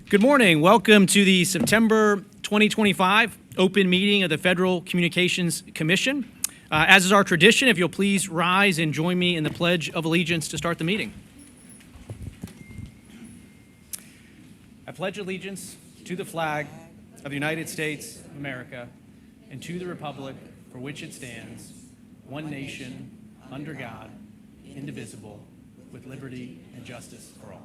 Good morning. Welcome to the September 2025 open meeting of the Federal Communications Commission. As is our tradition, if you'll please rise and join me in the Pledge of Allegiance to start the meeting. I pledge allegiance to the flag of the United States of America and to the republic for which it stands, one nation, under God, indivisible, with liberty and justice for all.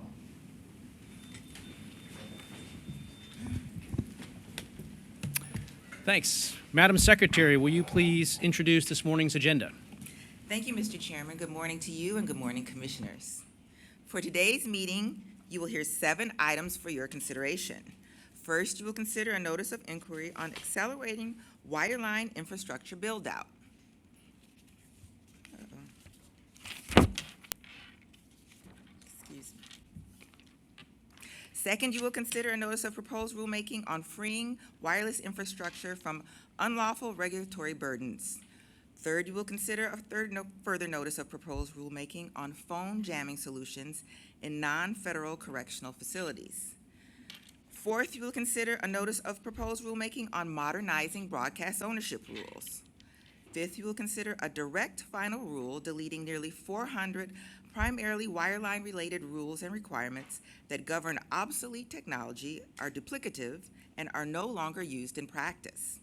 Thanks. Madam Secretary, will you please introduce this morning's agenda? Thank you, Mr. Chairman. Good morning to you and good morning, Commissioners. For today's meeting, you will hear 7 items for your consideration. First, you will consider a notice of inquiry on accelerating wireline infrastructure build-out. Excuse me. Second, you will consider a notice of proposed rulemaking on freeing wireless infrastructure from unlawful regulatory burdens. Third, you will consider a further notice of proposed rulemaking on phone jamming solutions in non-federal correctional facilities. Fourth, you will consider a notice of proposed rulemaking on modernizing broadcast ownership rules. Fifth, you will consider a direct final rule deleting nearly 400 primarily wireline-related rules and requirements that govern obsolete technology, are duplicative, and are no longer used in practice.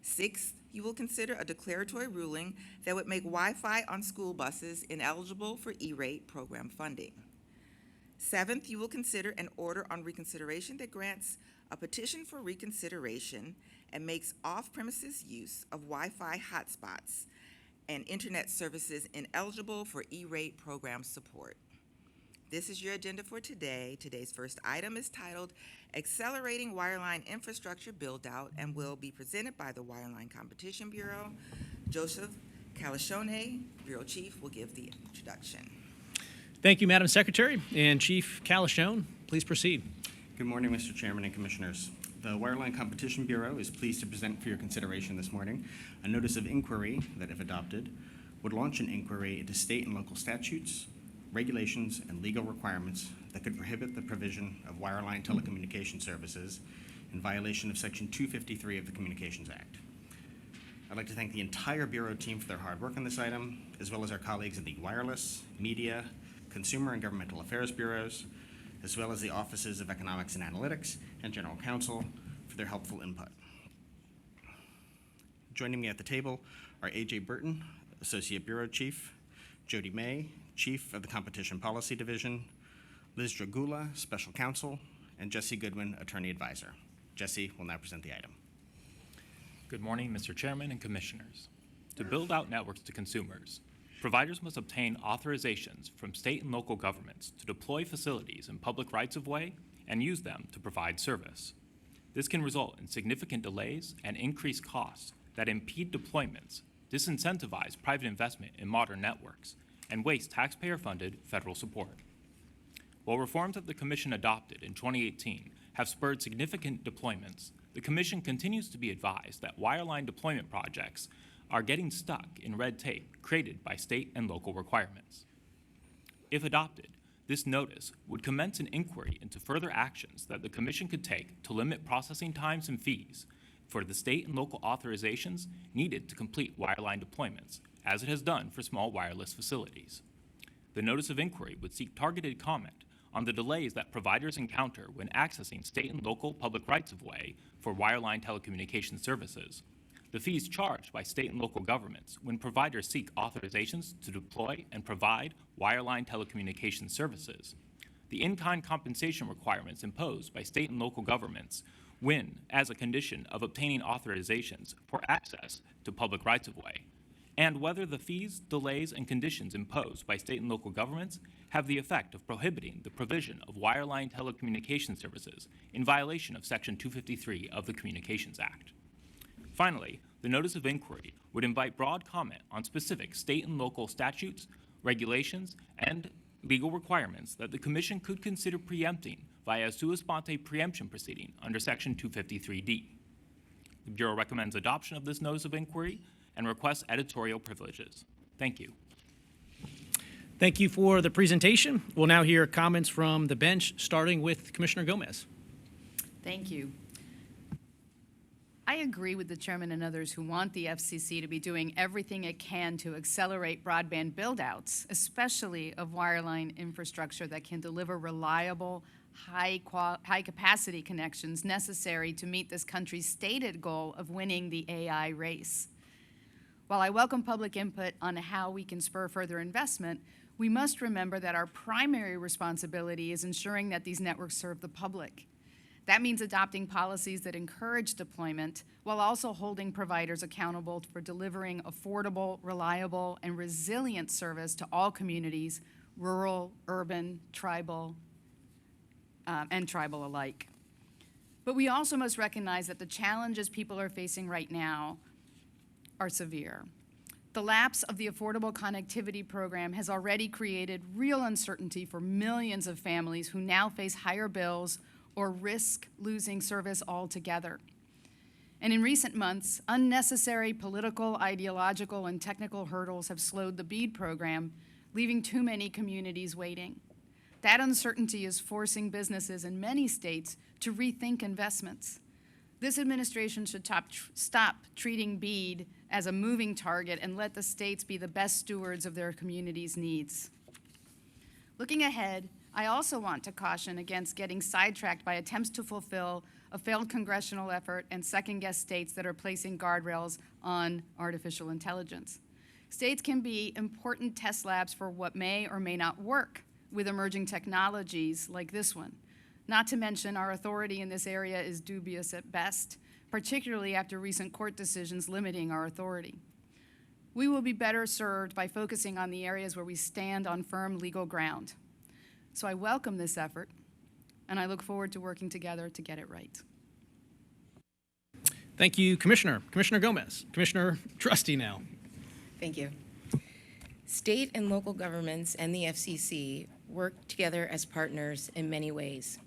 Sixth, you will consider a declaratory ruling that would make Wi-Fi on school buses ineligible for E-rate program funding. Seventh, you will consider an order on reconsideration that grants a petition for reconsideration and makes off-premises use of Wi-Fi hotspots and internet services ineligible for E-rate program support. This is your agenda for today. Today's first item is titled Accelerating Wireline Infrastructure Build-Out and will be presented by the Wireline Competition Bureau. Joseph Calashone, Bureau Chief, will give the introduction. Thank you, Madam Secretary. And Chief Calashone, please proceed. Good morning, Mr. Chairman and Commissioners. The Wireline Competition Bureau is pleased to present for your consideration this morning a notice of inquiry that, if adopted, would launch an inquiry into state and local statutes, regulations, and legal requirements that could prohibit the provision of wireline telecommunication services in violation of Section 253 of the Communications Act. I'd like to thank the entire Bureau team for their hard work on this item, as well as our colleagues in the wireless, media, consumer and governmental affairs bureaus, as well as the offices of Economics and Analytics and General Counsel for their helpful input. Joining me at the table are A.J. Burton, Associate Bureau Chief, Jody May, Chief of the Competition Policy Division, Liz Dragula, Special Counsel, and Jesse Goodwin, Attorney Advisor. Jesse will now present the item. Good morning, Mr. Chairman and Commissioners. To build out networks to consumers, providers must obtain authorizations from state and local governments to deploy facilities in public rights-of-way and use them to provide service. This can result in significant delays and increased costs that impede deployments, disincentivize private investment in modern networks, and waste taxpayer-funded federal support. While reforms that the Commission adopted in 2018 have spurred significant deployments, the Commission continues to be advised that wireline deployment projects are getting stuck in red tape created by state and local requirements. If adopted, this notice would commence an inquiry into further actions that the Commission could take to limit processing times and fees for the state and local authorizations needed to complete wireline deployments, as it has done for small wireless facilities. The notice of inquiry would seek targeted comment on the delays that providers encounter when accessing state and local public rights-of-way for wireline telecommunications services, the fees charged by state and local governments when providers seek authorizations to deploy and provide wireline telecommunications services, the in-kind compensation requirements imposed by state and local governments when, as a condition of obtaining authorizations for access to public rights-of-way, and whether the fees, delays, and conditions imposed by state and local governments have the effect of prohibiting the provision of wireline telecommunication services in violation of Section 253 of the Communications Act. Finally, the notice of inquiry would invite broad comment on specific state and local statutes, regulations, and legal requirements that the Commission could consider preempting via a sua sponte preemption proceeding under Section 253D. The Bureau recommends adoption of this notice of inquiry and requests editorial privileges. Thank you. Thank you for the presentation. We'll now hear comments from the bench, starting with Commissioner Gomez. Thank you. I agree with the chairman and others who want the FCC to be doing everything it can to accelerate broadband buildouts, especially of wireline infrastructure that can deliver reliable, high-capacity connections necessary to meet this country's stated goal of winning the AI race. While I welcome public input on how we can spur further investment, we must remember that our primary responsibility is ensuring that these networks serve the public. That means adopting policies that encourage deployment while also holding providers accountable for delivering affordable, reliable, and resilient service to all communities, rural, urban, tribal, and tribal alike. But we also must recognize that the challenges people are facing right now are severe. The lapse of the Affordable Connectivity Program has already created real uncertainty for millions of families who now face higher bills or risk losing service altogether. And in recent months, unnecessary political, ideological, and technical hurdles have slowed the BEAD program, leaving too many communities waiting. That uncertainty is forcing businesses in many states to rethink investments. This administration should stop treating BEAD as a moving target and let the states be the best stewards of their communities' needs. Looking ahead, I also want to caution against getting sidetracked by attempts to fulfill a failed congressional effort and second-guess states that are placing guardrails on artificial intelligence. States can be important test labs for what may or may not work with emerging technologies like this one. Not to mention, our authority in this area is dubious at best, particularly after recent court decisions limiting our authority. We will be better served by focusing on the areas where we stand on firm legal ground. So I welcome this effort, and I look forward to working together to get it right. Thank you, Commissioner. Commissioner Gomez. Commissioner Trustee now. Thank you. State and local governments and the FCC work together as partners in many ways.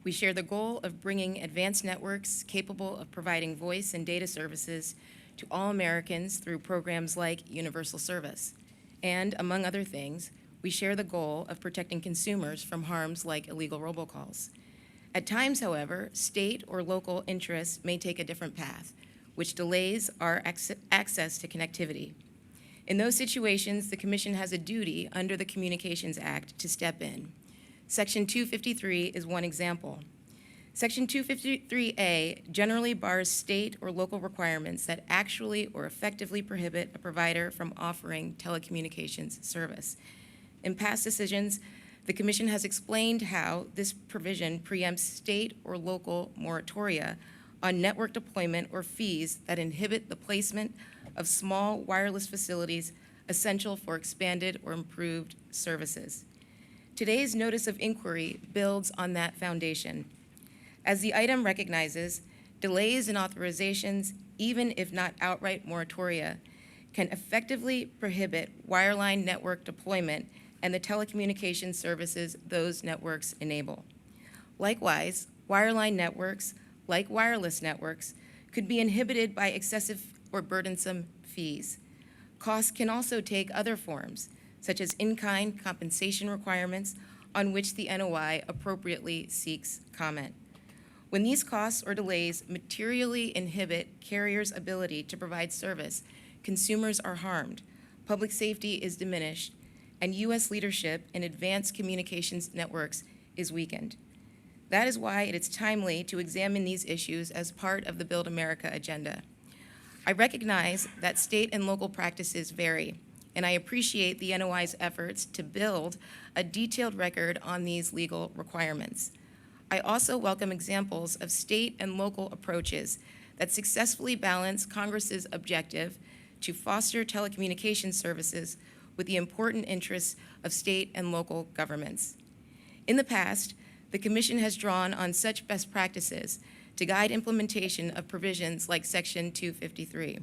We share the goal of bringing advanced networks capable of providing voice and data services to all Americans through programs like universal service. And, among other things, we share the goal of protecting consumers from harms like illegal robocalls. At times, however, state or local interests may take a different path, which delays our access to connectivity. In those situations, the Commission has a duty under the Communications Act to step in. Section 253 is one example. Section 253A generally bars state or local requirements that actually or effectively prohibit a provider from offering telecommunications service. In past decisions, the Commission has explained how this provision preempts state or local moratoria on network deployment or fees that inhibit the placement of small wireless facilities essential for expanded or improved services. Today's notice of inquiry builds on that foundation. As the item recognizes, delays in authorizations, even if not outright moratoria, can effectively prohibit wireline network deployment and the telecommunications services those networks enable. Likewise, wireline networks, like wireless networks, could be inhibited by excessive or burdensome fees. Costs can also take other forms, such as in-kind compensation requirements on which the NOI appropriately seeks comment. When these costs or delays materially inhibit carriers' ability to provide service, consumers are harmed, public safety is diminished, and U.S. leadership in advanced communications networks is weakened. That is why it is timely to examine these issues as part of the Build America agenda. I recognize that state and local practices vary, and I appreciate the NOI's efforts to build a detailed record on these legal requirements. I also welcome examples of state and local approaches that successfully balance Congress's objective to foster telecommunications services with the important interests of state and local governments. In the past, the Commission has drawn on such best practices to guide implementation of provisions like Section 253.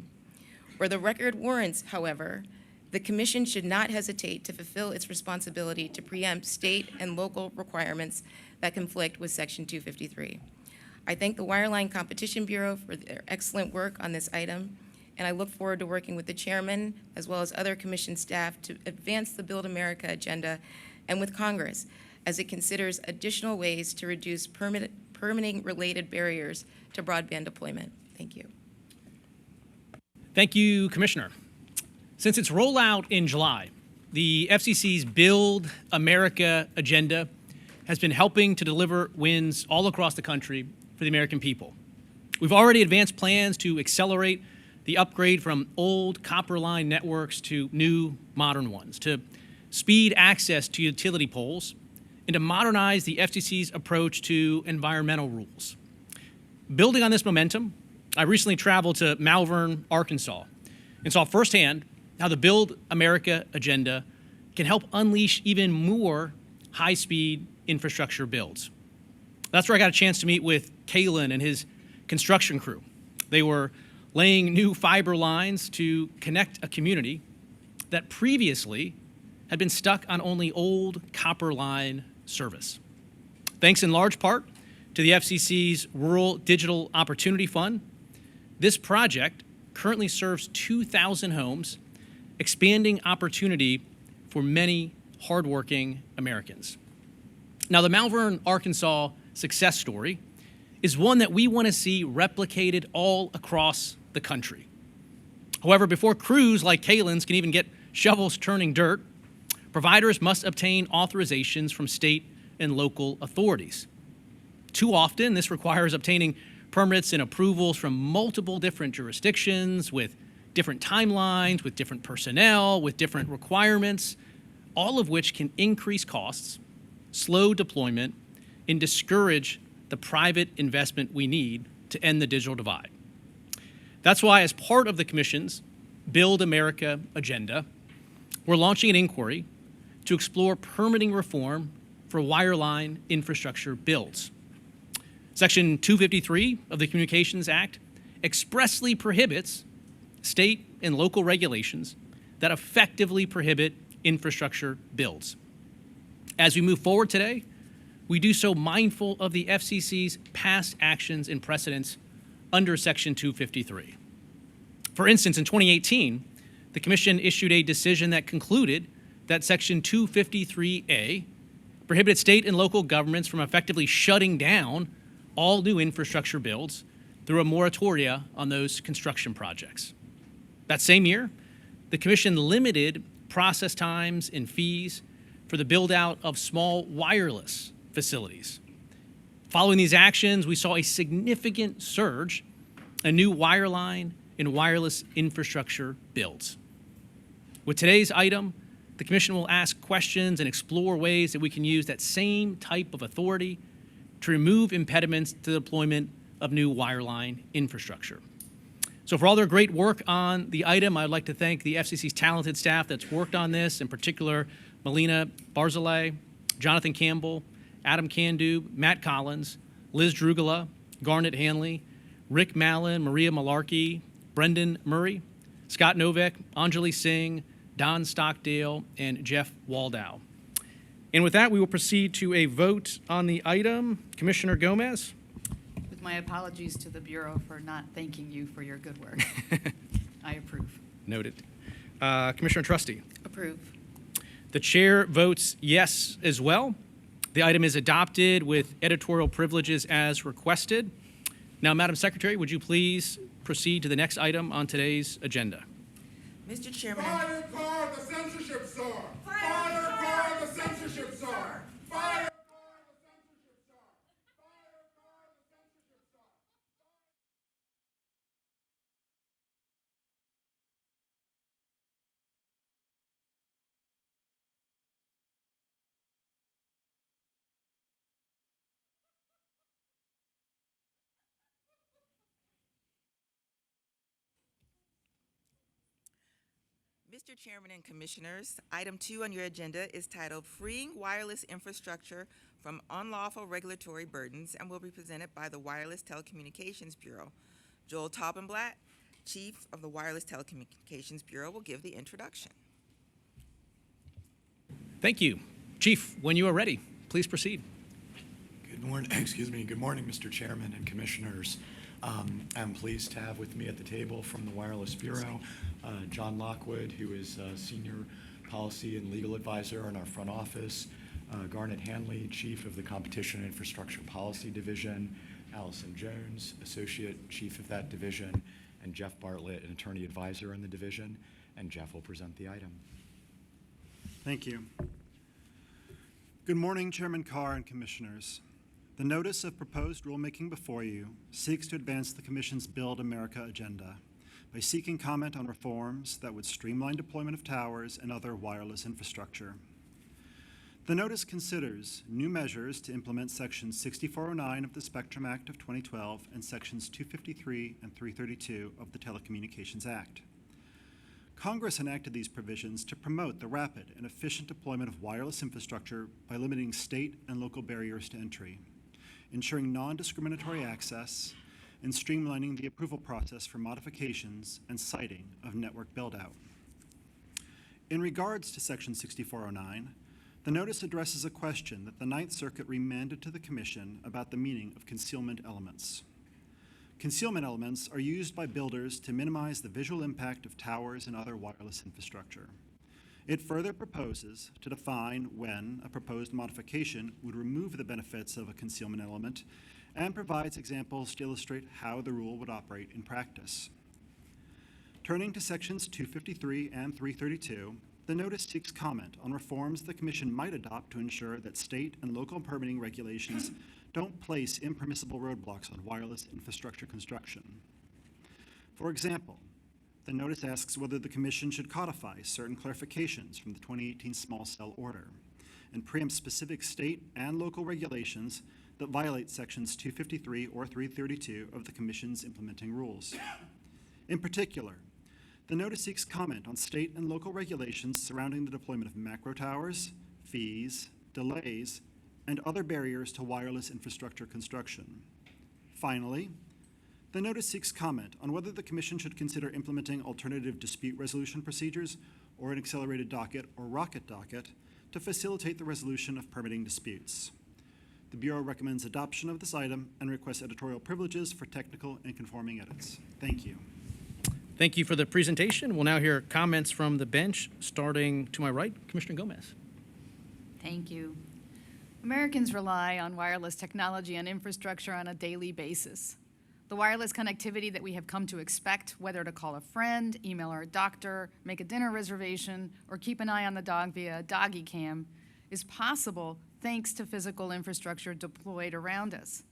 Where the record warrants, however, the Commission should not hesitate to fulfill its responsibility to preempt state and local requirements that conflict with Section 253. I thank the Wireline Competition Bureau for their excellent work on this item, and I look forward to working with the chairman as well as other Commission staff to advance the Build America agenda and with Congress as it considers additional ways to reduce permanent permitting-related barriers to broadband deployment. Thank you. Thank you, Commissioner. Since its rollout in July, the FCC's Build America agenda has been helping to deliver wins all across the country for the American people. We've already advanced plans to accelerate the upgrade from old copper line networks to new modern ones, to speed access to utility poles, and to modernize the FCC's approach to environmental rules. Building on this momentum, I recently traveled to Malvern, Arkansas, and saw firsthand how the Build America agenda can help unleash even more high-speed infrastructure builds. That's where I got a chance to meet with Kalen and his construction crew. They were laying new fiber lines to connect a community that previously had been stuck on only old copper line service. Thanks in large part to the FCC's Rural Digital Opportunity Fund, this project currently serves 2,000 homes, expanding opportunity for many hardworking Americans. Now, the Malvern, Arkansas success story is one that we want to see replicated all across the country. However, before crews like Kalen's can even get shovels turning dirt, providers must obtain authorizations from state and local authorities. Too often, this requires obtaining permits and approvals from multiple different jurisdictions with different timelines, with different personnel, with different requirements, all of which can increase costs, slow deployment, and discourage the private investment we need to end the digital divide. That's why, as part of the Commission's Build America agenda, we're launching an inquiry to explore permitting reform for wireline infrastructure builds. Section 253 of the Communications Act expressly prohibits state and local regulations that effectively prohibit infrastructure builds. As we move forward today, we do so mindful of the FCC's past actions and precedents under Section 253. For instance, in 2018, the Commission issued a decision that concluded that Section 253A prohibited state and local governments from effectively shutting down all new infrastructure builds through a moratoria on those construction projects. That same year, the Commission limited process times and fees for the build-out of small wireless facilities. Following these actions, we saw a significant surge in new wireline and wireless infrastructure builds. With today's item, the Commission will ask questions and explore ways that we can use that same type of authority to remove impediments to the deployment of new wireline infrastructure. So for all their great work on the item, I'd like to thank the FCC's talented staff that's worked on this, in particular Melina Barzilay, Jonathan Campbell, Adam Candu, Matt Collins, Liz Drugala, Garnet Hanley, Rick Mallon, Maria Malarkey, Brendan Murray, Scott Novak, Anjali Singh, Don Stockdale, and Jeff Waldow. And with that, we will proceed to a vote on the item. Commissioner Gomez? With my apologies to the Bureau for not thanking you for your good work. I approve. Noted. Commissioner Trusty? Approve. The chair votes yes as well. The item is adopted with editorial privileges as requested. Now, Madam Secretary, would you please proceed to the next item on today's agenda? Mr. Chairman. Fire car the censorship czar! Fire car the censorship czar! Fire car the censorship czar! Fire car the censorship czar! Mr. Chairman and Commissioners, item 2 on your agenda is titled Freeing Wireless Infrastructure from Unlawful Regulatory Burdens and will be presented by the Wireless Telecommunications Bureau. Joel Taubenblatt, Chief of the Wireless Telecommunications Bureau, will give the introduction. Thank you. Chief, when you are ready, please proceed. Good morning, Good morning, Mr. Chairman and Commissioners. I'm pleased to have with me at the table from the Wireless Bureau, John Lockwood, who is Senior Policy and Legal Advisor in our front office, Garnet Hanley, Chief of the Competition and Infrastructure Policy Division, Allison Jones, Associate Chief of that division, and Jeff Bartlett, an Attorney Advisor in the division, and Jeff will present the item. Thank you. Good morning, Chairman Carr and Commissioners. The notice of proposed rulemaking before you seeks to advance the Commission's Build America agenda by seeking comment on reforms that would streamline deployment of towers and other wireless infrastructure. The notice considers new measures to implement Section 6409 of the Spectrum Act of 2012 and Sections 253 and 332 of the Telecommunications Act. Congress enacted these provisions to promote the rapid and efficient deployment of wireless infrastructure by limiting state and local barriers to entry, ensuring non-discriminatory access, and streamlining the approval process for modifications and siting of network build-out. In regards to Section 6409, the notice addresses a question that the Ninth Circuit remanded to the Commission about the meaning of concealment elements. Concealment elements are used by builders to minimize the visual impact of towers and other wireless infrastructure. It further proposes to define when a proposed modification would remove the benefits of a concealment element and provides examples to illustrate how the rule would operate in practice. Turning to Sections 253 and 332, the notice seeks comment on reforms the Commission might adopt to ensure that state and local permitting regulations don't place impermissible roadblocks on wireless infrastructure construction. For example, the notice asks whether the Commission should codify certain clarifications from the 2018 Small Cell Order and preempt specific state and local regulations that violate Sections 253 or 332 of the Commission's implementing rules. In particular, the notice seeks comment on state and local regulations surrounding the deployment of macro towers, fees, delays, and other barriers to wireless infrastructure construction. Finally, the notice seeks comment on whether the Commission should consider implementing alternative dispute resolution procedures or an accelerated docket or rocket docket to facilitate the resolution of permitting disputes. The Bureau recommends adoption of this item and requests editorial privileges for technical and conforming edits. Thank you. Thank you for the presentation. We'll now hear comments from the bench, starting to my right, Commissioner Gomez. Thank you. Americans rely on wireless technology and infrastructure on a daily basis. The wireless connectivity that we have come to expect, whether to call a friend, email our doctor, make a dinner reservation, or keep an eye on the dog via a doggy cam, is possible thanks to physical infrastructure deployed around us.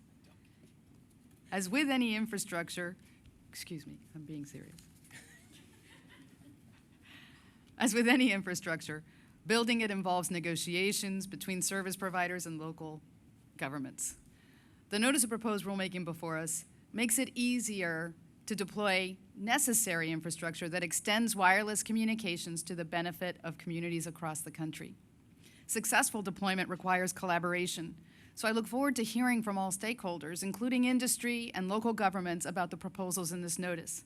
As with any infrastructure, excuse me, I'm being serious. As with any infrastructure, building it involves negotiations between service providers and local governments. The notice of proposed rulemaking before us makes it easier to deploy necessary infrastructure that extends wireless communications to the benefit of communities across the country. Successful deployment requires collaboration, so I look forward to hearing from all stakeholders, including industry and local governments, about the proposals in this notice.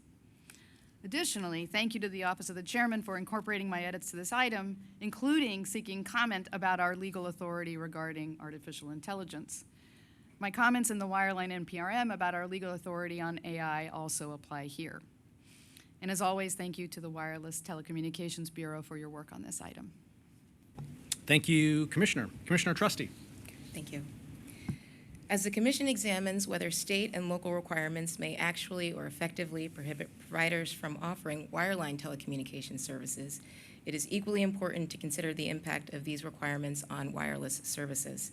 Additionally, thank you to the Office of the Chairman for incorporating my edits to this item, including seeking comment about our legal authority regarding artificial intelligence. My comments in the Wireline NPRM about our legal authority on AI also apply here. And as always, thank you to the Wireless Telecommunications Bureau for your work on this item. Thank you, Commissioner. Commissioner Trusty. Thank you. As the Commission examines whether state and local requirements may actually or effectively prohibit providers from offering wireline telecommunications services, it is equally important to consider the impact of these requirements on wireless services.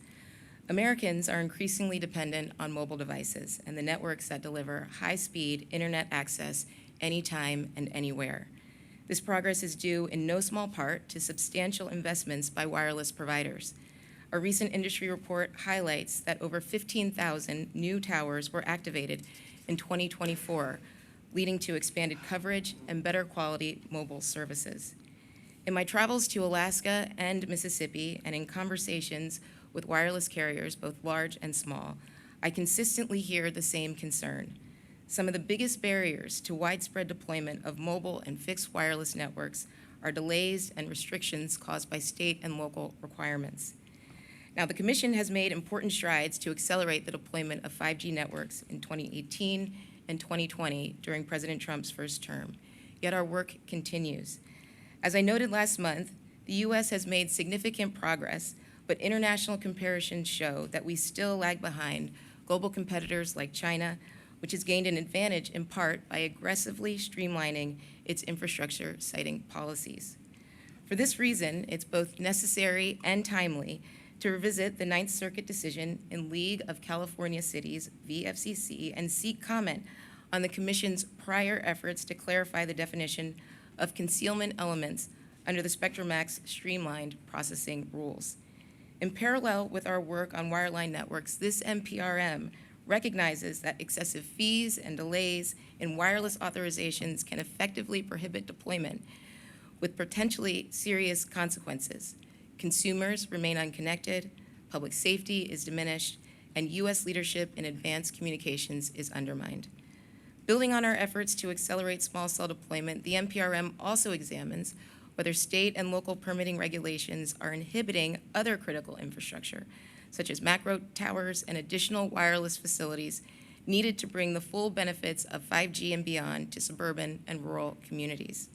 Americans are increasingly dependent on mobile devices and the networks that deliver high-speed internet access anytime and anywhere. This progress is due in no small part to substantial investments by wireless providers. A recent industry report highlights that over 15,000 new towers were activated in 2024, leading to expanded coverage and better quality mobile services. In my travels to Alaska and Mississippi, and in conversations with wireless carriers, both large and small, I consistently hear the same concern. Some of the biggest barriers to widespread deployment of mobile and fixed wireless networks are delays and restrictions caused by state and local requirements. Now, the Commission has made important strides to accelerate the deployment of 5G networks in 2018 and 2020 during President Trump's first term, yet our work continues. As I noted last month, the U.S. has made significant progress but international comparisons show that we still lag behind global competitors like China, which has gained an advantage in part by aggressively streamlining its infrastructure siting policies. For this reason, it's both necessary and timely to revisit the Ninth Circuit decision in League of California Cities, VFCC, and seek comment on the Commission's prior efforts to clarify the definition of concealment elements under the Spectrum Act's streamlined processing rules. In parallel with our work on wireline networks, this NPRM recognizes that excessive fees and delays in wireless authorizations can effectively prohibit deployment with potentially serious consequences. Consumers remain unconnected, public safety is diminished, and U.S. leadership in advanced communications is undermined. Building on our efforts to accelerate small cell deployment, the NPRM also examines whether state and local permitting regulations are inhibiting other critical infrastructure, such as macro towers and additional wireless facilities needed to bring the full benefits of 5G and beyond to suburban and rural communities.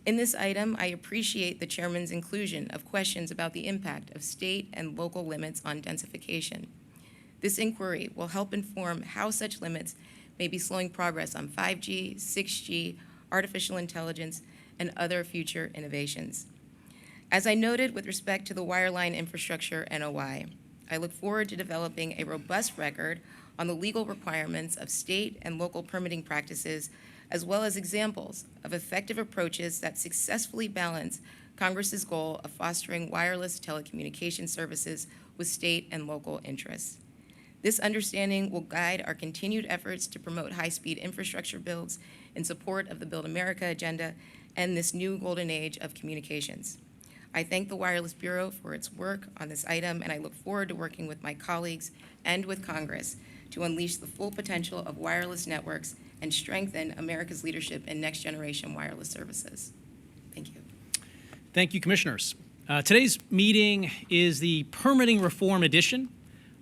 In this item, I appreciate the chairman's inclusion of questions about the impact of state and local limits on densification. This inquiry will help inform how such limits may be slowing progress on 5G, 6G, artificial intelligence, and other future innovations. As I noted with respect to the wireline infrastructure NOI, I look forward to developing a robust record on the legal requirements of state and local permitting practices, as well as examples of effective approaches that successfully balance Congress's goal of fostering wireless telecommunication services with state and local interests. This understanding will guide our continued efforts to promote high-speed infrastructure builds in support of the Build America agenda and this new golden age of communications. I thank the Wireless Bureau for its work on this item, and I look forward to working with my colleagues and with Congress to unleash the full potential of wireless networks and strengthen America's leadership in next-generation wireless services. Thank you. Thank you, Commissioners. Today's meeting is the permitting reform edition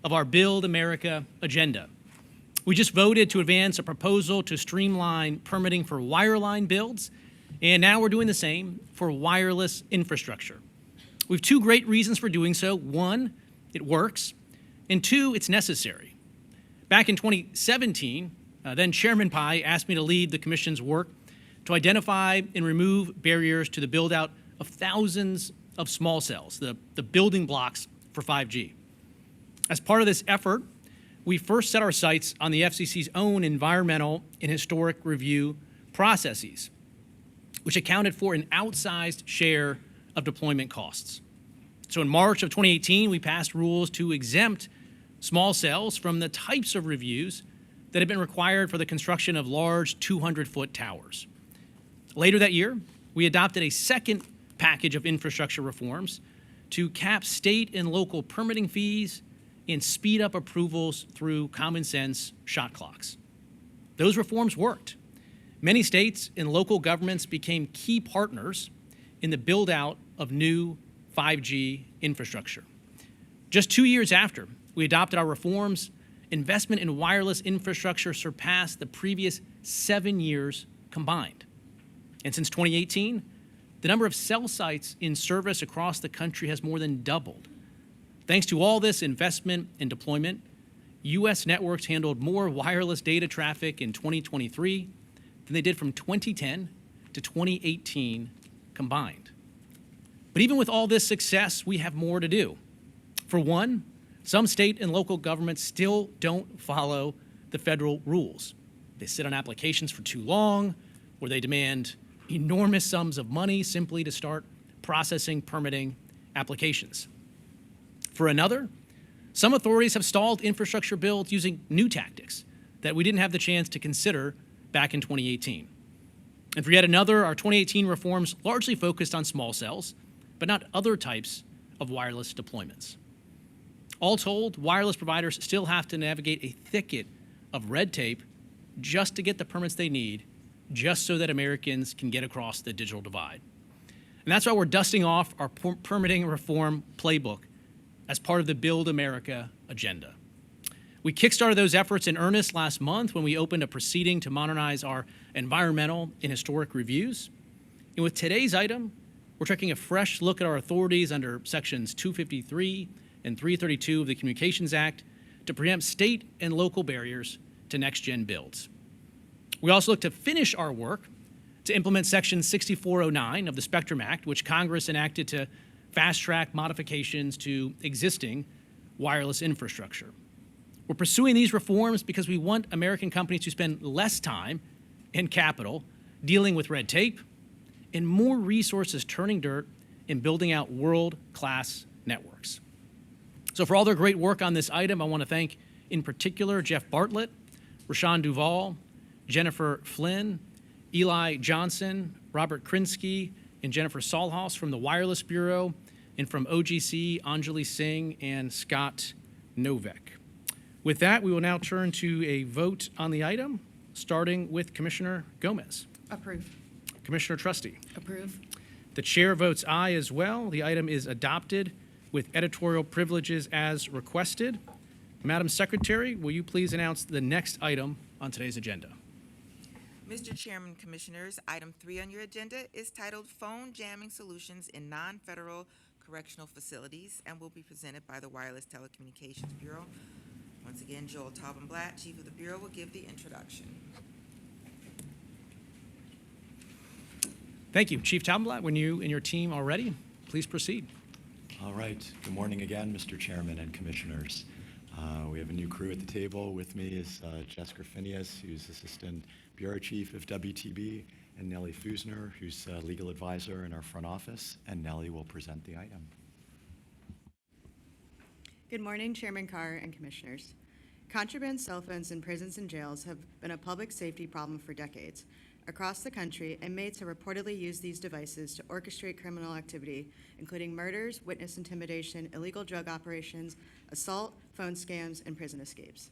of our Build America agenda. We just voted to advance a proposal to streamline permitting for wireline builds, and now we're doing the same for wireless infrastructure. We have two great reasons for doing so. One, it works, and two, it's necessary. Back in 2017, then Chairman Pai asked me to lead the Commission's work to identify and remove barriers to the build-out of thousands of small cells, the building blocks for 5G. As part of this effort, we first set our sights on the FCC's own environmental and historic review processes, which accounted for an outsized share of deployment costs. So in March of 2018, we passed rules to exempt small cells from the types of reviews that had been required for the construction of large 200-foot towers. Later that year, we adopted a second package of infrastructure reforms to cap state and local permitting fees and speed up approvals through common sense shot clocks. Those reforms worked. Many states and local governments became key partners in the build-out of new 5G infrastructure. Just 2 years after we adopted our reforms, investment in wireless infrastructure surpassed the previous 7 years combined. And since 2018, the number of cell sites in service across the country has more than doubled. Thanks to all this investment and deployment, U.S. networks handled more wireless data traffic in 2023 than they did from 2010 to 2018 combined. But even with all this success, we have more to do. For one, some state and local governments still don't follow the federal rules. They sit on applications for too long, or they demand enormous sums of money simply to start processing permitting applications. For another, some authorities have stalled infrastructure builds using new tactics that we didn't have the chance to consider back in 2018. And for yet another, our 2018 reforms largely focused on small cells, but not other types of wireless deployments. All told, wireless providers still have to navigate a thicket of red tape just to get the permits they need, just so that Americans can get across the digital divide. And that's why we're dusting off our permitting reform playbook as part of the Build America agenda. We kickstarted those efforts in earnest last month when we opened a proceeding to modernize our environmental and historic reviews. And with today's item, We're taking a fresh look at our authorities under Sections 253 and 332 of the Communications Act to preempt state and local barriers to next-gen builds. We also look to finish our work to implement Section 6409 of the Spectrum Act, which Congress enacted to fast-track modifications to existing wireless infrastructure. We're pursuing these reforms because we want American companies to spend less time and capital dealing with red tape and more resources turning dirt and building out world-class networks. So for all their great work on this item, I want to thank, in particular, Jeff Bartlett, Rashawn Duvall, Jennifer Flynn, Eli Johnson, Robert Krinsky, and Jennifer Saulhaus from the Wireless Bureau, and from OGC, Anjali Singh and Scott Novak. With that, we will now turn to a vote on the item, starting with Commissioner Gomez. Approve. Commissioner Trusty. Approve. The chair votes aye as well. The item is adopted with editorial privileges as requested. Madam Secretary, will you please announce the next item on today's agenda? Mr. Chairman, Commissioners, item 3 on your agenda is titled Phone Jamming Solutions in Non-Federal Correctional Facilities and will be presented by the Wireless Telecommunications Bureau. Once again, Joel Taubenblatt, Chief of the Bureau, will give the introduction. Thank you. Chief Taubenblatt, when you and your team are ready, please proceed. All right. Good morning again, Mr. Chairman and Commissioners. We have a new crew at the table. With me is Jessica Phineas, who's Assistant Bureau Chief of WTB, and Nellie Fusner, who's Legal Advisor in our front office, and Nellie will present the item. Good morning, Chairman Carr and Commissioners. Contraband cell phones in prisons and jails have been a public safety problem for decades. Across the country, inmates have reportedly used these devices to orchestrate criminal activity, including murders, witness intimidation, illegal drug operations, assault, phone scams, and prison escapes.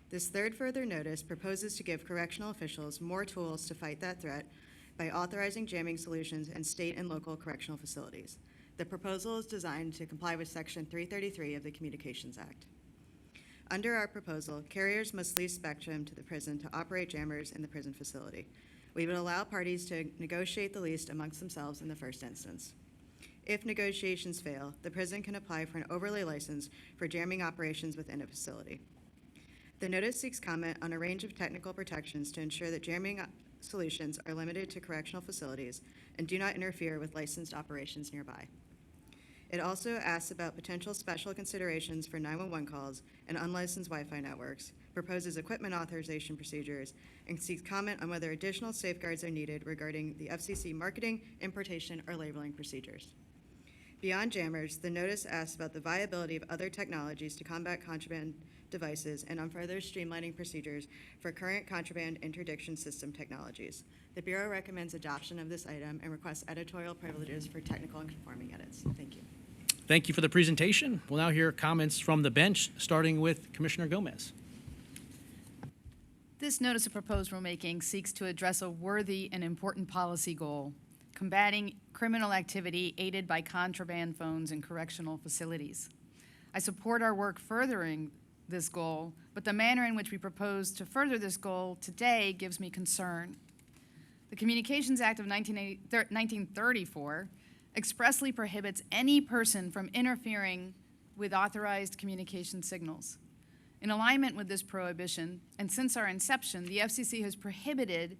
This third further notice proposes to give correctional officials more tools to fight that threat by authorizing jamming solutions in state and local correctional facilities. The proposal is designed to comply with Section 333 of the Communications Act. Under our proposal, carriers must lease spectrum to the prison to operate jammers in the prison facility. We would allow parties to negotiate the lease amongst themselves in the first instance. If negotiations fail, the prison can apply for an overlay license for jamming operations within a facility. The notice seeks comment on a range of technical protections to ensure that jamming solutions are limited to correctional facilities and do not interfere with licensed operations nearby. It also asks about potential special considerations for 911 calls and unlicensed Wi-Fi networks, proposes equipment authorization procedures, and seeks comment on whether additional safeguards are needed regarding the FCC marketing, importation, or labeling procedures. Beyond jammers, the notice asks about the viability of other technologies to combat contraband devices and on further streamlining procedures for current contraband interdiction system technologies. The Bureau recommends adoption of this item and requests editorial privileges for technical and conforming edits. Thank you. Thank you for the presentation. We'll now hear comments from the bench, starting with Commissioner Gomez. This notice of proposed rulemaking seeks to address a worthy and important policy goal, combating criminal activity aided by contraband phones in correctional facilities. I support our work furthering this goal, but the manner in which we propose to further this goal today gives me concern. The Communications Act of 1934 expressly prohibits any person from interfering with authorized communication signals. In alignment with this prohibition, and since our inception, the FCC has prohibited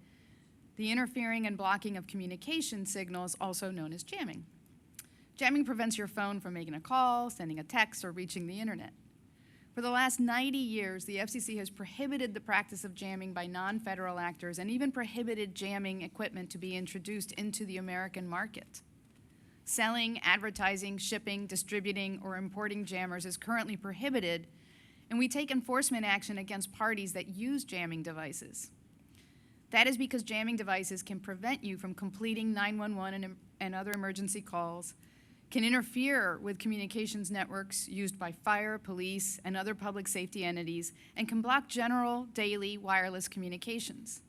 the interfering and blocking of communication signals, also known as jamming. Jamming prevents your phone from making a call, sending a text, or reaching the internet. For the last 90 years, the FCC has prohibited the practice of jamming by non-federal actors and even prohibited jamming equipment to be introduced into the American market. Selling, advertising, shipping, distributing, or importing jammers is currently prohibited, and we take enforcement action against parties that use jamming devices. That is because jamming devices can prevent you from completing 911 and other emergency calls, can interfere with communications networks used by fire, police, and other public safety entities, and can block general, daily wireless communications.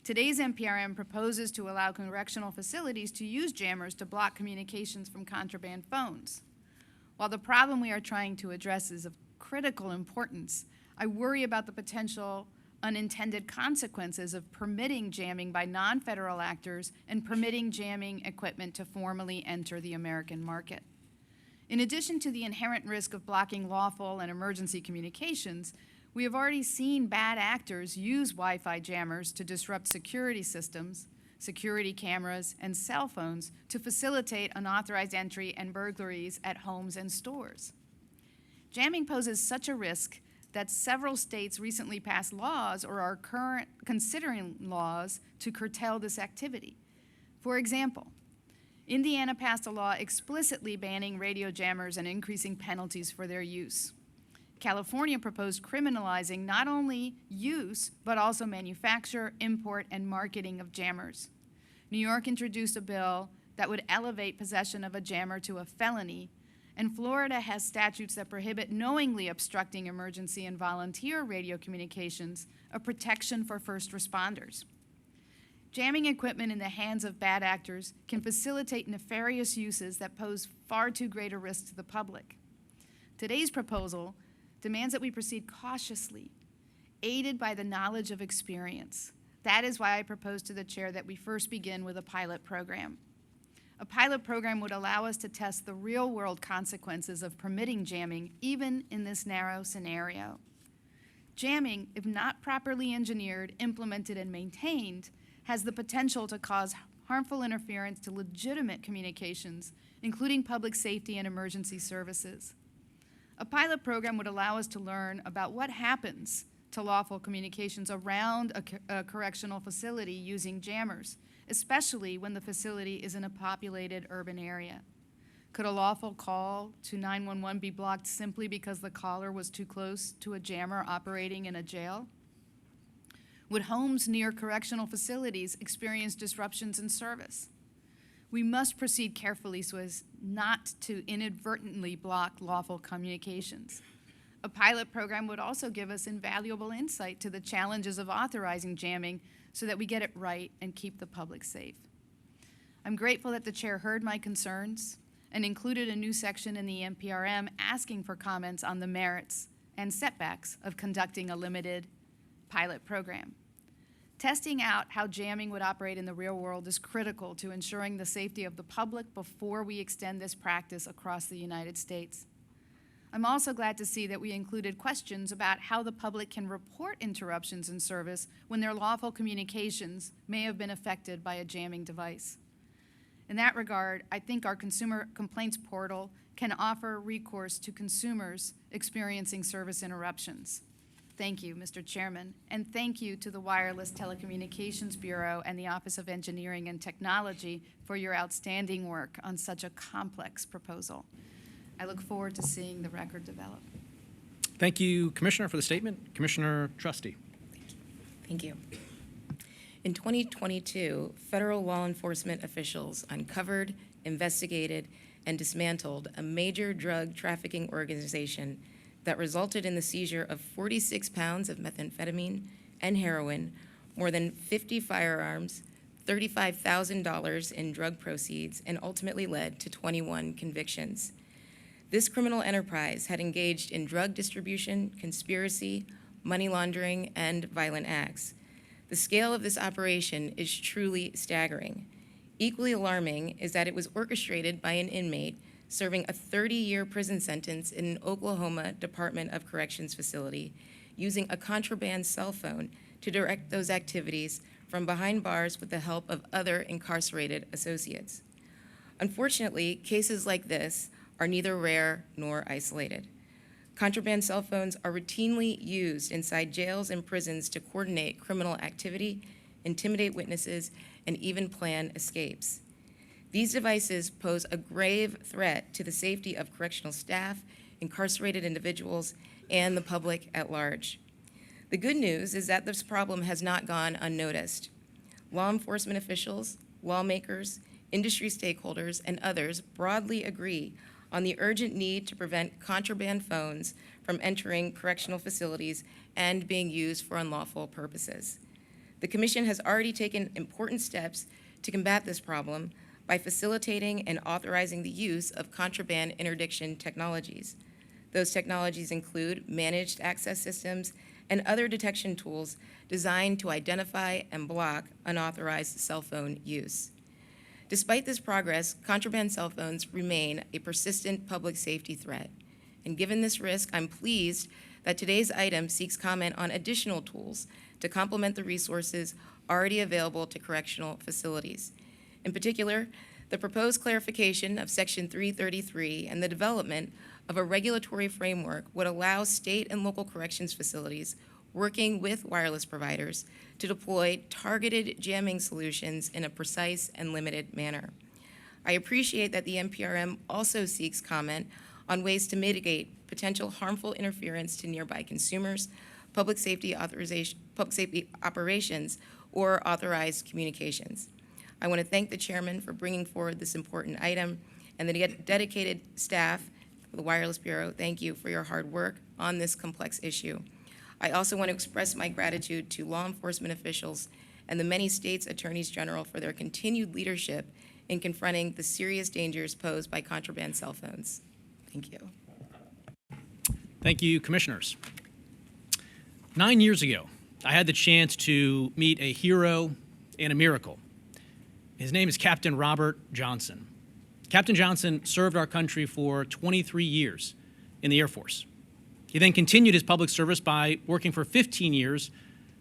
Today's NPRM proposes to allow correctional facilities to use jammers to block communications from contraband phones. While the problem we are trying to address is of critical importance, I worry about the potential unintended consequences of permitting jamming by non-federal actors and permitting jamming equipment to formally enter the American market. In addition to the inherent risk of blocking lawful and emergency communications, we have already seen bad actors use Wi-Fi jammers to disrupt security systems, security cameras, and cell phones to facilitate unauthorized entry and burglaries at homes and stores. Jamming poses such a risk that several states recently passed laws or are considering laws to curtail this activity. For example, Indiana passed a law explicitly banning radio jammers and increasing penalties for their use. California proposed criminalizing not only use, but also manufacture, import, and marketing of jammers. New York introduced a bill that would elevate possession of a jammer to a felony, and Florida has statutes that prohibit knowingly obstructing emergency and volunteer radio communications, a protection for first responders. Jamming equipment in the hands of bad actors can facilitate nefarious uses that pose far too great a risk to the public. Today's proposal demands that we proceed cautiously, aided by the knowledge of experience. That is why I propose to the chair that we first begin with a pilot program. A pilot program would allow us to test the real-world consequences of permitting jamming, even in this narrow scenario. Jamming, if not properly engineered, implemented, and maintained, has the potential to cause harmful interference to legitimate communications, including public safety and emergency services. A pilot program would allow us to learn about what happens to lawful communications around a correctional facility using jammers, especially when the facility is in a populated urban area. Could a lawful call to 911 be blocked simply because the caller was too close to a jammer operating in a jail? Would homes near correctional facilities experience disruptions in service? We must proceed carefully so as not to inadvertently block lawful communications. A pilot program would also give us invaluable insight to the challenges of authorizing jamming so that we get it right and keep the public safe. I'm grateful that the chair heard my concerns and included a new section in the NPRM asking for comments on the merits and setbacks of conducting a limited pilot program. Testing out how jamming would operate in the real world is critical to ensuring the safety of the public before we extend this practice across the United States. I'm also glad to see that we included questions about how the public can report interruptions in service when their lawful communications may have been affected by a jamming device. In that regard, I think our consumer complaints portal can offer recourse to consumers experiencing service interruptions. Thank you, Mr. Chairman, and thank you to the Wireless Telecommunications Bureau and the Office of Engineering and Technology for your outstanding work on such a complex proposal. I look forward to seeing the record develop. Thank you, Commissioner, for the statement. Commissioner Trusty. Thank you. In 2022, federal law enforcement officials uncovered, investigated, and dismantled a major drug trafficking organization that resulted in the seizure of 46 pounds of methamphetamine and heroin, more than 50 firearms, $35,000 in drug proceeds, and ultimately led to 21 convictions. This criminal enterprise had engaged in drug distribution, conspiracy, money laundering, and violent acts. The scale of this operation is truly staggering. Equally alarming is that it was orchestrated by an inmate serving a 30-year prison sentence in an Oklahoma Department of Corrections facility, using a contraband cell phone to direct those activities from behind bars with the help of other incarcerated associates. Unfortunately, cases like this are neither rare nor isolated. Contraband cell phones are routinely used inside jails and prisons to coordinate criminal activity, intimidate witnesses, and even plan escapes. These devices pose a grave threat to the safety of correctional staff, incarcerated individuals, and the public at large. The good news is that this problem has not gone unnoticed. Law enforcement officials, lawmakers, industry stakeholders, and others broadly agree on the urgent need to prevent contraband phones from entering correctional facilities and being used for unlawful purposes. The Commission has already taken important steps to combat this problem by facilitating and authorizing the use of contraband interdiction technologies. Those technologies include managed access systems and other detection tools designed to identify and block unauthorized cell phone use. Despite this progress, contraband cell phones remain a persistent public safety threat. And given this risk, I'm pleased that today's item seeks comment on additional tools to complement the resources already available to correctional facilities. In particular, the proposed clarification of Section 333 and the development of a regulatory framework would allow state and local corrections facilities working with wireless providers to deploy targeted jamming solutions in a precise and limited manner. I appreciate that the NPRM also seeks comment on ways to mitigate potential harmful interference to nearby consumers, public safety operations, or authorized communications. I want to thank the chairman for bringing forward this important item, and the dedicated staff of the Wireless Bureau. Thank you for your hard work on this complex issue. I also want to express my gratitude to law enforcement officials and the many states' attorneys general for their continued leadership in confronting the serious dangers posed by contraband cell phones. Thank you. Thank you, commissioners. 9 years ago, I had the chance to meet a hero and a miracle. His name is Captain Robert Johnson. Captain Johnson served our country for 23 years in the Air Force. He then continued his public service by working for 15 years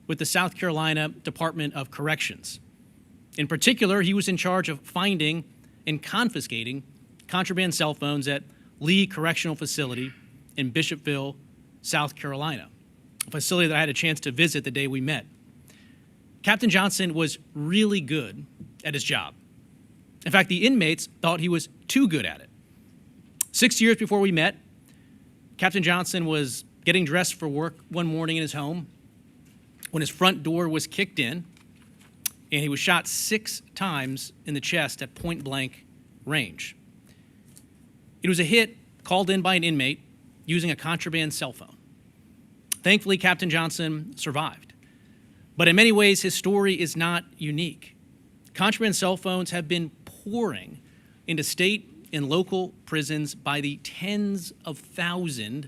with the South Carolina Department of Corrections. In particular, he was in charge of finding and confiscating contraband cell phones at Lee Correctional Facility in Bishopville, South Carolina, a facility that I had a chance to visit the day we met. Captain Johnson was really good at his job. In fact, the inmates thought he was too good at it. 6 years before we met, Captain Johnson was getting dressed for work one morning in his home when his front door was kicked in and he was shot 6 times in the chest at point-blank range. It was a hit called in by an inmate using a contraband cell phone. Thankfully, Captain Johnson survived. But in many ways, his story is not unique. Contraband cell phones have been pouring into state and local prisons by the tens of thousands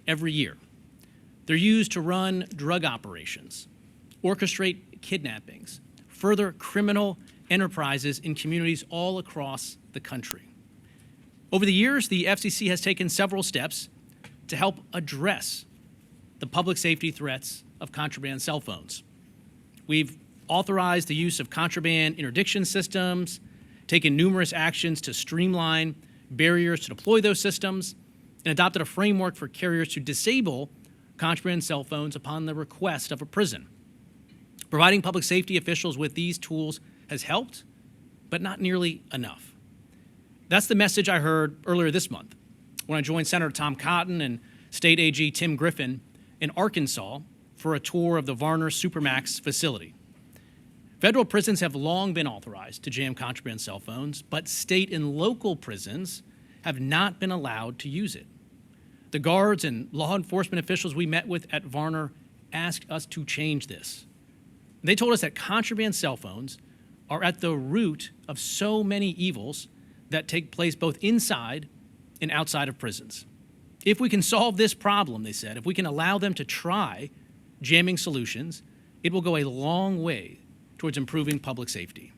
every year. They're used to run drug operations, orchestrate kidnappings, further criminal enterprises in communities all across the country. Over the years, the FCC has taken several steps to help address the public safety threats of contraband cell phones. We've authorized the use of contraband interdiction systems, taken numerous actions to streamline barriers to deploy those systems, and adopted a framework for carriers to disable contraband cell phones upon the request of a prison. Providing public safety officials with these tools has helped, but not nearly enough. That's the message I heard earlier this month when I joined Senator Tom Cotton and State AG Tim Griffin in Arkansas for a tour of the Varner Supermax facility. Federal prisons have long been authorized to jam contraband cell phones, but state and local prisons have not been allowed to use it. The guards and law enforcement officials we met with at Varner asked us to change this. They told us that contraband cell phones are at the root of so many evils that take place both inside and outside of prisons. If we can solve this problem, they said, if we can allow them to try jamming solutions, it will go a long way towards improving public safety.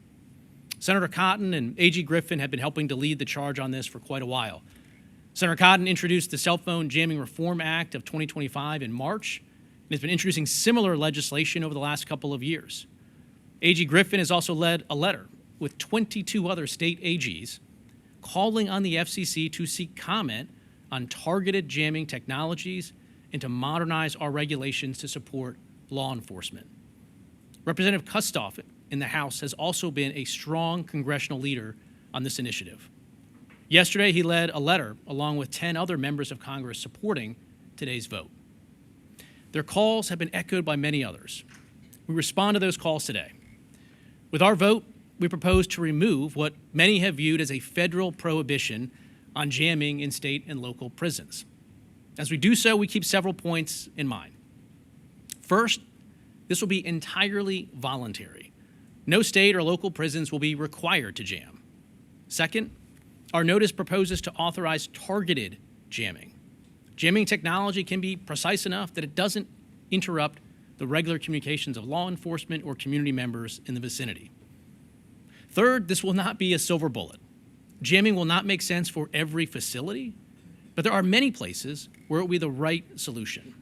Senator Cotton and AG Griffin have been helping to lead the charge on this for quite a while. Senator Cotton introduced the Cell Phone Jamming Reform Act of 2025 in March, and has been introducing similar legislation over the last couple of years. AG Griffin has also led a letter with 22 other state AGs calling on the FCC to seek comment on targeted jamming technologies and to modernize our regulations to support law enforcement. Representative Kustoff in the House has also been a strong congressional leader on this initiative. Yesterday, he led a letter along with 10 other members of Congress supporting today's vote. Their calls have been echoed by many others. We respond to those calls today. With our vote, we propose to remove what many have viewed as a federal prohibition on jamming in state and local prisons. As we do so, we keep several points in mind. First, this will be entirely voluntary. No state or local prisons will be required to jam. Second, our notice proposes to authorize targeted jamming. Jamming technology can be precise enough that it doesn't interrupt the regular communications of law enforcement or community members in the vicinity. Third, this will not be a silver bullet. Jamming will not make sense for every facility, but there are many places where it will be the right solution.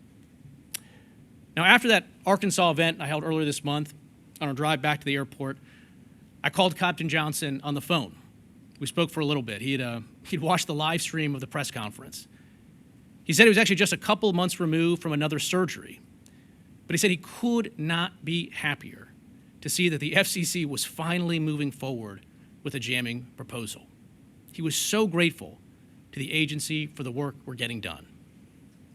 Now, after that Arkansas event I held earlier this month, on our drive back to the airport, I called Captain Johnson on the phone. We spoke for a little bit. He'd watched the live stream of the press conference. He said he was actually just a couple months removed from another surgery, but he said he could not be happier to see that the FCC was finally moving forward with a jamming proposal. He was so grateful to the agency for the work we're getting done.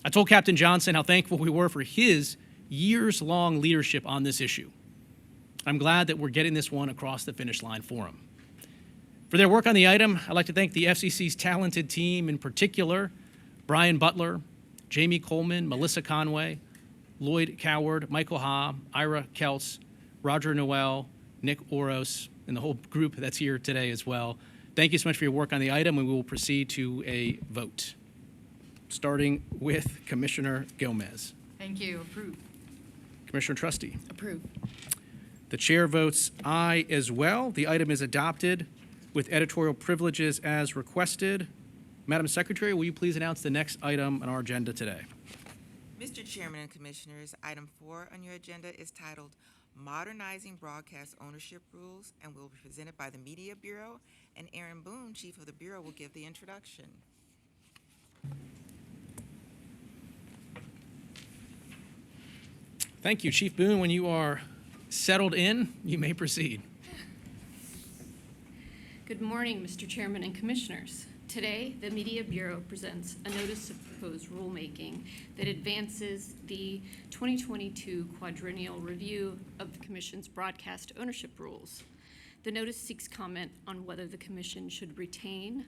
I told Captain Johnson how thankful we were for his years-long leadership on this issue. I'm glad that we're getting this one across the finish line for him. For their work on the item, I'd like to thank the FCC's talented team, in particular, Brian Butler, Jamie Coleman, Melissa Conway, Lloyd Coward, Michael Ha, Ira Kelts, Roger Noel, Nick Oros, and the whole group that's here today as well. Thank you so much for your work on the item, and we will proceed to a vote, starting with Commissioner Gomez. Thank you. Approved. Commissioner Trustee. Approve. The chair votes aye as well. The item is adopted with editorial privileges as requested. Madam Secretary, will you please announce the next item on our agenda today? Mr. Chairman and Commissioners, item 4 on your agenda is titled Modernizing Broadcast Ownership Rules and will be presented by the Media Bureau, and Aaron Boone, Chief of the Bureau, will give the introduction. Thank you, Chief Boone. When you are settled in, you may proceed. Good morning, Mr. Chairman and Commissioners. Today, the Media Bureau presents a notice of proposed rulemaking that advances the 2022 quadrennial review of the Commission's broadcast ownership rules. The notice seeks comment on whether the Commission should retain,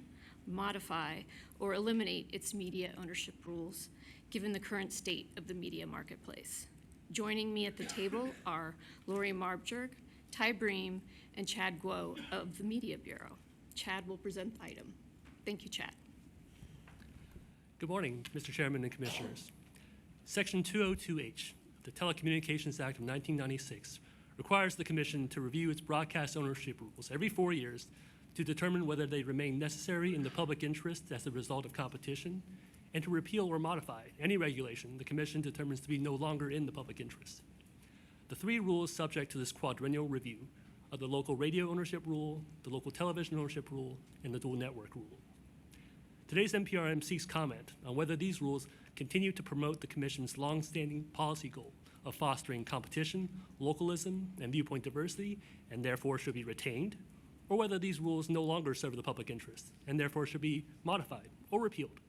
modify, or eliminate its media ownership rules, given the current state of the media marketplace. Joining me at the table are Lori Marbjerg, Ty Bream, and Chad Guo of the Media Bureau. Chad will present the item. Thank you, Chad. Good morning, Mr. Chairman and Commissioners. Section 202H of the Telecommunications Act of 1996 requires the Commission to review its broadcast ownership rules every 4 years to determine whether they remain necessary in the public interest as a result of competition, and to repeal or modify any regulation the Commission determines to be no longer in the public interest. The 3 rules subject to this quadrennial review are the local radio ownership rule, the local television ownership rule, and the dual network rule. Today's NPRM seeks comment on whether these rules continue to promote the Commission's longstanding policy goal of fostering competition, localism, and viewpoint diversity, and therefore should be retained, or whether these rules no longer serve the public interest, and therefore should be modified or repealed.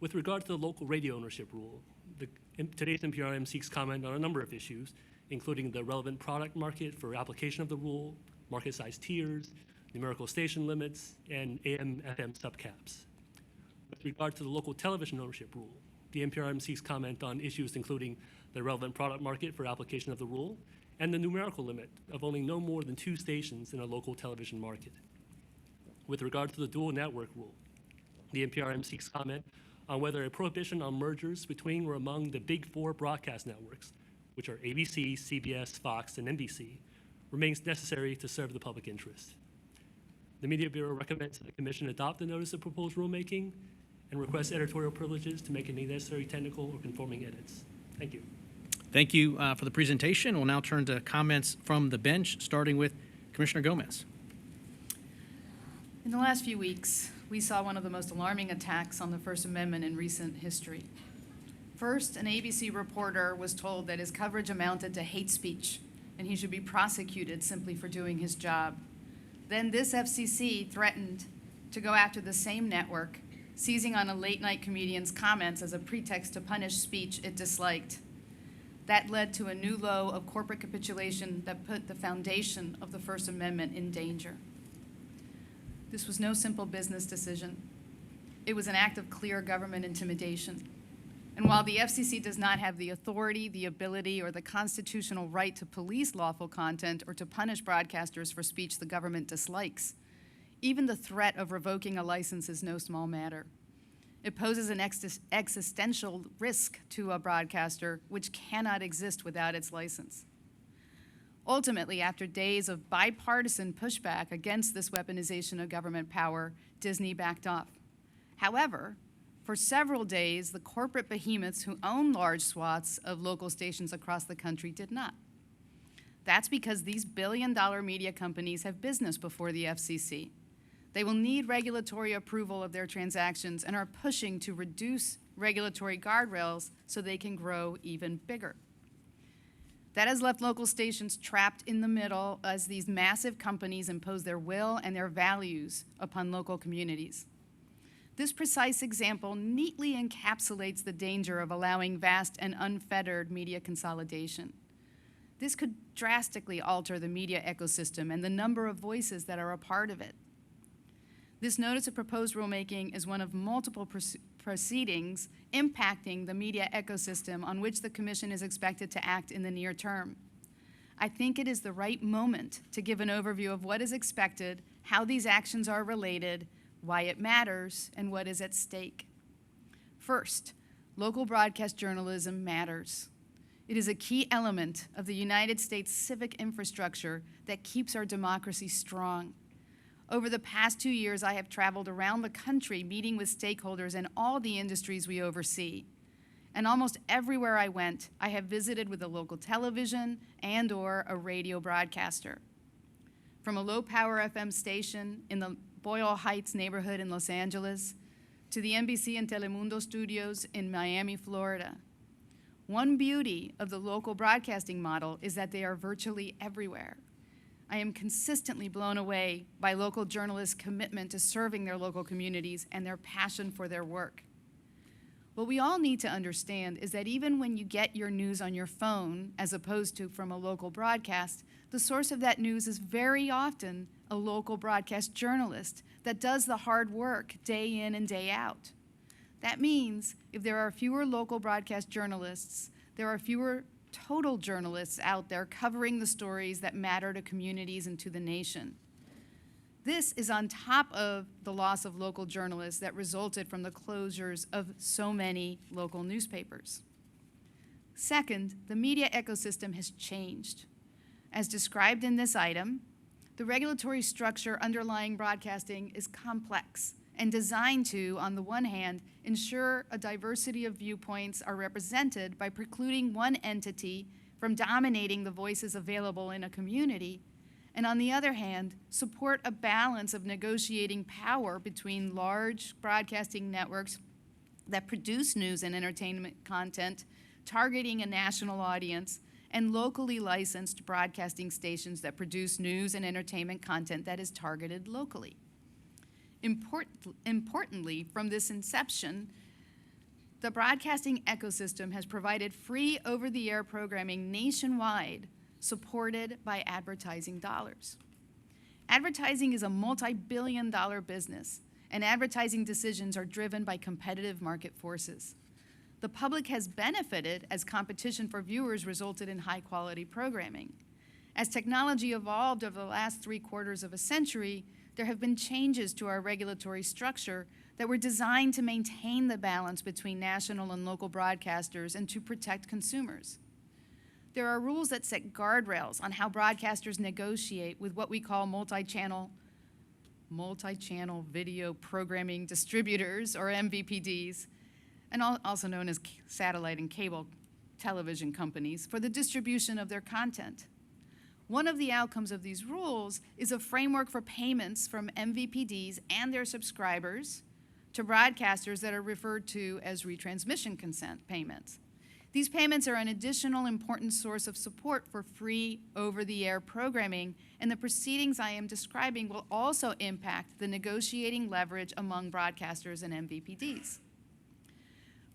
With regard to the local radio ownership rule, today's NPRM seeks comment on a number of issues, including the relevant product market for application of the rule, market size tiers, numerical station limits, and AM/FM subcaps. With regard to the local television ownership rule, the NPRM seeks comment on issues including the relevant product market for application of the rule and the numerical limit of only no more than 2 stations in a local television market. With regard to the dual network rule, the NPRM seeks comment on whether a prohibition on mergers between or among the big 4 broadcast networks, which are ABC, CBS, Fox, and NBC, remains necessary to serve the public interest. The Media Bureau recommends that the Commission adopt the notice of proposed rulemaking and requests editorial privileges to make any necessary technical or conforming edits. Thank you. Thank you for the presentation. We'll now turn to comments from the bench, starting with Commissioner Gomez. In the last few weeks, we saw one of the most alarming attacks on the First Amendment in recent history. First, an ABC reporter was told that his coverage amounted to hate speech, and he should be prosecuted simply for doing his job. Then this FCC threatened to go after the same network, seizing on a late-night comedian's comments as a pretext to punish speech it disliked. That led to a new low of corporate capitulation that put the foundation of the First Amendment in danger. This was no simple business decision. It was an act of clear government intimidation. And while the FCC does not have the authority, the ability, or the constitutional right to police lawful content or to punish broadcasters for speech the government dislikes, even the threat of revoking a license is no small matter. It poses an existential risk to a broadcaster which cannot exist without its license. Ultimately, after days of bipartisan pushback against this weaponization of government power, Disney backed off. However, for several days, the corporate behemoths who own large swaths of local stations across the country did not. That's because these billion-dollar media companies have business before the FCC. They will need regulatory approval of their transactions and are pushing to reduce regulatory guardrails so they can grow even bigger. That has left local stations trapped in the middle as these massive companies impose their will and their values upon local communities. This precise example neatly encapsulates the danger of allowing vast and unfettered media consolidation. This could drastically alter the media ecosystem and the number of voices that are a part of it. This notice of proposed rulemaking is one of multiple proceedings impacting the media ecosystem on which the Commission is expected to act in the near term. I think it is the right moment to give an overview of what is expected, how these actions are related, why it matters, and what is at stake. First, local broadcast journalism matters. It is a key element of the United States civic infrastructure that keeps our democracy strong. Over the past 2 years, I have traveled around the country meeting with stakeholders in all the industries we oversee. And almost everywhere I went, I have visited with a local television and/or a radio broadcaster. From a low-power FM station in the Boyle Heights neighborhood in Los Angeles to the NBC and Telemundo studios in Miami, Florida. One beauty of the local broadcasting model is that they are virtually everywhere. I am consistently blown away by local journalists' commitment to serving their local communities and their passion for their work. What we all need to understand is that even when you get your news on your phone, as opposed to from a local broadcast, the source of that news is very often a local broadcast journalist that does the hard work day in and day out. That means if there are fewer local broadcast journalists, there are fewer total journalists out there covering the stories that matter to communities and to the nation. This is on top of the loss of local journalists that resulted from the closures of so many local newspapers. Second, the media ecosystem has changed. As described in this item, the regulatory structure underlying broadcasting is complex and designed to, on the one hand, ensure a diversity of viewpoints are represented by precluding one entity from dominating the voices available in a community, and on the other hand, support a balance of negotiating power between large broadcasting networks that produce news and entertainment content, targeting a national audience, and locally licensed broadcasting stations that produce news and entertainment content that is targeted locally. Importantly, from this inception, the broadcasting ecosystem has provided free over-the-air programming nationwide, supported by advertising dollars. Advertising is a multi-billion-dollar business, and advertising decisions are driven by competitive market forces. The public has benefited as competition for viewers resulted in high-quality programming. As technology evolved over the last 3/4 of a century, there have been changes to our regulatory structure that were designed to maintain the balance between national and local broadcasters and to protect consumers. There are rules that set guardrails on how broadcasters negotiate with what we call multi-channel video programming distributors, or MVPDs, and also known as satellite and cable television companies, for the distribution of their content. One of the outcomes of these rules is a framework for payments from MVPDs and their subscribers to broadcasters that are referred to as retransmission consent payments. These payments are an additional important source of support for free over-the-air programming, and the proceedings I am describing will also impact the negotiating leverage among broadcasters and MVPDs.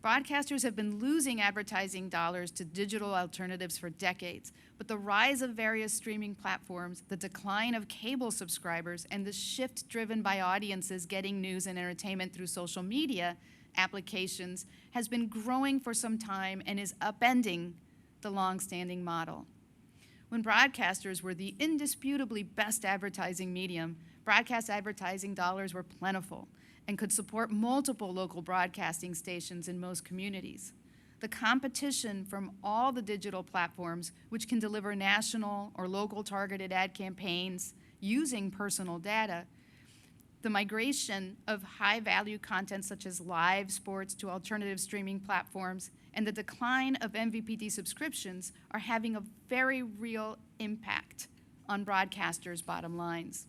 Broadcasters have been losing advertising dollars to digital alternatives for decades, but the rise of various streaming platforms, the decline of cable subscribers, and the shift driven by audiences getting news and entertainment through social media applications has been growing for some time and is upending the long-standing model. When broadcasters were the indisputably best advertising medium, broadcast advertising dollars were plentiful and could support multiple local broadcasting stations in most communities. The competition from all the digital platforms, which can deliver national or local targeted ad campaigns using personal data, the migration of high-value content such as live sports to alternative streaming platforms, and the decline of MVPD subscriptions are having a very real impact on broadcasters' bottom lines.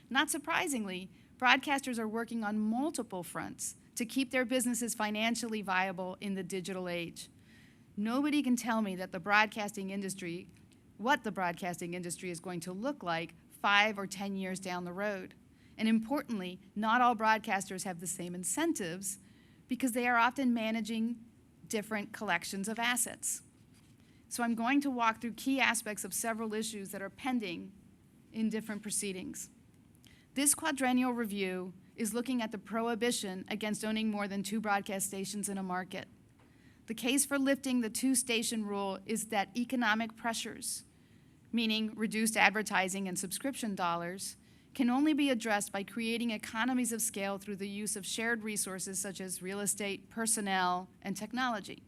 Not surprisingly, broadcasters are working on multiple fronts to keep their businesses financially viable in the digital age. Nobody can tell me that what the broadcasting industry is going to look like 5 or 10 years down the road. And importantly, not all broadcasters have the same incentives because they are often managing different collections of assets. So I'm going to walk through key aspects of several issues that are pending in different proceedings. This quadrennial review is looking at the prohibition against owning more than 2 broadcast stations in a market. The case for lifting the 2-station rule is that economic pressures, meaning reduced advertising and subscription dollars, can only be addressed by creating economies of scale through the use of shared resources such as real estate, personnel, and technology.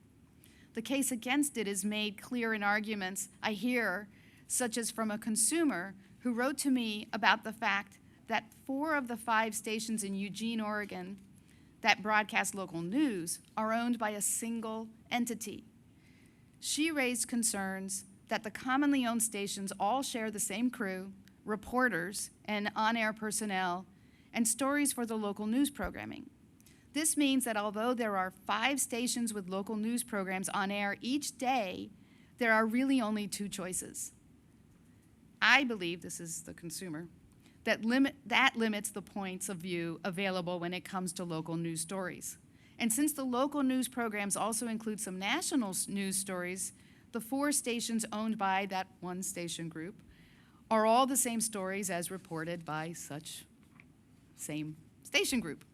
The case against it is made clear in arguments I hear, such as from a consumer who wrote to me about the fact that 4 of the 5 stations in Eugene, Oregon, that broadcast local news are owned by a single entity. She raised concerns that the commonly owned stations all share the same crew, reporters, and on-air personnel, and stories for the local news programming. This means that although there are 5 stations with local news programs on air each day, there are really only 2 choices. I believe, this is the consumer, that limits the points of view available when it comes to local news stories. And since the local news programs also include some national news stories, the 4 stations owned by that one station group are all the same stories as reported by such same station group.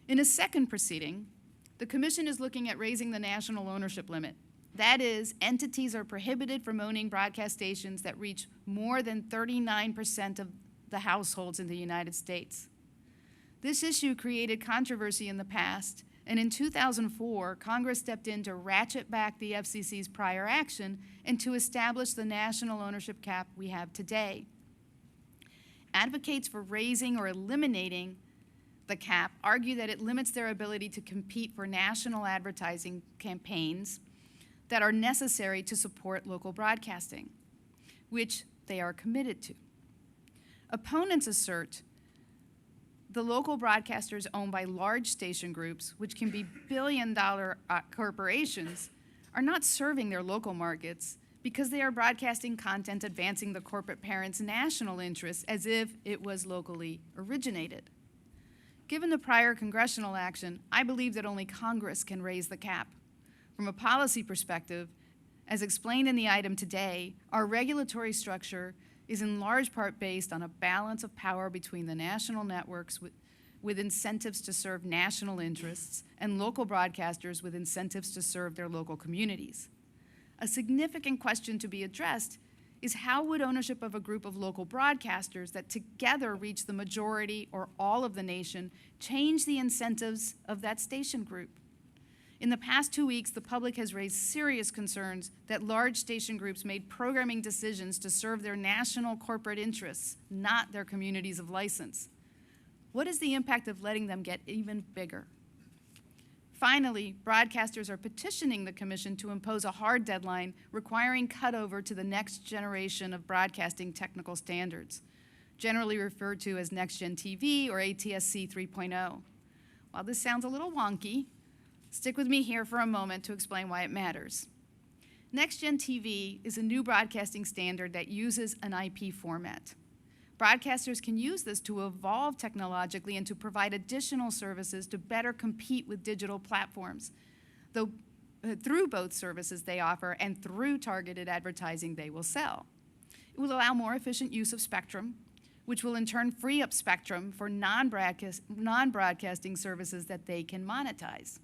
In a second proceeding, the Commission is looking at raising the national ownership limit. That is, entities are prohibited from owning broadcast stations that reach more than 39% of the households in the United States. This issue created controversy in the past, and in 2004, Congress stepped in to ratchet back the FCC's prior action and to establish the national ownership cap we have today. Advocates for raising or eliminating the cap argue that it limits their ability to compete for national advertising campaigns that are necessary to support local broadcasting, which they are committed to. Opponents assert the local broadcasters owned by large station groups, which can be billion-dollar corporations, are not serving their local markets because they are broadcasting content advancing the corporate parent's national interests as if it was locally originated. Given the prior congressional action, I believe that only Congress can raise the cap. From a policy perspective, as explained in the item today, our regulatory structure is in large part based on a balance of power between the national networks with incentives to serve national interests and local broadcasters with incentives to serve their local communities. A significant question to be addressed is how would ownership of a group of local broadcasters that together reach the majority or all of the nation change the incentives of that station group? In the past 2 weeks, the public has raised serious concerns that large station groups made programming decisions to serve their national corporate interests, not their communities of license. What is the impact of letting them get even bigger? Finally, broadcasters are petitioning the Commission to impose a hard deadline requiring cutover to the next generation of broadcasting technical standards, generally referred to as Next Gen TV or ATSC 3.0. While this sounds a little wonky, stick with me here for a moment to explain why it matters. Next Gen TV is a new broadcasting standard that uses an IP format. Broadcasters can use this to evolve technologically and to provide additional services to better compete with digital platforms, though through both services they offer and through targeted advertising they will sell. It will allow more efficient use of spectrum, which will in turn free up spectrum for non-broadcasting services that they can monetize.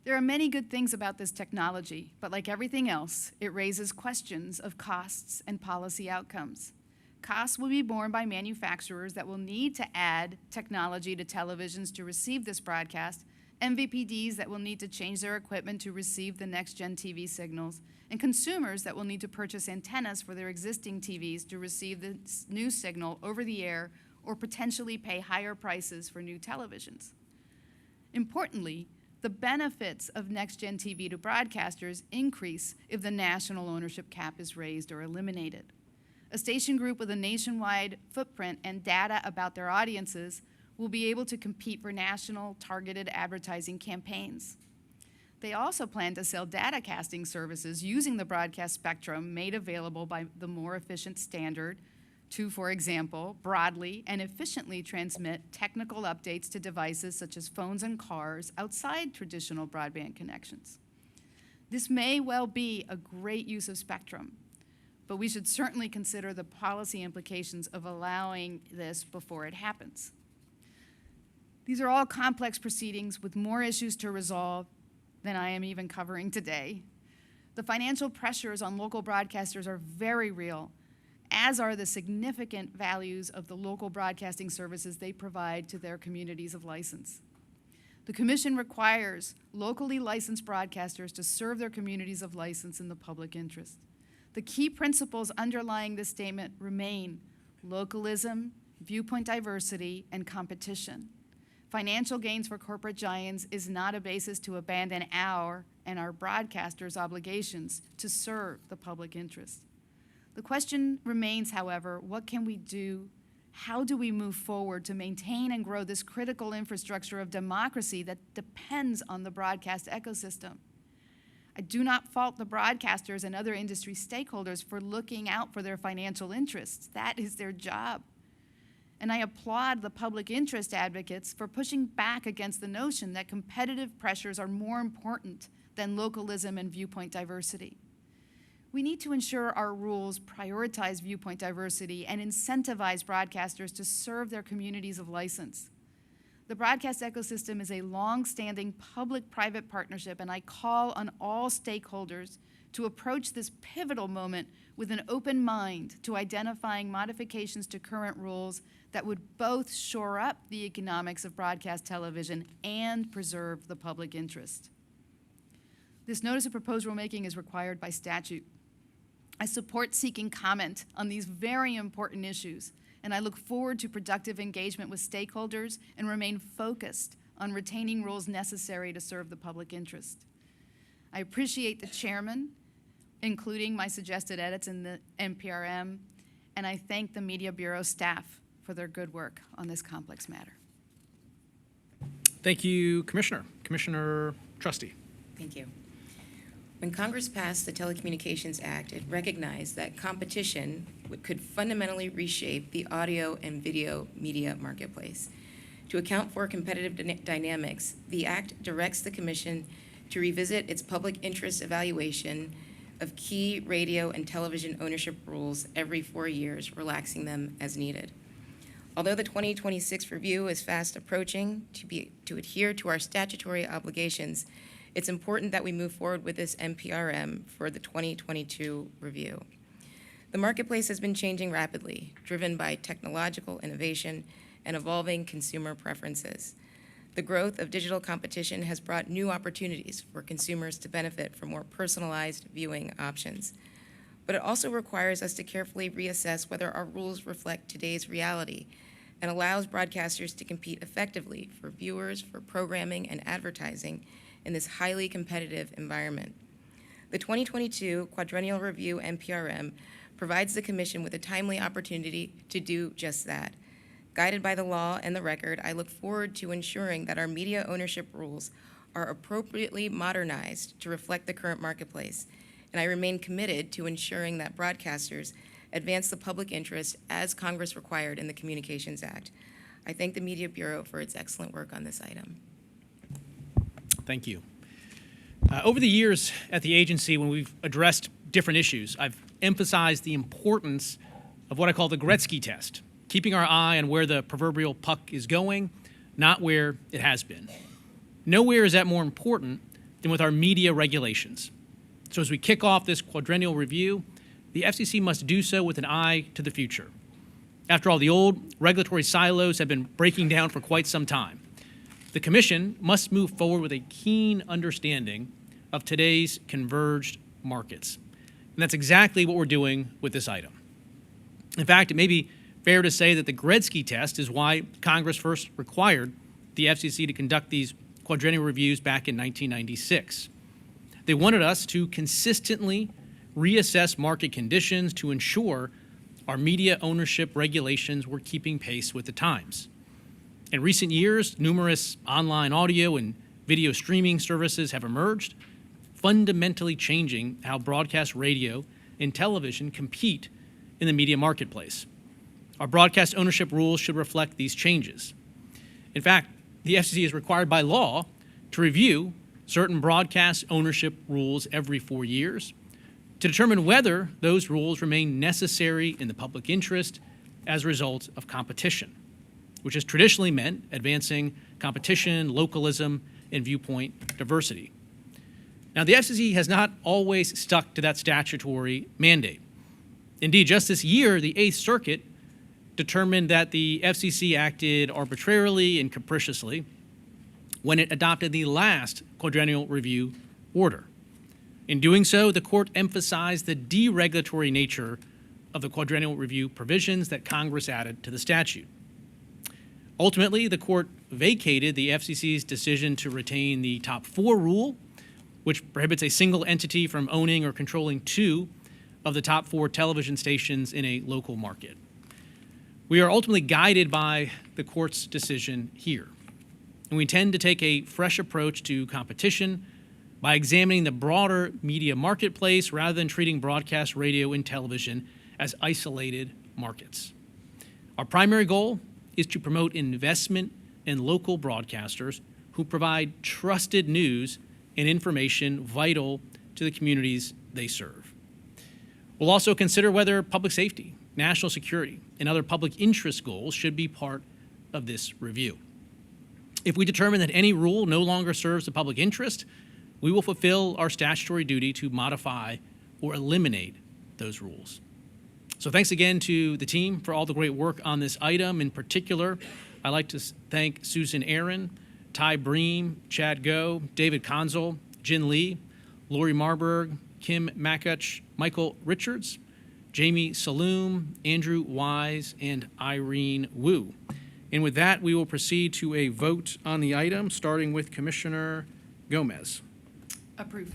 There are many good things about this technology, but like everything else, it raises questions of costs and policy outcomes. Costs will be borne by manufacturers that will need to add technology to televisions to receive this broadcast, MVPDs that will need to change their equipment to receive the next-gen TV signals, and consumers that will need to purchase antennas for their existing TVs to receive the new signal over the air or potentially pay higher prices for new televisions. Importantly, the benefits of next-gen TV to broadcasters increase if the national ownership cap is raised or eliminated. A station group with a nationwide footprint and data about their audiences will be able to compete for national targeted advertising campaigns. They also plan to sell data casting services using the broadcast spectrum made available by the more efficient standard to, for example, broadly and efficiently transmit technical updates to devices such as phones and cars outside traditional broadband connections. This may well be a great use of spectrum, but we should certainly consider the policy implications of allowing this before it happens. These are all complex proceedings with more issues to resolve than I am even covering today. The financial pressures on local broadcasters are very real, as are the significant values of the local broadcasting services they provide to their communities of license. The Commission requires locally licensed broadcasters to serve their communities of license in the public interest. The key principles underlying this statement remain localism, viewpoint diversity, and competition. Financial gains for corporate giants is not a basis to abandon our and our broadcasters' obligations to serve the public interest. The question remains, however, what can we do? How do we move forward to maintain and grow this critical infrastructure of democracy that depends on the broadcast ecosystem? I do not fault the broadcasters and other industry stakeholders for looking out for their financial interests. That is their job. And I applaud the public interest advocates for pushing back against the notion that competitive pressures are more important than localism and viewpoint diversity. We need to ensure our rules prioritize viewpoint diversity and incentivize broadcasters to serve their communities of license. The broadcast ecosystem is a long-standing public-private partnership, and I call on all stakeholders to approach this pivotal moment with an open mind to identifying modifications to current rules that would both shore up the economics of broadcast television and preserve the public interest. This notice of proposed rulemaking is required by statute. I support seeking comment on these very important issues, and I look forward to productive engagement with stakeholders and remain focused on retaining rules necessary to serve the public interest. I appreciate the chairman, including my suggested edits in the NPRM, and I thank the Media Bureau staff for their good work on this complex matter. Thank you, Commissioner. Commissioner Trustee. Thank you. When Congress passed the Telecommunications Act, it recognized that competition could fundamentally reshape the audio and video media marketplace. To account for competitive dynamics, the Act directs the Commission to revisit its public interest evaluation of key radio and television ownership rules every 4 years, relaxing them as needed. Although the 2026 review is fast approaching, to adhere to our statutory obligations, it's important that we move forward with this NPRM for the 2022 review. The marketplace has been changing rapidly, driven by technological innovation and evolving consumer preferences. The growth of digital competition has brought new opportunities for consumers to benefit from more personalized viewing options. But it also requires us to carefully reassess whether our rules reflect today's reality and allows broadcasters to compete effectively for viewers, for programming, and advertising in this highly competitive environment. The 2022 Quadrennial Review NPRM provides the Commission with a timely opportunity to do just that. Guided by the law and the record, I look forward to ensuring that our media ownership rules are appropriately modernized to reflect the current marketplace, and I remain committed to ensuring that broadcasters advance the public interest as Congress required in the Communications Act. I thank the Media Bureau for its excellent work on this item. Thank you. Over the years at the agency, when we've addressed different issues, I've emphasized the importance of what I call the Gretzky test, keeping our eye on where the proverbial puck is going, not where it has been. Nowhere is that more important than with our media regulations. So as we kick off this quadrennial review, the FCC must do so with an eye to the future. After all, the old regulatory silos have been breaking down for quite some time. The Commission must move forward with a keen understanding of today's converged markets. And that's exactly what we're doing with this item. In fact, it may be fair to say that the Gretzky test is why Congress first required the FCC to conduct these quadrennial reviews back in 1996. They wanted us to consistently reassess market conditions to ensure our media ownership regulations were keeping pace with the times. In recent years, numerous online audio and video streaming services have emerged, fundamentally changing how broadcast radio and television compete in the media marketplace. Our broadcast ownership rules should reflect these changes. In fact, the FCC is required by law to review certain broadcast ownership rules every 4 years to determine whether those rules remain necessary in the public interest as a result of competition, which has traditionally meant advancing competition, localism, and viewpoint diversity. Now, the FCC has not always stuck to that statutory mandate. Indeed, just this year, the Eighth Circuit determined that the FCC acted arbitrarily and capriciously when it adopted the last quadrennial review order. In doing so, the court emphasized the deregulatory nature of the quadrennial review provisions that Congress added to the statute. Ultimately, the court vacated the FCC's decision to retain the top 4 rule, which prohibits a single entity from owning or controlling 2 of the top 4 television stations in a local market. We are ultimately guided by the court's decision here, and we intend to take a fresh approach to competition by examining the broader media marketplace rather than treating broadcast radio and television as isolated markets. Our primary goal is to promote investment in local broadcasters who provide trusted news and information vital to the communities they serve. We'll also consider whether public safety, national security, and other public interest goals should be part of this review. If we determine that any rule no longer serves the public interest, we will fulfill our statutory duty to modify or eliminate those rules. So thanks again to the team for all the great work on this item. In particular, I'd like to thank Susan Aaron, Ty Bream, Chad Go, David Conzel, Jin Lee, Lori Marburg, Kim Makuch, Michael Richards, Jamie Saloom, Andrew Wise, and Irene Wu. And with that, we will proceed to a vote on the item, starting with Commissioner Gomez. Approve.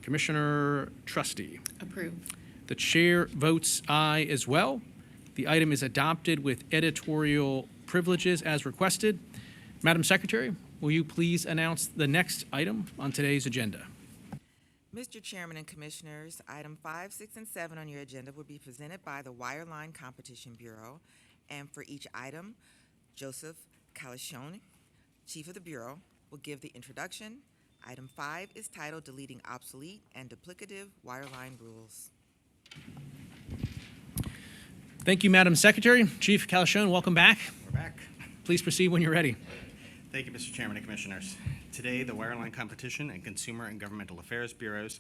Commissioner Trusty. Approve. The chair votes aye as well. The item is adopted with editorial privileges as requested. Madam Secretary, will you please announce the next item on today's agenda? Mr. Chairman and Commissioners, item 5, 6, and 7 on your agenda will be presented by the Wireline Competition Bureau. And for each item, Joseph Calishone, Chief of the Bureau, will give the introduction. Item 5 is titled Deleting Obsolete and Duplicative Wireline Rules. Thank you, Madam Secretary. Chief Calishone, welcome back. We're back. Please proceed when you're ready. Thank you, Mr. Chairman and Commissioners. Today, the Wireline Competition and Consumer and Governmental Affairs Bureaus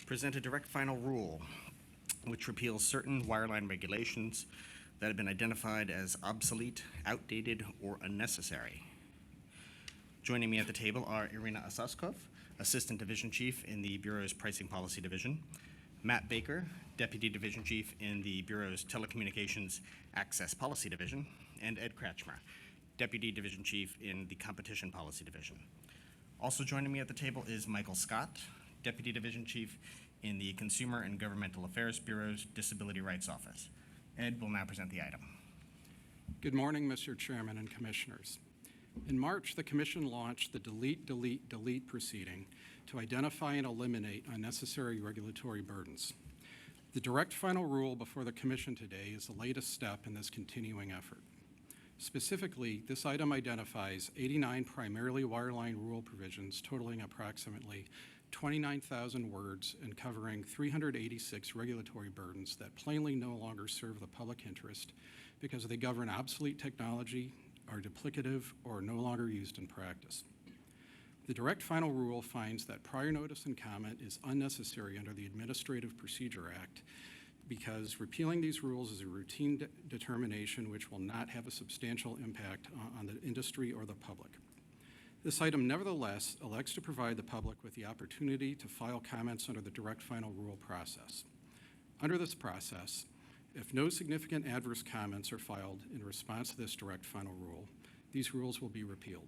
present a direct final rule which repeals certain wireline regulations that have been identified as obsolete, outdated, or unnecessary. Joining me at the table are Irina Asaskov, Assistant Division Chief in the Bureau's Pricing Policy Division, Matt Baker, Deputy Division Chief in the Bureau's Telecommunications Access Policy Division, and Ed Kratchmer, Deputy Division Chief in the Competition Policy Division. Also joining me at the table is Michael Scott, Deputy Division Chief in the Consumer and Governmental Affairs Bureau's Disability Rights Office. Ed will now present the item. Good morning, Mr. Chairman and Commissioners. In March, the Commission launched the Delete, Delete, Delete proceeding to identify and eliminate unnecessary regulatory burdens. The direct final rule before the Commission today is the latest step in this continuing effort. Specifically, this item identifies 89 primarily wireline rule provisions totaling approximately 29,000 words and covering 386 regulatory burdens that plainly no longer serve the public interest because they govern obsolete technology, are duplicative, or no longer used in practice. The direct final rule finds that prior notice and comment is unnecessary under the Administrative Procedure Act because repealing these rules is a routine determination which will not have a substantial impact on the industry or the public. This item nevertheless elects to provide the public with the opportunity to file comments under the direct final rule process. Under this process, if no significant adverse comments are filed in response to this direct final rule, these rules will be repealed.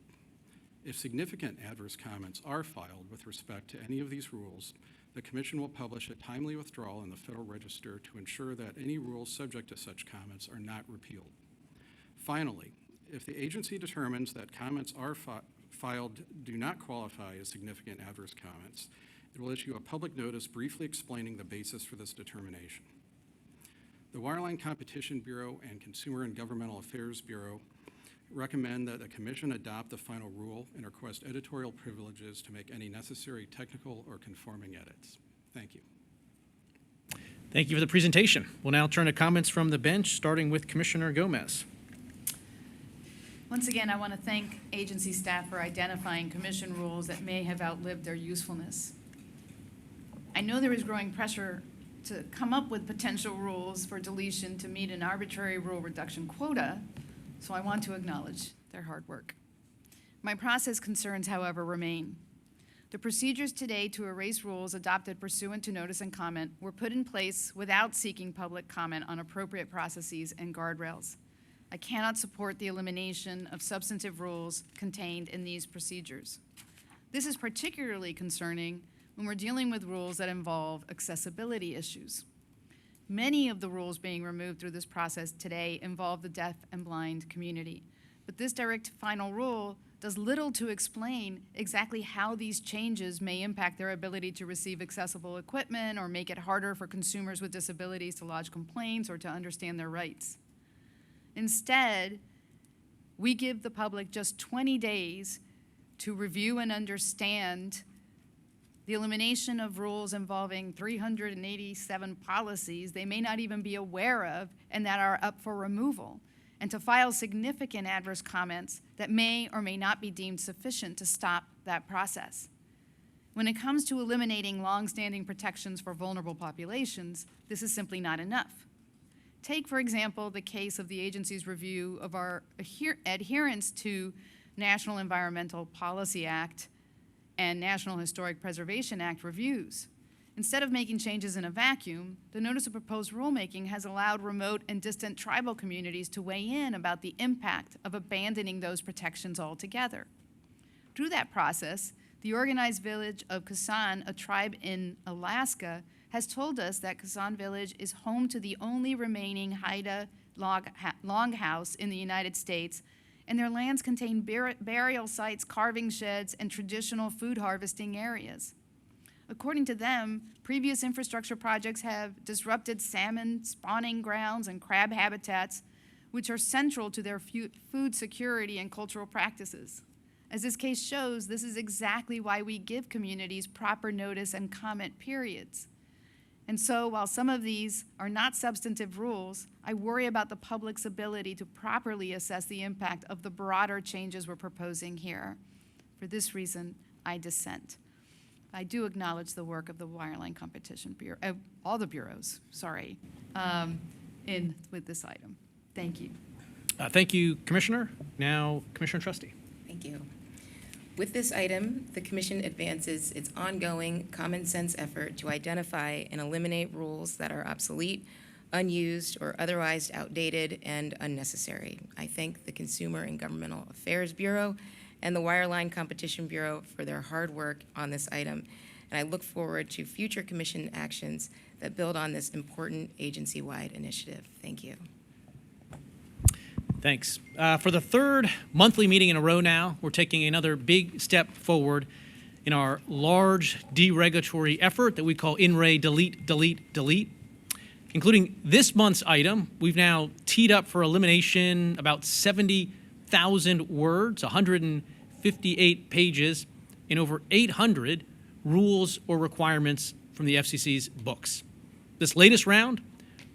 If significant adverse comments are filed with respect to any of these rules, the Commission will publish a timely withdrawal in the Federal Register to ensure that any rules subject to such comments are not repealed. Finally, if the agency determines that comments are filed do not qualify as significant adverse comments, it will issue a public notice briefly explaining the basis for this determination. The Wireline Competition Bureau and Consumer and Governmental Affairs Bureau recommend that the Commission adopt the final rule and request editorial privileges to make any necessary technical or conforming edits. Thank you. Thank you for the presentation. We'll now turn to comments from the bench, starting with Commissioner Gomez. Once again, I want to thank agency staff for identifying commission rules that may have outlived their usefulness. I know there is growing pressure to come up with potential rules for deletion to meet an arbitrary rule reduction quota, so I want to acknowledge their hard work. My process concerns, however, remain. The procedures today to erase rules adopted pursuant to notice and comment were put in place without seeking public comment on appropriate processes and guardrails. I cannot support the elimination of substantive rules contained in these procedures. This is particularly concerning when we're dealing with rules that involve accessibility issues. Many of the rules being removed through this process today involve the deaf and blind community. But this direct final rule does little to explain exactly how these changes may impact their ability to receive accessible equipment or make it harder for consumers with disabilities to lodge complaints or to understand their rights. Instead, we give the public just 20 days to review and understand the elimination of rules involving 387 policies they may not even be aware of and that are up for removal, and to file significant adverse comments that may or may not be deemed sufficient to stop that process. When it comes to eliminating longstanding protections for vulnerable populations, this is simply not enough. Take, for example, the case of the agency's review of our adherence to National Environmental Policy Act and National Historic Preservation Act reviews. Instead of making changes in a vacuum, the Notice of Proposed Rulemaking has allowed remote and distant tribal communities to weigh in about the impact of abandoning those protections altogether. Through that process, the organized village of Kasan, a tribe in Alaska, has told us that Kasan Village is home to the only remaining Haida longhouse in the United States, and their lands contain burial sites, carving sheds, and traditional food harvesting areas. According to them, previous infrastructure projects have disrupted salmon spawning grounds and crab habitats, which are central to their food security and cultural practices. As this case shows, this is exactly why we give communities proper notice and comment periods. And so while some of these are not substantive rules, I worry about the public's ability to properly assess the impact of the broader changes we're proposing here. For this reason, I dissent. I do acknowledge the work of the Wireline Competition Bureau, all the bureaus, sorry, with this item. Thank you. Thank you, Commissioner. Now, Commissioner Trustee. Thank you. With this item, the Commission advances its ongoing common sense effort to identify and eliminate rules that are obsolete, unused, or otherwise outdated and unnecessary. I thank the Consumer and Governmental Affairs Bureau and the Wireline Competition Bureau for their hard work on this item, and I look forward to future Commission actions that build on this important agency-wide initiative. Thank you. Thanks. For the third monthly meeting in a row now, we're taking another big step forward in our large deregulatory effort that we call In-Ray Delete, Delete, Delete. Including this month's item, we've now teed up for elimination about 70,000 words, 158 pages, and over 800 rules or requirements from the FCC's books. This latest round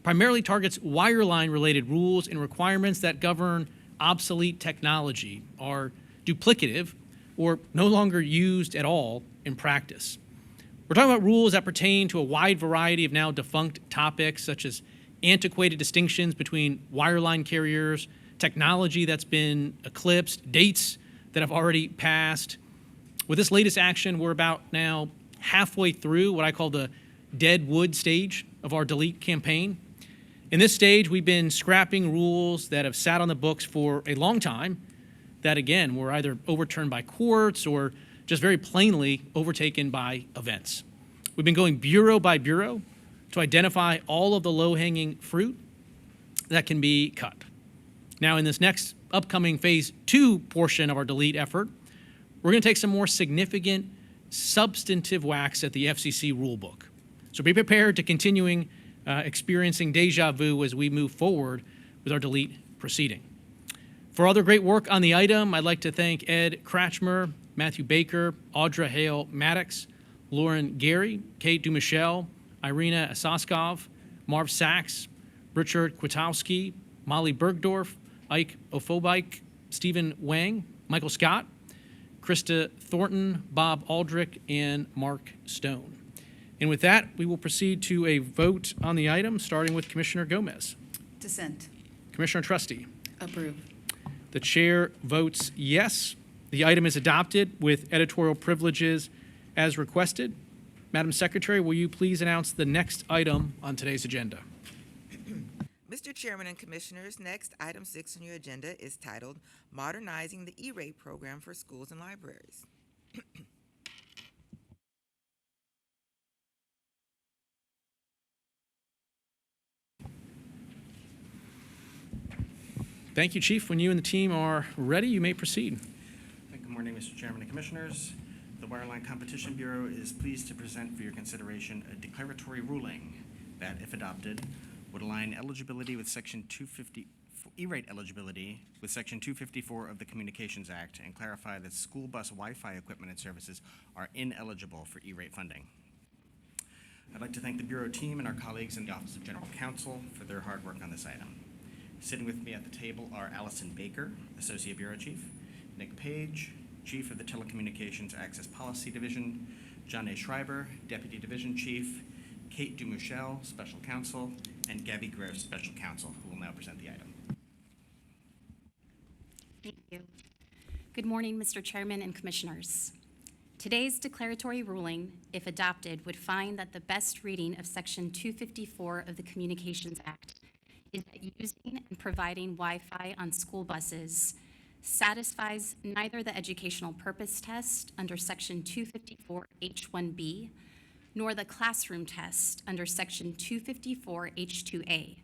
primarily targets wireline-related rules and requirements that govern obsolete technology, are duplicative, or no longer used at all in practice. We're talking about rules that pertain to a wide variety of now defunct topics, such as antiquated distinctions between wireline carriers, technology that's been eclipsed, dates that have already passed. With this latest action, we're about now halfway through what I call the dead wood stage of our delete campaign. In this stage, we've been scrapping rules that have sat on the books for a long time that, again, were either overturned by courts or just very plainly overtaken by events. We've been going bureau by bureau to identify all of the low-hanging fruit that can be cut. Now, in this next upcoming phase 2 portion of our delete effort, we're going to take some more significant substantive whacks at the FCC rulebook. So be prepared to continuing experiencing deja vu as we move forward with our delete proceeding. For other great work on the item, I'd like to thank Ed Kratchmer, Matthew Baker, Audra Hale Maddox, Lauren Gary, Kate Dumichel, Irina Asaskov, Marv Sachs, Richard Kwiatkowski, Molly Bergdorf, Ike Ofobike, Stephen Wang, Michael Scott, Krista Thornton, Bob Aldrich, and Mark Stone. And with that, we will proceed to a vote on the item, starting with Commissioner Gomez. Dissent. Commissioner Trusty. Approve. The chair votes yes. The item is adopted with editorial privileges as requested. Madam Secretary, will you please announce the next item on today's agenda? Mr. Chairman and Commissioners, next, item 6 on your agenda is titled Modernizing the E-rate Program for Schools and Libraries. Thank you, Chief. When you and the team are ready, you may proceed. Good morning, Mr. Chairman and Commissioners. The Wireline Competition Bureau is pleased to present for your consideration a declaratory ruling that, if adopted, would align eligibility with Section 250, E-rate eligibility with Section 254 of the Communications Act and clarify that school bus Wi-Fi equipment and services are ineligible for E-rate funding. I'd like to thank the Bureau team and our colleagues in the Office of General Counsel for their hard work on this item. Sitting with me at the table are Allison Baker, Associate Bureau Chief, Nick Page, Chief of the Telecommunications Access Policy Division, John A. Schreiber, Deputy Division Chief, Kate Dumichel, Special Counsel, and Gabby Gross, Special Counsel, who will now present the item. Thank you. Good morning, Mr. Chairman and Commissioners. Today's declaratory ruling, if adopted, would find that the best reading of Section 254 of the Communications Act is that using and providing Wi-Fi on school buses satisfies neither the educational purpose test under Section 254 H1B nor the classroom test under Section 254 H2A,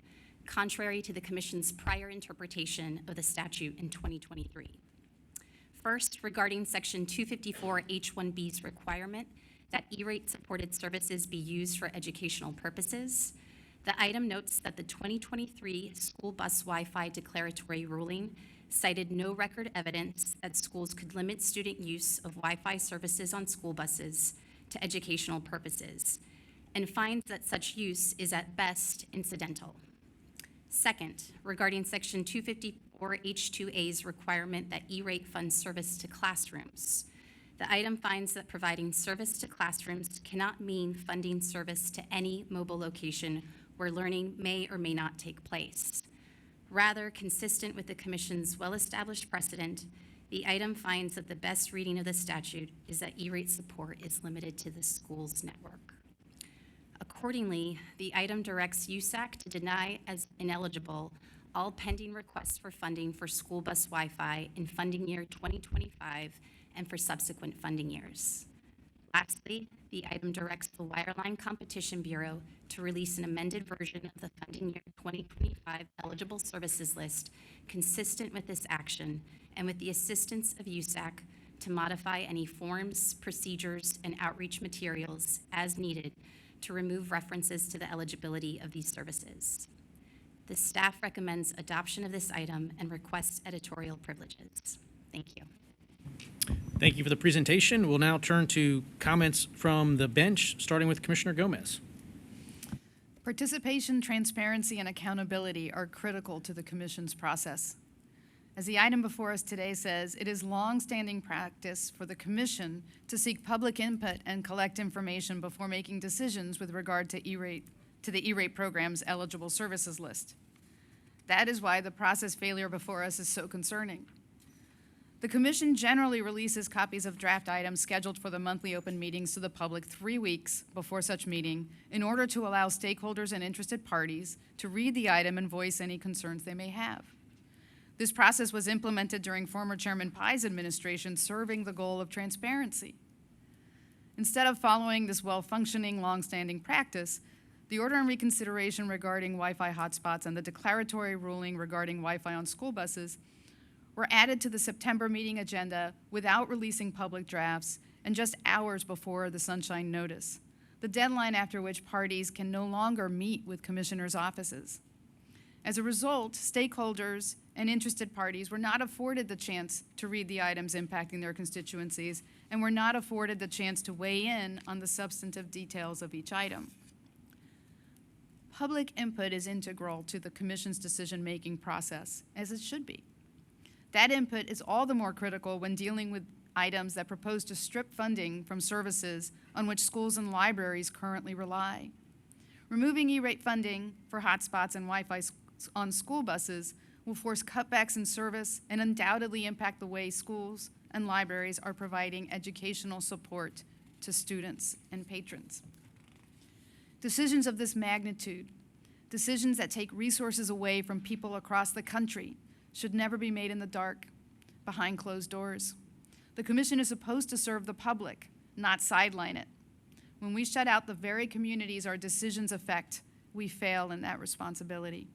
contrary to the Commission's prior interpretation of the statute in 2023. First, regarding Section 254 H1B's requirement that E-rate supported services be used for educational purposes, the item notes that the 2023 school bus Wi-Fi declaratory ruling cited no record evidence that schools could limit student use of Wi-Fi services on school buses to educational purposes, and finds that such use is at best incidental. Second, regarding Section 254 H2A's requirement that E-rate funds service to classrooms, the item finds that providing service to classrooms cannot mean funding service to any mobile location where learning may or may not take place. Rather, consistent with the Commission's well-established precedent, the item finds that the best reading of the statute is that E-rate support is limited to the school's network. Accordingly, the item directs USAC to deny as ineligible all pending requests for funding for school bus Wi-Fi in funding year 2025 and for subsequent funding years. Lastly, the item directs the Wireline Competition Bureau to release an amended version of the funding year 2025 eligible services list consistent with this action and with the assistance of USAC to modify any forms, procedures, and outreach materials as needed to remove references to the eligibility of these services. The staff recommends adoption of this item and requests editorial privileges. Thank you. Thank you for the presentation. We'll now turn to comments from the bench, starting with Commissioner Gomez. Participation, transparency, and accountability are critical to the Commission's process. As the item before us today says, it is long-standing practice for the Commission to seek public input and collect information before making decisions with regard to the E-rate program's eligible services list. That is why the process failure before us is so concerning. The Commission generally releases copies of draft items scheduled for the monthly open meetings to the public 3 weeks before such meeting in order to allow stakeholders and interested parties to read the item and voice any concerns they may have. This process was implemented during former Chairman Pai's administration, serving the goal of transparency. Instead of following this well-functioning, long-standing practice, the order and reconsideration regarding Wi-Fi hotspots and the declaratory ruling regarding Wi-Fi on school buses were added to the September meeting agenda without releasing public drafts and just hours before the sunshine notice, the deadline after which parties can no longer meet with commissioners' offices. As a result, stakeholders and interested parties were not afforded the chance to read the items impacting their constituencies and were not afforded the chance to weigh in on the substantive details of each item. Public input is integral to the Commission's decision-making process, as it should be. That input is all the more critical when dealing with items that propose to strip funding from services on which schools and libraries currently rely. Removing E-rate funding for hotspots and Wi-Fi on school buses will force cutbacks in service and undoubtedly impact the way schools and libraries are providing educational support to students and patrons. Decisions of this magnitude, decisions that take resources away from people across the country, should never be made in the dark, behind closed doors. The Commission is supposed to serve the public, not sideline it. When we shut out the very communities our decisions affect, we fail in that responsibility.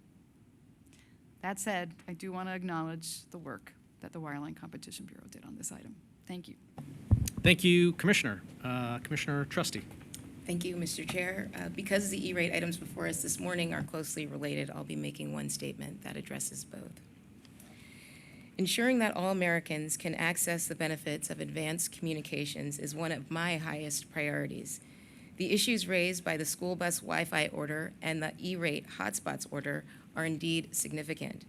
That said, I do want to acknowledge the work that the Wireline Competition Bureau did on this item. Thank you. Thank you, Commissioner. Commissioner Trusty. Thank you, Mr. Chair. Because the E-rate items before us this morning are closely related, I'll be making one statement that addresses both. Ensuring that all Americans can access the benefits of advanced communications is one of my highest priorities. The issues raised by the school bus Wi-Fi order and the E-rate hotspots order are indeed significant.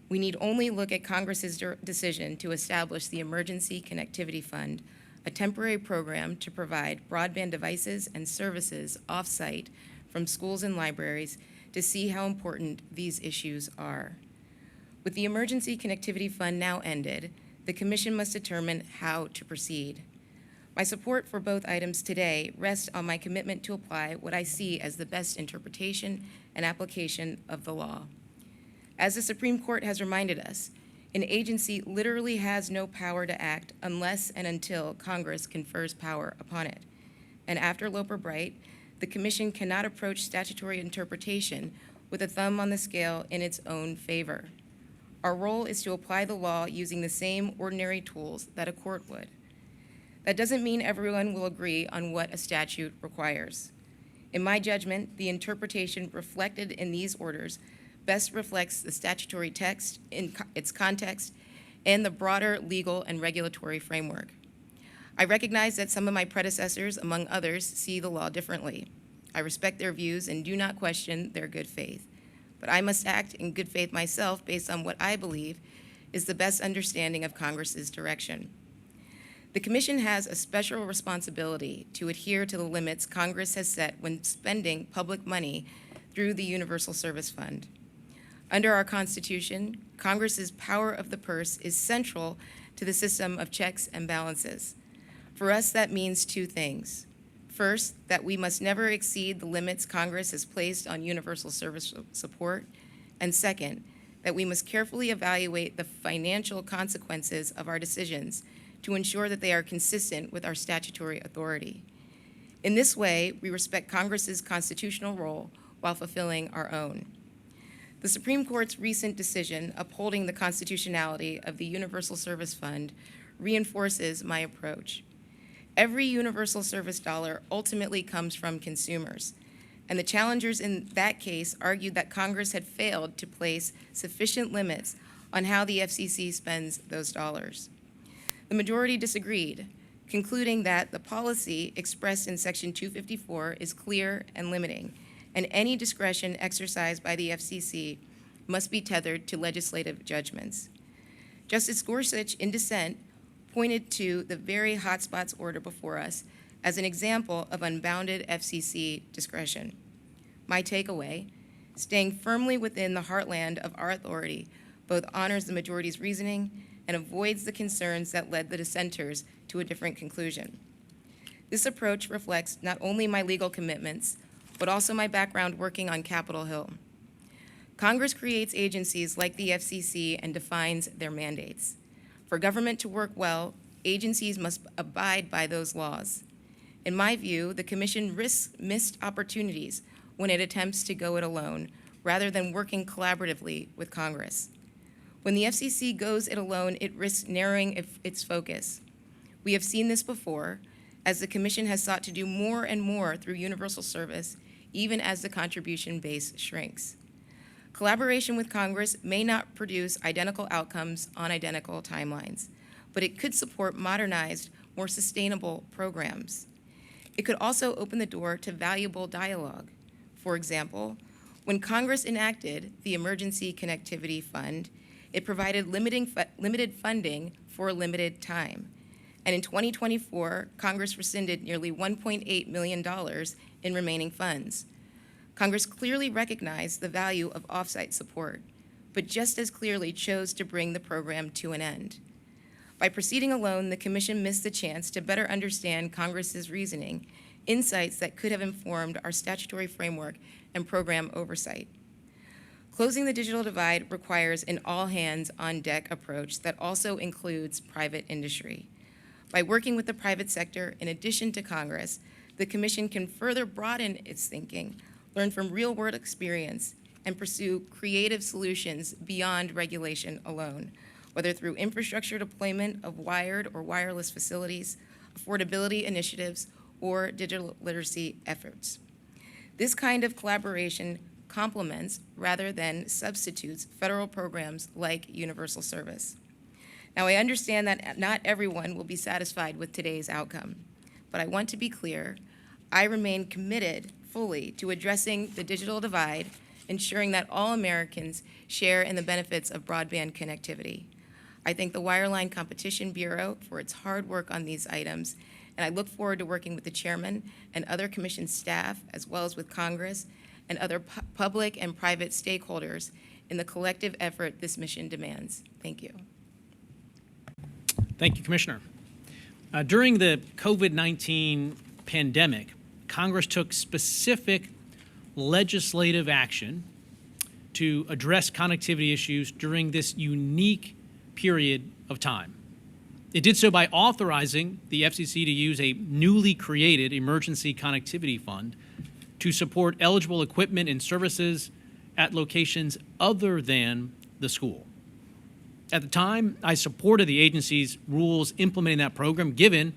We need only look at Congress's decision to establish the Emergency Connectivity Fund, a temporary program to provide broadband devices and services off-site from schools and libraries, to see how important these issues are. With the Emergency Connectivity Fund now ended, the Commission must determine how to proceed. My support for both items today rests on my commitment to apply what I see as the best interpretation and application of the law. As the Supreme Court has reminded us, an agency literally has no power to act unless and until Congress confers power upon it. And after Loper-Bright, the Commission cannot approach statutory interpretation with a thumb on the scale in its own favor. Our role is to apply the law using the same ordinary tools that a court would. That doesn't mean everyone will agree on what a statute requires. In my judgment, the interpretation reflected in these orders best reflects the statutory text in its context and the broader legal and regulatory framework. I recognize that some of my predecessors, among others, see the law differently. I respect their views and do not question their good faith. But I must act in good faith myself based on what I believe is the best understanding of Congress's direction. The Commission has a special responsibility to adhere to the limits Congress has set when spending public money through the Universal Service Fund. Under our Constitution, Congress's power of the purse is central to the system of checks and balances. For us, that means two things. First, that we must never exceed the limits Congress has placed on universal service support. And second, that we must carefully evaluate the financial consequences of our decisions to ensure that they are consistent with our statutory authority. In this way, we respect Congress's constitutional role while fulfilling our own. The Supreme Court's recent decision upholding the constitutionality of the Universal Service Fund reinforces my approach. Every universal service dollar ultimately comes from consumers, and the challengers in that case argued that Congress had failed to place sufficient limits on how the FCC spends those dollars. The majority disagreed, concluding that the policy expressed in Section 254 is clear and limiting, and any discretion exercised by the FCC must be tethered to legislative judgments. Justice Gorsuch, in dissent, pointed to the very hotspots order before us as an example of unbounded FCC discretion. My takeaway, staying firmly within the heartland of our authority both honors the majority's reasoning and avoids the concerns that led the dissenters to a different conclusion. This approach reflects not only my legal commitments, but also my background working on Capitol Hill. Congress creates agencies like the FCC and defines their mandates. For government to work well, agencies must abide by those laws. In my view, the Commission risks missed opportunities when it attempts to go it alone, rather than working collaboratively with Congress. When the FCC goes it alone, it risks narrowing its focus. We have seen this before, as the Commission has sought to do more and more through universal service, even as the contribution base shrinks. Collaboration with Congress may not produce identical outcomes on identical timelines, but it could support modernized, more sustainable programs. It could also open the door to valuable dialogue. For example, when Congress enacted the Emergency Connectivity Fund, it provided limited funding for a limited time. And in 2024, Congress rescinded nearly $1.8 million in remaining funds. Congress clearly recognized the value of off-site support, but just as clearly chose to bring the program to an end. By proceeding alone, the Commission missed the chance to better understand Congress's reasoning, insights that could have informed our statutory framework and program oversight. Closing the digital divide requires an all-hands-on-deck approach that also includes private industry. By working with the private sector, in addition to Congress, the Commission can further broaden its thinking, learn from real-world experience, and pursue creative solutions beyond regulation alone, whether through infrastructure deployment of wired or wireless facilities, affordability initiatives, or digital literacy efforts. This kind of collaboration complements rather than substitutes federal programs like universal service. Now, I understand that not everyone will be satisfied with today's outcome, but I want to be clear, I remain committed fully to addressing the digital divide, ensuring that all Americans share in the benefits of broadband connectivity. I thank the Wireline Competition Bureau for its hard work on these items, and I look forward to working with the chairman and other commission staff, as well as with Congress and other public and private stakeholders in the collective effort this mission demands. Thank you. Thank you, Commissioner. During the COVID-19 pandemic, Congress took specific legislative action to address connectivity issues during this unique period of time. It did so by authorizing the FCC to use a newly created Emergency Connectivity Fund to support eligible equipment and services at locations other than the school. At the time, I supported the agency's rules implementing that program, given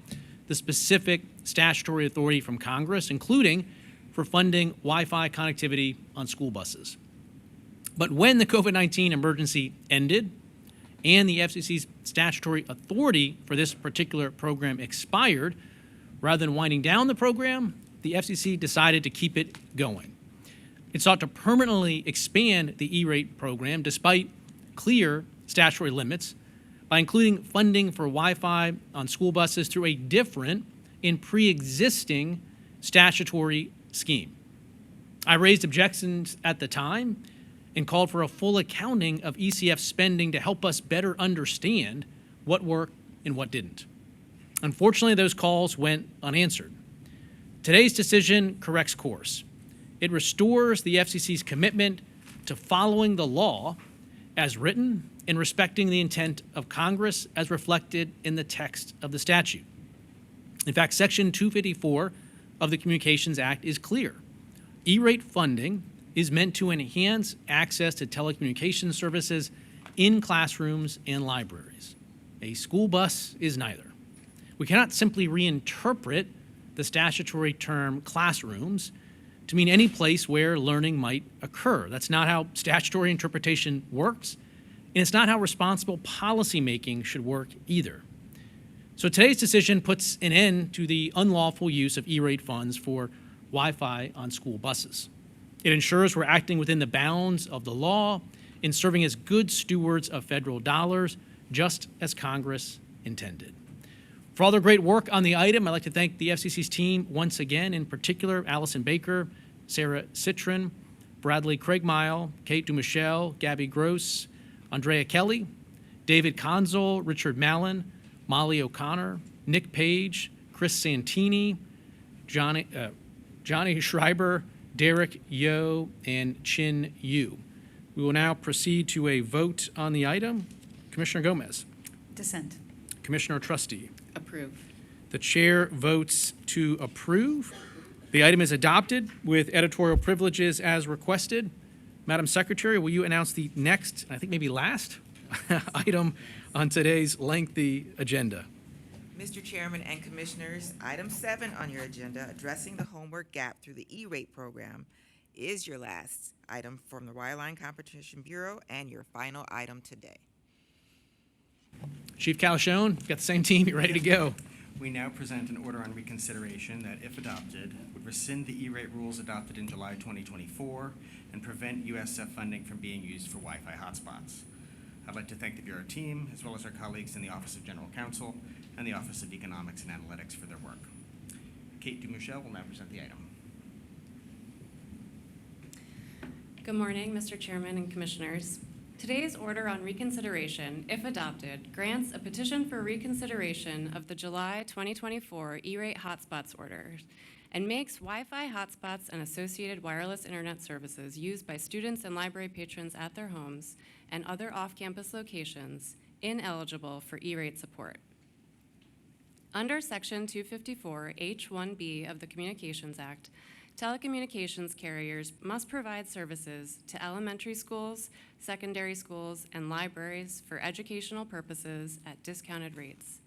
the specific statutory authority from Congress, including for funding Wi-Fi connectivity on school buses. But when the COVID-19 emergency ended and the FCC's statutory authority for this particular program expired, rather than winding down the program, the FCC decided to keep it going. It sought to permanently expand the E-rate program despite clear statutory limits by including funding for Wi-Fi on school buses through a different and pre-existing statutory scheme. I raised objections at the time and called for a full accounting of ECF spending to help us better understand what worked and what didn't. Unfortunately, those calls went unanswered. Today's decision corrects course. It restores the FCC's commitment to following the law as written and respecting the intent of Congress as reflected in the text of the statute. In fact, Section 254 of the Communications Act is clear. E-rate funding is meant to enhance access to telecommunications services in classrooms and libraries. A school bus is neither. We cannot simply reinterpret the statutory term classrooms to mean any place where learning might occur. That's not how statutory interpretation works, and it's not how responsible policymaking should work either. So today's decision puts an end to the unlawful use of E-rate funds for Wi-Fi on school buses. It ensures we're acting within the bounds of the law and serving as good stewards of federal dollars just as Congress intended. For all their great work on the item, I'd like to thank the FCC's team once again, in particular Allison Baker, Sarah Citron, Bradley Craigmile, Kate DuMichel, Gabby Gross, Andrea Kelly, David Consul, Richard Mallon, Molly O'Connor, Nick Page, Chris Santini, Johnny Schreiber, Derek Yo, and Chin Yu. We will now proceed to a vote on the item. Commissioner Gomez. Dissent. Commissioner Trustee. Approve. The chair votes to approve. The item is adopted with editorial privileges as requested. Madam Secretary, will you announce the next, I think maybe last, item on today's lengthy agenda? Mr. Chairman and Commissioners, item 7 on your agenda, addressing the homework gap through the E-rate program, is your last item from the Wireline Competition Bureau and your final item today. Chief Calashone, you've got the same team, you're ready to go. We now present an order on reconsideration that, if adopted, would rescind the E-rate rules adopted in July 2024 and prevent USF funding from being used for Wi-Fi hotspots. I'd like to thank the Bureau team, as well as our colleagues in the Office of General Counsel and the Office of Economics and Analytics for their work. Kate DuMichel will now present the item. Good morning, Mr. Chairman and Commissioners. Today's order on reconsideration, if adopted, grants a petition for reconsideration of the July 2024 E-rate hotspots order and makes Wi-Fi hotspots and associated wireless internet services used by students and library patrons at their homes and other off-campus locations ineligible for E-rate support. Under Section 254 H1B of the Communications Act, telecommunications carriers must provide services to elementary schools, secondary schools, and libraries for educational purposes at discounted rates.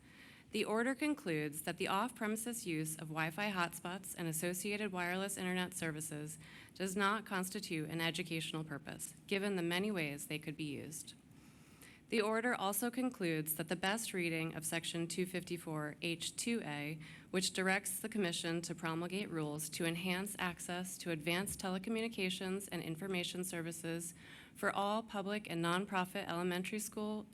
The order concludes that the off-premises use of Wi-Fi hotspots and associated wireless internet services does not constitute an educational purpose, given the many ways they could be used. The order also concludes that the best reading of Section 254 H2A, which directs the Commission to promulgate rules to enhance access to advanced telecommunications and information services for all public and nonprofit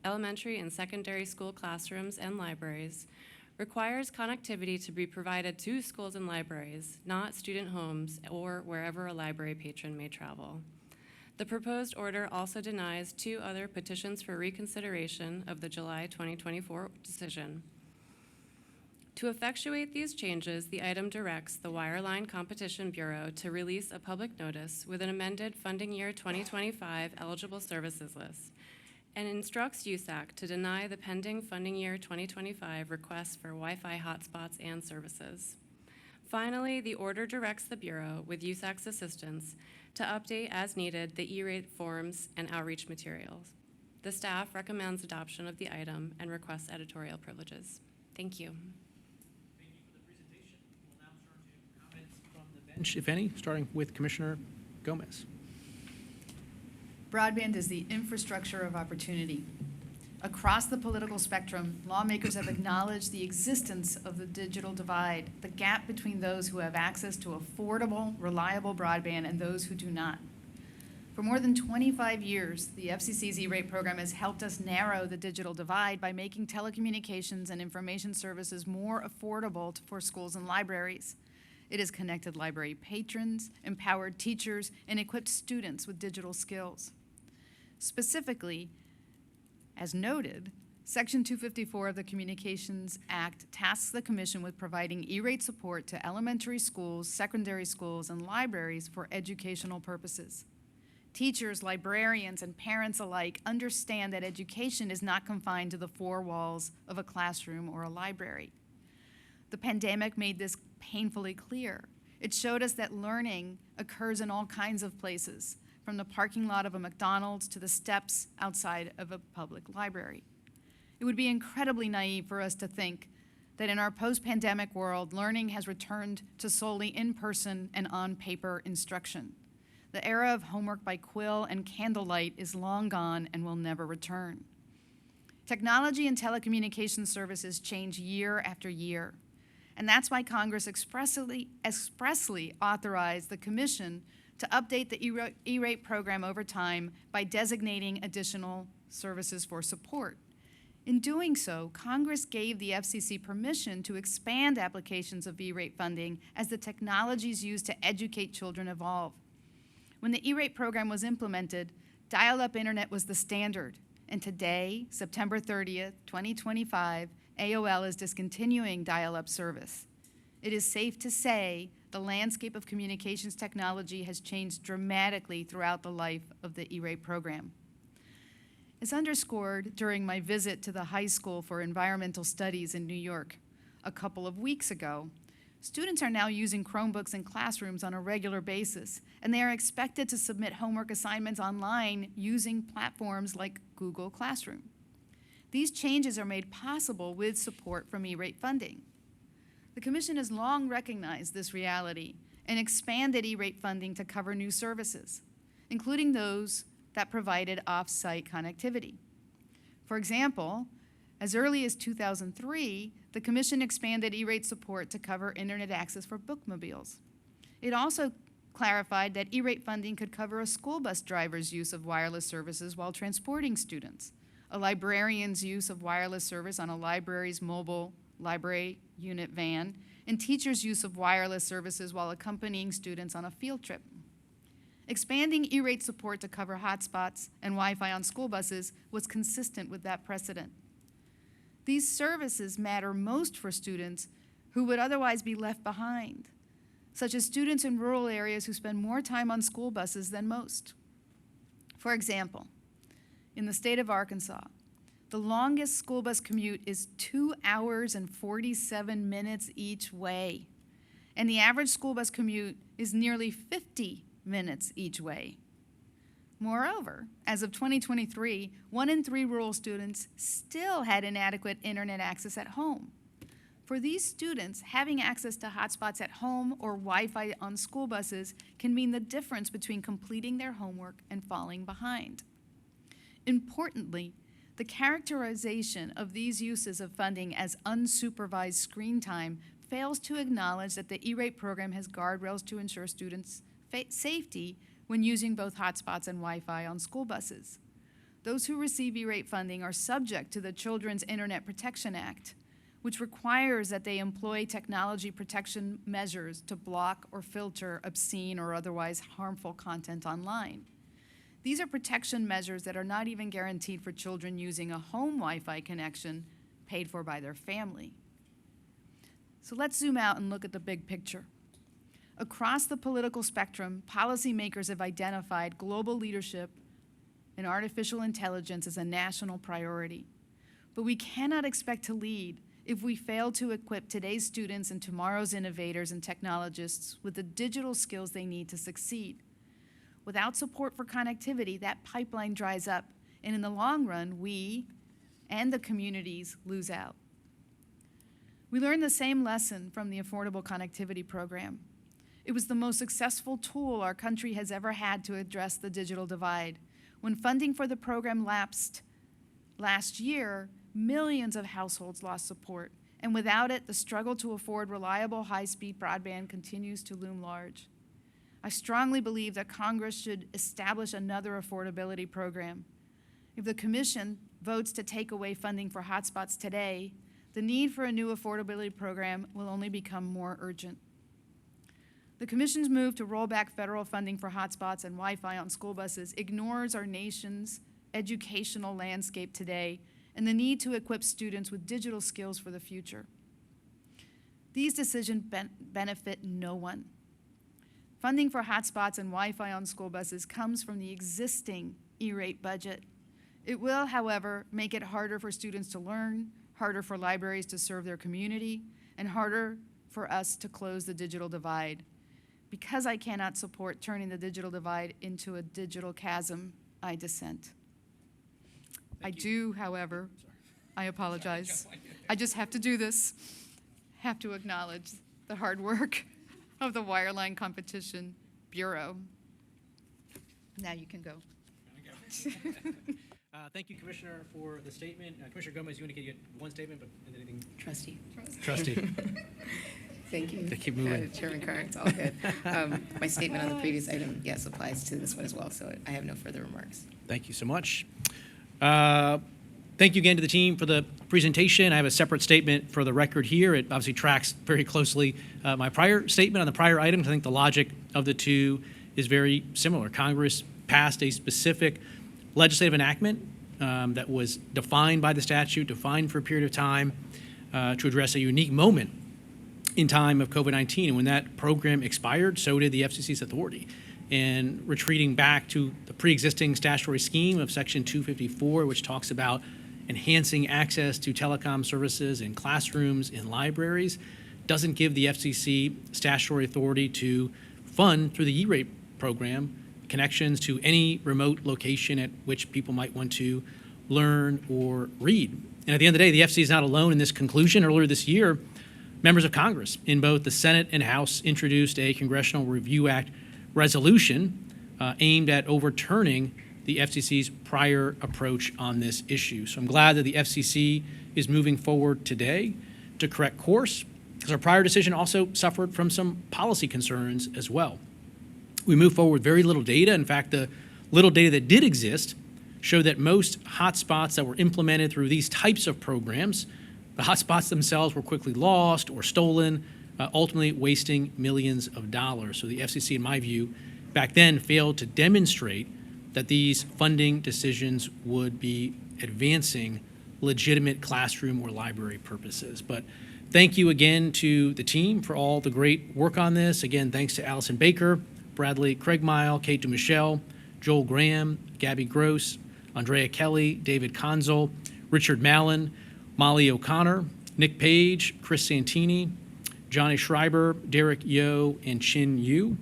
elementary and secondary school classrooms and libraries, requires connectivity to be provided to schools and libraries, not student homes or wherever a library patron may travel. The proposed order also denies 2 other petitions for reconsideration of the July 2024 decision. To effectuate these changes, the item directs the Wireline Competition Bureau to release a public notice with an amended funding year 2025 eligible services list and instructs USAC to deny the pending funding year 2025 requests for Wi-Fi hotspots and services. Finally, the order directs the Bureau, with USAC's assistance, to update as needed the E-rate forms and outreach materials. The staff recommends adoption of the item and requests editorial privileges. Thank you. Thank you for the presentation. We'll now turn to comments from the bench, if any, starting with Commissioner Gomez. Broadband is the infrastructure of opportunity. Across the political spectrum, lawmakers have acknowledged the existence of the digital divide, the gap between those who have access to affordable, reliable broadband and those who do not. For more than 25 years, the FCC's E-rate program has helped us narrow the digital divide by making telecommunications and information services more affordable for schools and libraries. It has connected library patrons, empowered teachers, and equipped students with digital skills. Specifically, as noted, Section 254 of the Communications Act tasks the Commission with providing E-rate support to elementary schools, secondary schools, and libraries for educational purposes. Teachers, librarians, and parents alike understand that education is not confined to the 4 walls of a classroom or a library. The pandemic made this painfully clear. It showed us that learning occurs in all kinds of places, from the parking lot of a McDonald's to the steps outside of a public library. It would be incredibly naive for us to think that in our post-pandemic world, learning has returned to solely in-person and on-paper instruction. The era of homework by quill and candlelight is long gone and will never return. Technology and telecommunications services change year after year, and that's why Congress expressly authorized the Commission to update the E-rate program over time by designating additional services for support. In doing so, Congress gave the FCC permission to expand applications of E-rate funding as the technologies used to educate children evolve. When the E-rate program was implemented, dial-up internet was the standard, and today, September 30th, 2025, AOL is discontinuing dial-up service. It is safe to say the landscape of communications technology has changed dramatically throughout the life of the E-rate program. As underscored during my visit to the High School for Environmental Studies in New York a couple of weeks ago, students are now using Chromebooks in classrooms on a regular basis, and they are expected to submit homework assignments online using platforms like Google Classroom. These changes are made possible with support from E-rate funding. The Commission has long recognized this reality and expanded E-rate funding to cover new services, including those that provided off-site connectivity. For example, as early as 2003, the Commission expanded E-rate support to cover internet access for bookmobiles. It also clarified that E-rate funding could cover a school bus driver's use of wireless services while transporting students, a librarian's use of wireless service on a library's mobile library unit van, and teachers' use of wireless services while accompanying students on a field trip. Expanding E-rate support to cover hotspots and Wi-Fi on school buses was consistent with that precedent. These services matter most for students who would otherwise be left behind, such as students in rural areas who spend more time on school buses than most. For example, in the state of Arkansas, the longest school bus commute is 2 hours and 47 minutes each way, and the average school bus commute is nearly 50 minutes each way. Moreover, as of 2023, 1 in 3 rural students still had inadequate internet access at home. For these students, having access to hotspots at home or Wi-Fi on school buses can mean the difference between completing their homework and falling behind. Importantly, the characterization of these uses of funding as unsupervised screen time fails to acknowledge that the E-rate program has guardrails to ensure students' safety when using both hotspots and Wi-Fi on school buses. Those who receive E-rate funding are subject to the Children's Internet Protection Act, which requires that they employ technology protection measures to block or filter obscene or otherwise harmful content online. These are protection measures that are not even guaranteed for children using a home Wi-Fi connection paid for by their family. So let's zoom out and look at the big picture. Across the political spectrum, policymakers have identified global leadership in artificial intelligence as a national priority. But we cannot expect to lead if we fail to equip today's students and tomorrow's innovators and technologists with the digital skills they need to succeed. Without support for connectivity, that pipeline dries up, and in the long run, we and the communities lose out. We learned the same lesson from the Affordable Connectivity Program. It was the most successful tool our country has ever had to address the digital divide. When funding for the program lapsed last year, millions of households lost support, and without it, the struggle to afford reliable high-speed broadband continues to loom large. I strongly believe that Congress should establish another affordability program. If the Commission votes to take away funding for hotspots today, the need for a new affordability program will only become more urgent. The Commission's move to roll back federal funding for hotspots and Wi-Fi on school buses ignores our nation's educational landscape today and the need to equip students with digital skills for the future. These decisions benefit no one. Funding for hotspots and Wi-Fi on school buses comes from the existing E-rate budget. It will, however, make it harder for students to learn, harder for libraries to serve their community, and harder for us to close the digital divide. Because I cannot support turning the digital divide into a digital chasm, I dissent. I do, however, I apologize. I just have to do this. Have to acknowledge the hard work of the Wireline Competition Bureau. Now you can go. Thank you, Commissioner, for the statement. Commissioner Gomez, you indicated you had one statement, but anything? Trustee. Trustee. Thank you. They keep moving. Chairman Carr, it's all good. My statement on the previous item, yes, applies to this one as well, so I have no further remarks. Thank you so much. Thank you again to the team for the presentation. I have a separate statement for the record here. It obviously tracks very closely my prior statement on the prior items. I think the logic of the two is very similar. Congress passed a specific legislative enactment that was defined by the statute, defined for a period of time to address a unique moment in time of COVID-19. And when that program expired, so did the FCC's authority. And retreating back to the pre-existing statutory scheme of Section 254, which talks about enhancing access to telecom services in classrooms, in libraries, doesn't give the FCC statutory authority to fund through the E-rate program connections to any remote location at which people might want to learn or read. And at the end of the day, the FCC is not alone in this conclusion. Earlier this year, members of Congress in both the Senate and House introduced a Congressional Review Act resolution aimed at overturning the FCC's prior approach on this issue. So I'm glad that the FCC is moving forward today to correct course, because our prior decision also suffered from some policy concerns as well. We moved forward with very little data. In fact, the little data that did exist showed that most hotspots that were implemented through these types of programs, the hotspots themselves were quickly lost or stolen, ultimately wasting millions of dollars. So the FCC, in my view, back then failed to demonstrate that these funding decisions would be advancing legitimate classroom or library purposes. But thank you again to the team for all the great work on this. Again, thanks to Allison Baker, Bradley Craigmile, Kate DeMichelle, Joel Graham, Gabby Gross, Andrea Kelly, David Conzel, Richard Mallon, Molly O'Connor, Nick Page, Chris Santini, Johnny Schreiber, Derek Yo, and Chin Yu.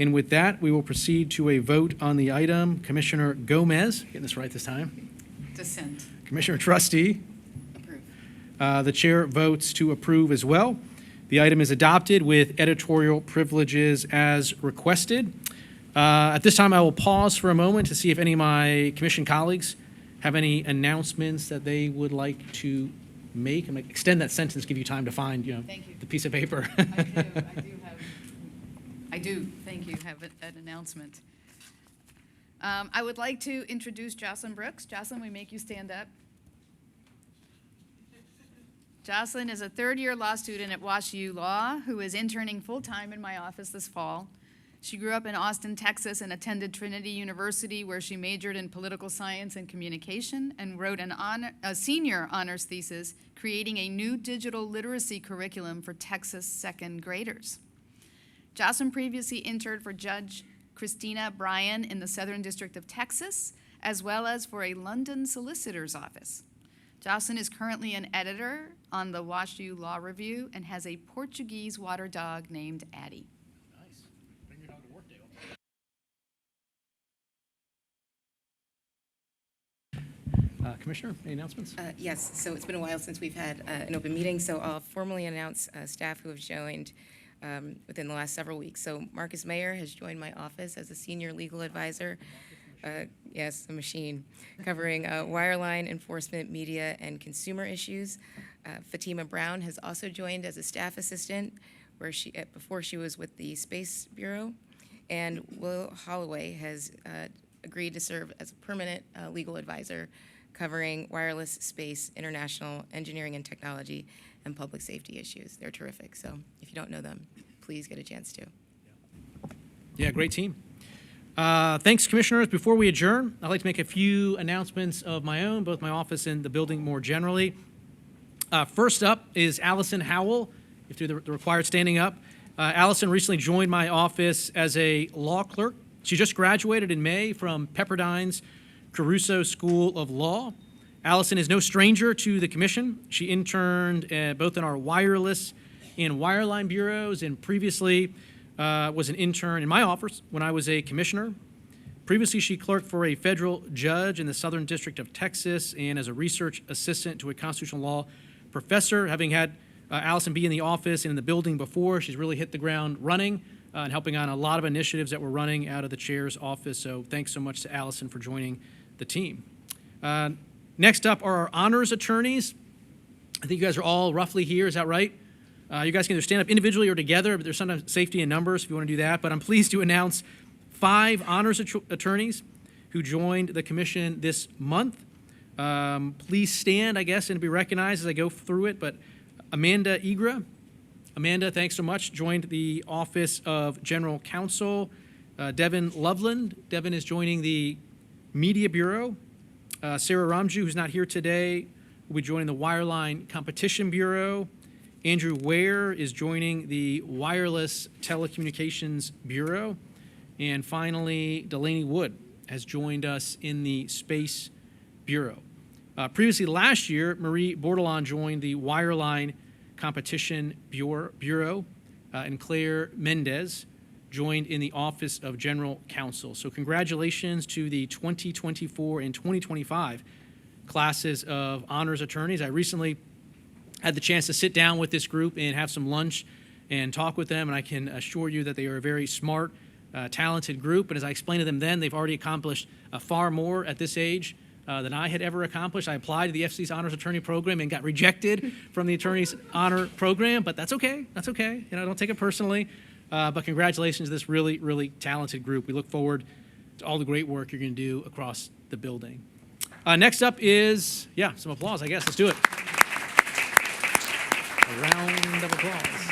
And with that, we will proceed to a vote on the item. Commissioner Gomez, getting this right this time. Dissent. Commissioner Trustee. Approve. The chair votes to approve as well. The item is adopted with editorial privileges as requested. At this time, I will pause for a moment to see if any of my commission colleagues have any announcements that they would like to make. I'm going to extend that sentence, give you time to find, Thank you. the piece of paper. I do, thank you, have an announcement. I would like to introduce Jocelyn Brooks. Jocelyn, we make you stand up. Jocelyn is a third-year law student at WashU Law who is interning full-time in my office this fall. She grew up in Austin, Texas, and attended Trinity University, where she majored in political science and communication and wrote a senior honors thesis creating a new digital literacy curriculum for Texas second graders. Jocelyn previously interned for Judge Christina Bryan in the Southern District of Texas, as well as for a London solicitor's office. Jocelyn is currently an editor on the WashU Law Review and has a Portuguese water dog named Addie. Nice. Bring your dog to work, Dale. Commissioner, any announcements? Yes, so it's been a while since we've had an open meeting, so I'll formally announce staff who have joined within the last several weeks. So Marcus Mayer has joined my office as a senior legal advisor. Yes, the machine, covering wireline enforcement, media, and consumer issues. Fatima Brown has also joined as a staff assistant, where before she was with the Space Bureau. And Will Holloway has agreed to serve as a permanent legal advisor, covering wireless, space, international engineering and technology, and public safety issues. They're terrific. So if you don't know them, please get a chance to. Yeah, great team. Thanks, Commissioners. Before we adjourn, I'd like to make a few announcements of my own, both my office and the building more generally. First up is Allison Howell, if you're the required standing up. Allison recently joined my office as a law clerk. She just graduated in May from Pepperdine's Caruso School of Law. Allison is no stranger to the commission. She interned both in our wireless and wireline bureaus, and previously was an intern in my office when I was a commissioner. Previously, she clerked for a federal judge in the Southern District of Texas and as a research assistant to a constitutional law professor. Having had Allison be in the office and in the building before, she's really hit the ground running and helping on a lot of initiatives that we're running out of the chair's office. So thanks so much to Allison for joining the team. Next up are our honors attorneys. I think you guys are all roughly here, is that right? You guys can either stand up individually or together, but there's sometimes safety in numbers if you want to do that. But I'm pleased to announce 5 honors attorneys who joined the commission this month. Please stand, I guess, and be recognized as I go through it. But Amanda Igra. Amanda, thanks so much. Joined the Office of General Counsel. Devin Loveland. Devin is joining the Media Bureau. Sarah Ramju, who's not here today, will be joining the Wireline Competition Bureau. Andrew Ware is joining the Wireless Telecommunications Bureau. And finally, Delaney Wood has joined us in the Space Bureau. Previously last year, Marie Bordelon joined the Wireline Competition Bureau, and Claire Mendez joined in the Office of General Counsel. So congratulations to the 2024 and 2025 classes of honors attorneys. I recently had the chance to sit down with this group and have some lunch and talk with them, and I can assure you that they are a very smart, talented group. And as I explained to them then, they've already accomplished far more at this age than I had ever accomplished. I applied to the FCC's Honors Attorney Program and got rejected from the Attorney's Honor Program, but that's okay. That's okay. You know, don't take it personally. But congratulations to this really, really talented group. We look forward to all the great work you're going to do across the building. Next up is, some applause, I guess. Let's do it. A round of applause.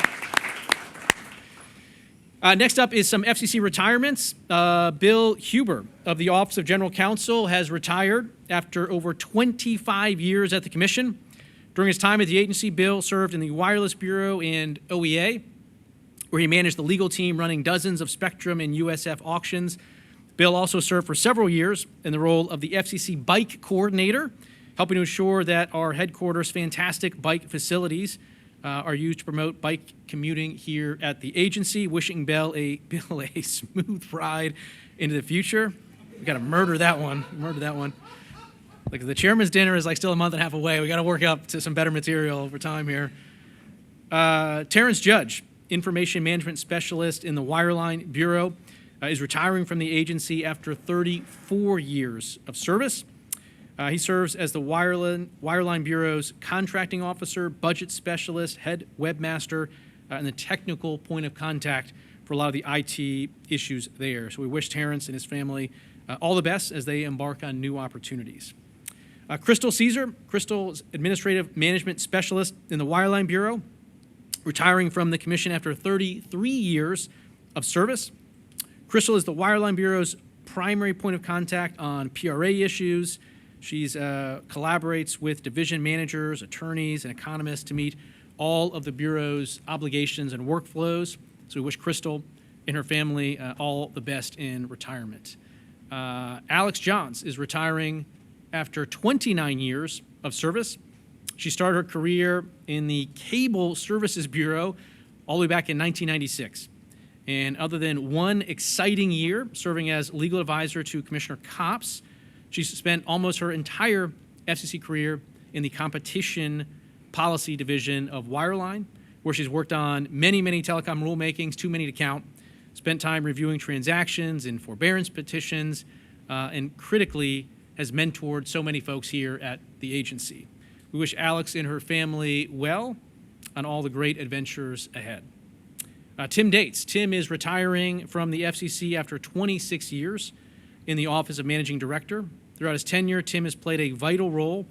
Next up is some FCC retirements. Bill Huber of the Office of General Counsel has retired after over 25 years at the Commission. During his time at the agency, Bill served in the Wireless Bureau and OEA, where he managed the legal team running dozens of Spectrum and USF auctions. Bill also served for several years in the role of the FCC Bike Coordinator, helping to ensure that our headquarters' fantastic bike facilities are used to promote bike commuting here at the agency. Wishing Bill a smooth ride into the future. We got to murder that one. Like the chairman's dinner is like still a month and a half away. We got to work up to some better material over time here. Terrence Judge, Information Management Specialist in the Wireline Bureau, is retiring from the agency after 34 years of service. He serves as the Wireline Bureau's contracting officer, budget specialist, head webmaster, and the technical point of contact for a lot of the IT issues there. So we wish Terrence and his family all the best as they embark on new opportunities. Crystal Caesar, Crystal's administrative management specialist in the Wireline Bureau, retiring from the commission after 33 years of service. Crystal is the Wireline Bureau's primary point of contact on PRA issues. She collaborates with division managers, attorneys, and economists to meet all of the Bureau's obligations and workflows. So we wish Crystal and her family all the best in retirement. Alex Johns is retiring after 29 years of service. She started her career in the Cable Services Bureau all the way back in 1996. And other than one exciting year serving as legal advisor to Commissioner Copps, she's spent almost her entire FCC career in the Competition Policy Division of Wireline, where she's worked on many, many telecom rulemakings, too many to count, spent time reviewing transactions and forbearance petitions, and critically has mentored so many folks here at the agency. We wish Alex and her family well on all the great adventures ahead. Tim Dates. Tim is retiring from the FCC after 26 years in the Office of Managing Director. Throughout his tenure, Tim has played a vital role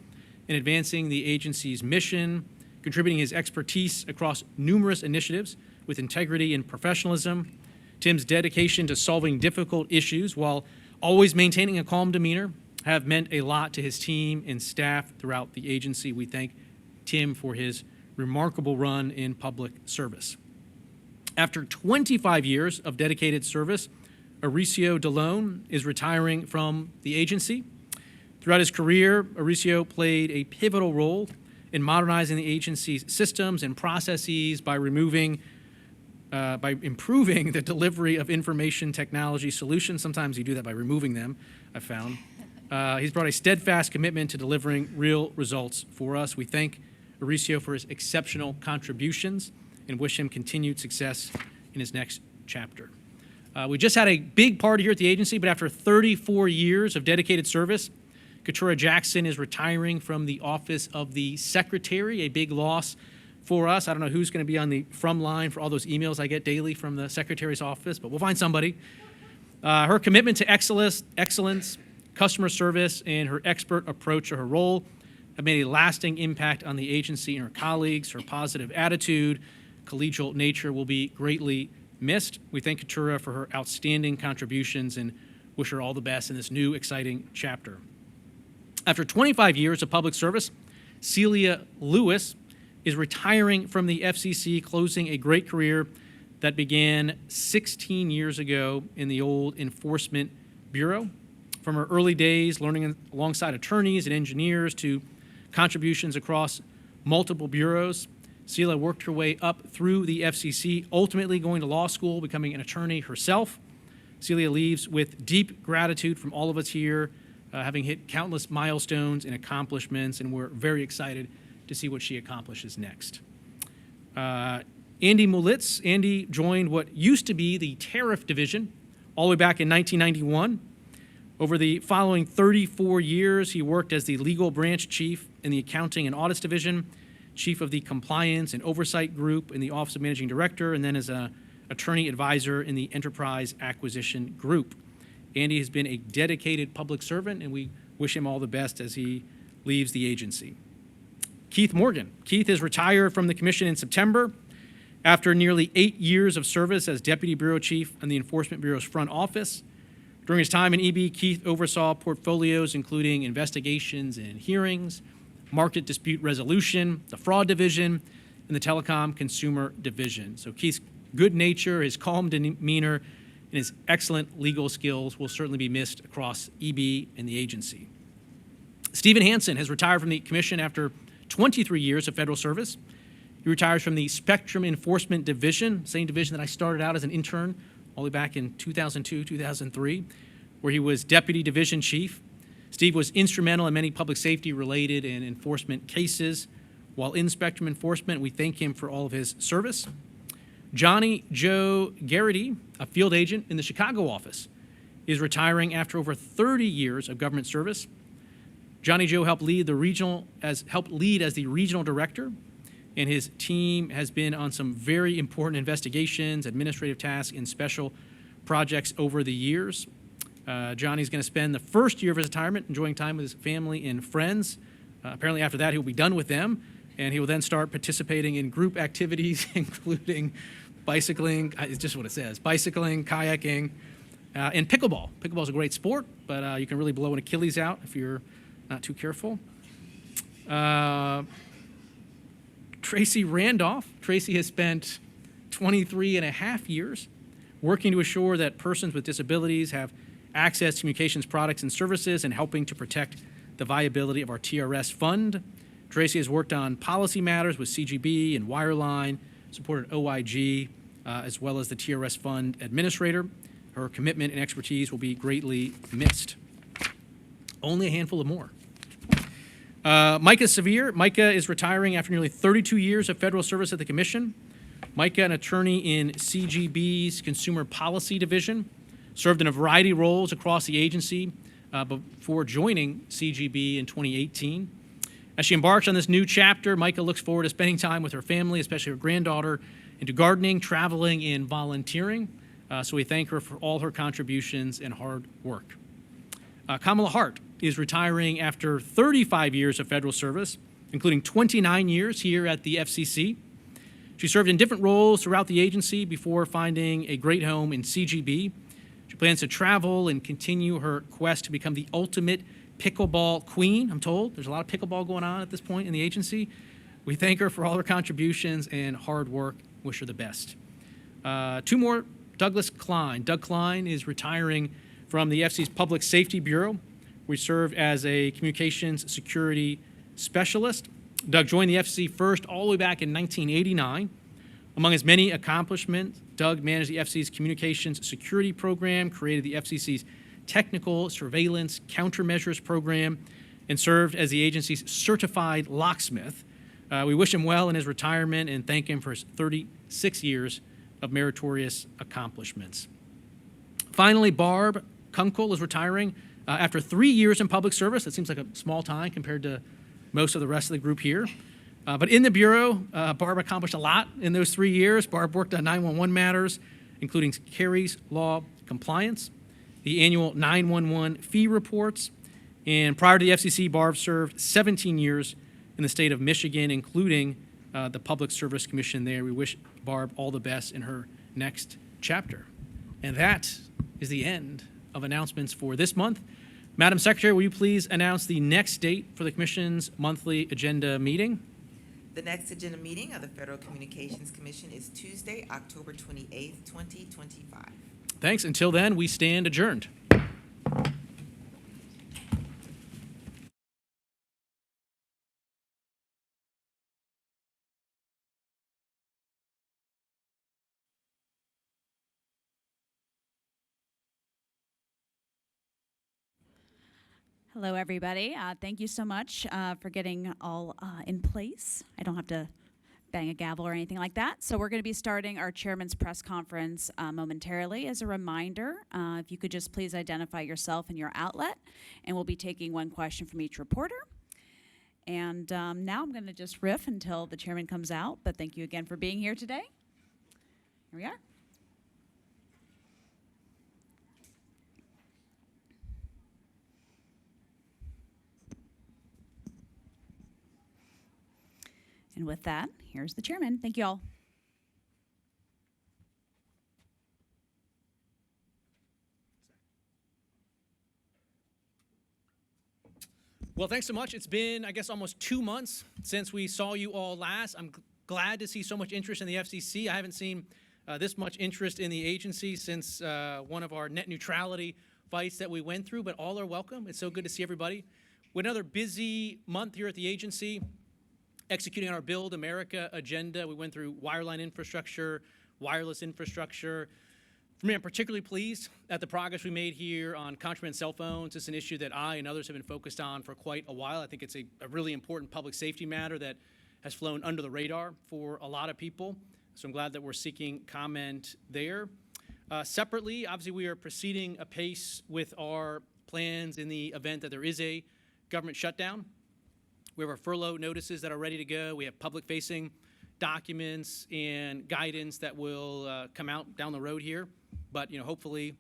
in advancing the agency's mission, contributing his expertise across numerous initiatives with integrity and professionalism. Tim's dedication to solving difficult issues while always maintaining a calm demeanor have meant a lot to his team and staff throughout the agency. We thank Tim for his remarkable run in public service. After 25 years of dedicated service, Mauricio Delone is retiring from the agency. Throughout his career, Mauricio played a pivotal role in modernizing the agency's systems and processes by improving the delivery of information technology solutions. Sometimes you do that by removing them, I've found. He's brought a steadfast commitment to delivering real results for us. We thank Mauricio for his exceptional contributions and wish him continued success in his next chapter. We just had a big party here at the agency, but after 34 years of dedicated service, Katura Jackson is retiring from the office of the secretary, a big loss for us. I don't know who's going to be on the from line for all those emails I get daily from the secretary's office, but we'll find somebody. Her commitment to excellence, customer service and her expert approach to her role have made a lasting impact on the agency and her colleagues. Her positive attitude, collegial nature will be greatly missed. We thank Keturah for her outstanding contributions and wish her all the best in this new, exciting chapter. After 25 years of public service, Celia Lewis is retiring from the FCC, closing a great career that began 16 years ago in the old Enforcement Bureau. From her early days learning alongside attorneys and engineers to contributions across multiple bureaus, Celia worked her way up through the FCC, ultimately going to law school, becoming an attorney herself. Celia leaves with deep gratitude from all of us here, having hit countless milestones and accomplishments, and we're very excited to see what she accomplishes next. Andy Mulitz. Andy joined what used to be the Tariff Division all the way back in 1991. Over the following 34 years, he worked as the legal branch chief in the Accounting and Audits Division, chief of the Compliance and Oversight Group in the Office of Managing Director, and then as an attorney advisor in the Enterprise Acquisition Group. Andy has been a dedicated public servant, and we wish him all the best as he leaves the agency. Keith Morgan. Keith is retired from the commission in September after nearly 8 years of service as Deputy Bureau Chief in the Enforcement Bureau's front office. During his time in EB, Keith oversaw portfolios including investigations and hearings, market dispute resolution, the fraud division, and the telecom consumer division. So Keith's good nature, his calm demeanor, and his excellent legal skills will certainly be missed across EB and the agency. Stephen Hansen has retired from the commission after 23 years of federal service. He retires from the Spectrum Enforcement Division, same division that I started out as an intern all the way back in 2002, 2003, where he was Deputy Division Chief. Steve was instrumental in many public safety-related and enforcement cases. While in Spectrum Enforcement, we thank him for all of his service. Johnny Joe Garrity, a field agent in the Chicago office, is retiring after over 30 years of government service. Johnny Joe helped lead as the regional director, and his team has been on some very important investigations, administrative tasks, and special projects over the years. Johnny's going to spend the first year of his retirement enjoying time with his family and friends. Apparently after that, he'll be done with them, and he will then start participating in group activities, including bicycling, it's just what it says, bicycling, kayaking, and pickleball. Pickleball is a great sport, but you can really blow an Achilles out if you're not too careful. Tracy Randolph. Tracy has spent 23 and a half years working to assure that persons with disabilities have access to communications products and services and helping to protect the viability of our TRS fund. Tracy has worked on policy matters with CGB and Wireline, supported OIG, as well as the TRS fund administrator. Her commitment and expertise will be greatly missed. Only a handful of more. Micah Sevier. Micah is retiring after nearly 32 years of federal service at the Commission. Micah, an attorney in CGB's Consumer Policy Division, served in a variety of roles across the agency before joining CGB in 2018. As she embarks on this new chapter, Micah looks forward to spending time with her family, especially her granddaughter, and to gardening, traveling, and volunteering. So we thank her for all her contributions and hard work. Kamala Hart is retiring after 35 years of federal service, including 29 years here at the FCC. She served in different roles throughout the agency before finding a great home in CGB. She plans to travel and continue her quest to become the ultimate pickleball queen, I'm told. There's a lot of pickleball going on at this point in the agency. We thank her for all her contributions and hard work. Wish her the best. Two more, Douglas Klein. Doug Klein is retiring from the FCC's Public Safety Bureau. We served as a communications security specialist. Doug joined the FCC first all the way back in 1989. Among his many accomplishments, Doug managed the FCC's communications security program, created the FCC's technical surveillance countermeasures program, and served as the agency's certified locksmith. We wish him well in his retirement and thank him for his 36 years of meritorious accomplishments. Finally, Barb Kunkel is retiring after 3 years in public service. That seems like a small time compared to most of the rest of the group here. But in the Bureau, Barb accomplished a lot in those 3 years. Barb worked on 911 matters, including Carey's Law compliance, the annual 911 fee reports. And prior to the FCC, Barb served 17 years in the state of Michigan, including the Public Service Commission there. We wish Barb all the best in her next chapter. And that is the end of announcements for this month. Madam Secretary, will you please announce the next date for the Commission's monthly agenda meeting? The next agenda meeting of the Federal Communications Commission is Tuesday, October 28th, 2025. Thanks. Until then, we stand adjourned. Hello, everybody. Thank you so much for getting all in place. I don't have to bang a gavel or anything like that. So we're going to be starting our chairman's press conference momentarily. As a reminder, if you could just please identify yourself and your outlet, and we'll be taking one question from each reporter. And now I'm going to just riff until the chairman comes out, but thank you again for being here today. Here we are. And with that, here's the chairman. Thank you all. Well, thanks so much. It's been, I guess, almost 2 months since we saw you all last. I'm glad to see so much interest in the FCC. I haven't seen this much interest in the agency since one of our net neutrality fights that we went through, but all are welcome. It's so good to see everybody. With another busy month here at the agency, executing on our Build America agenda. We went through wireline infrastructure, wireless infrastructure. For me, I'm particularly pleased at the progress we made here on contraband cell phones. It's an issue that I and others have been focused on for quite a while. I think it's a really important public safety matter that has flown under the radar for a lot of people. So I'm glad that we're seeking comment there. Separately, obviously, we are proceeding apace with our plans in the event that there is a government shutdown. We have our furlough notices that are ready to go. We have public-facing documents and guidance that will come out down the road here. But hopefully,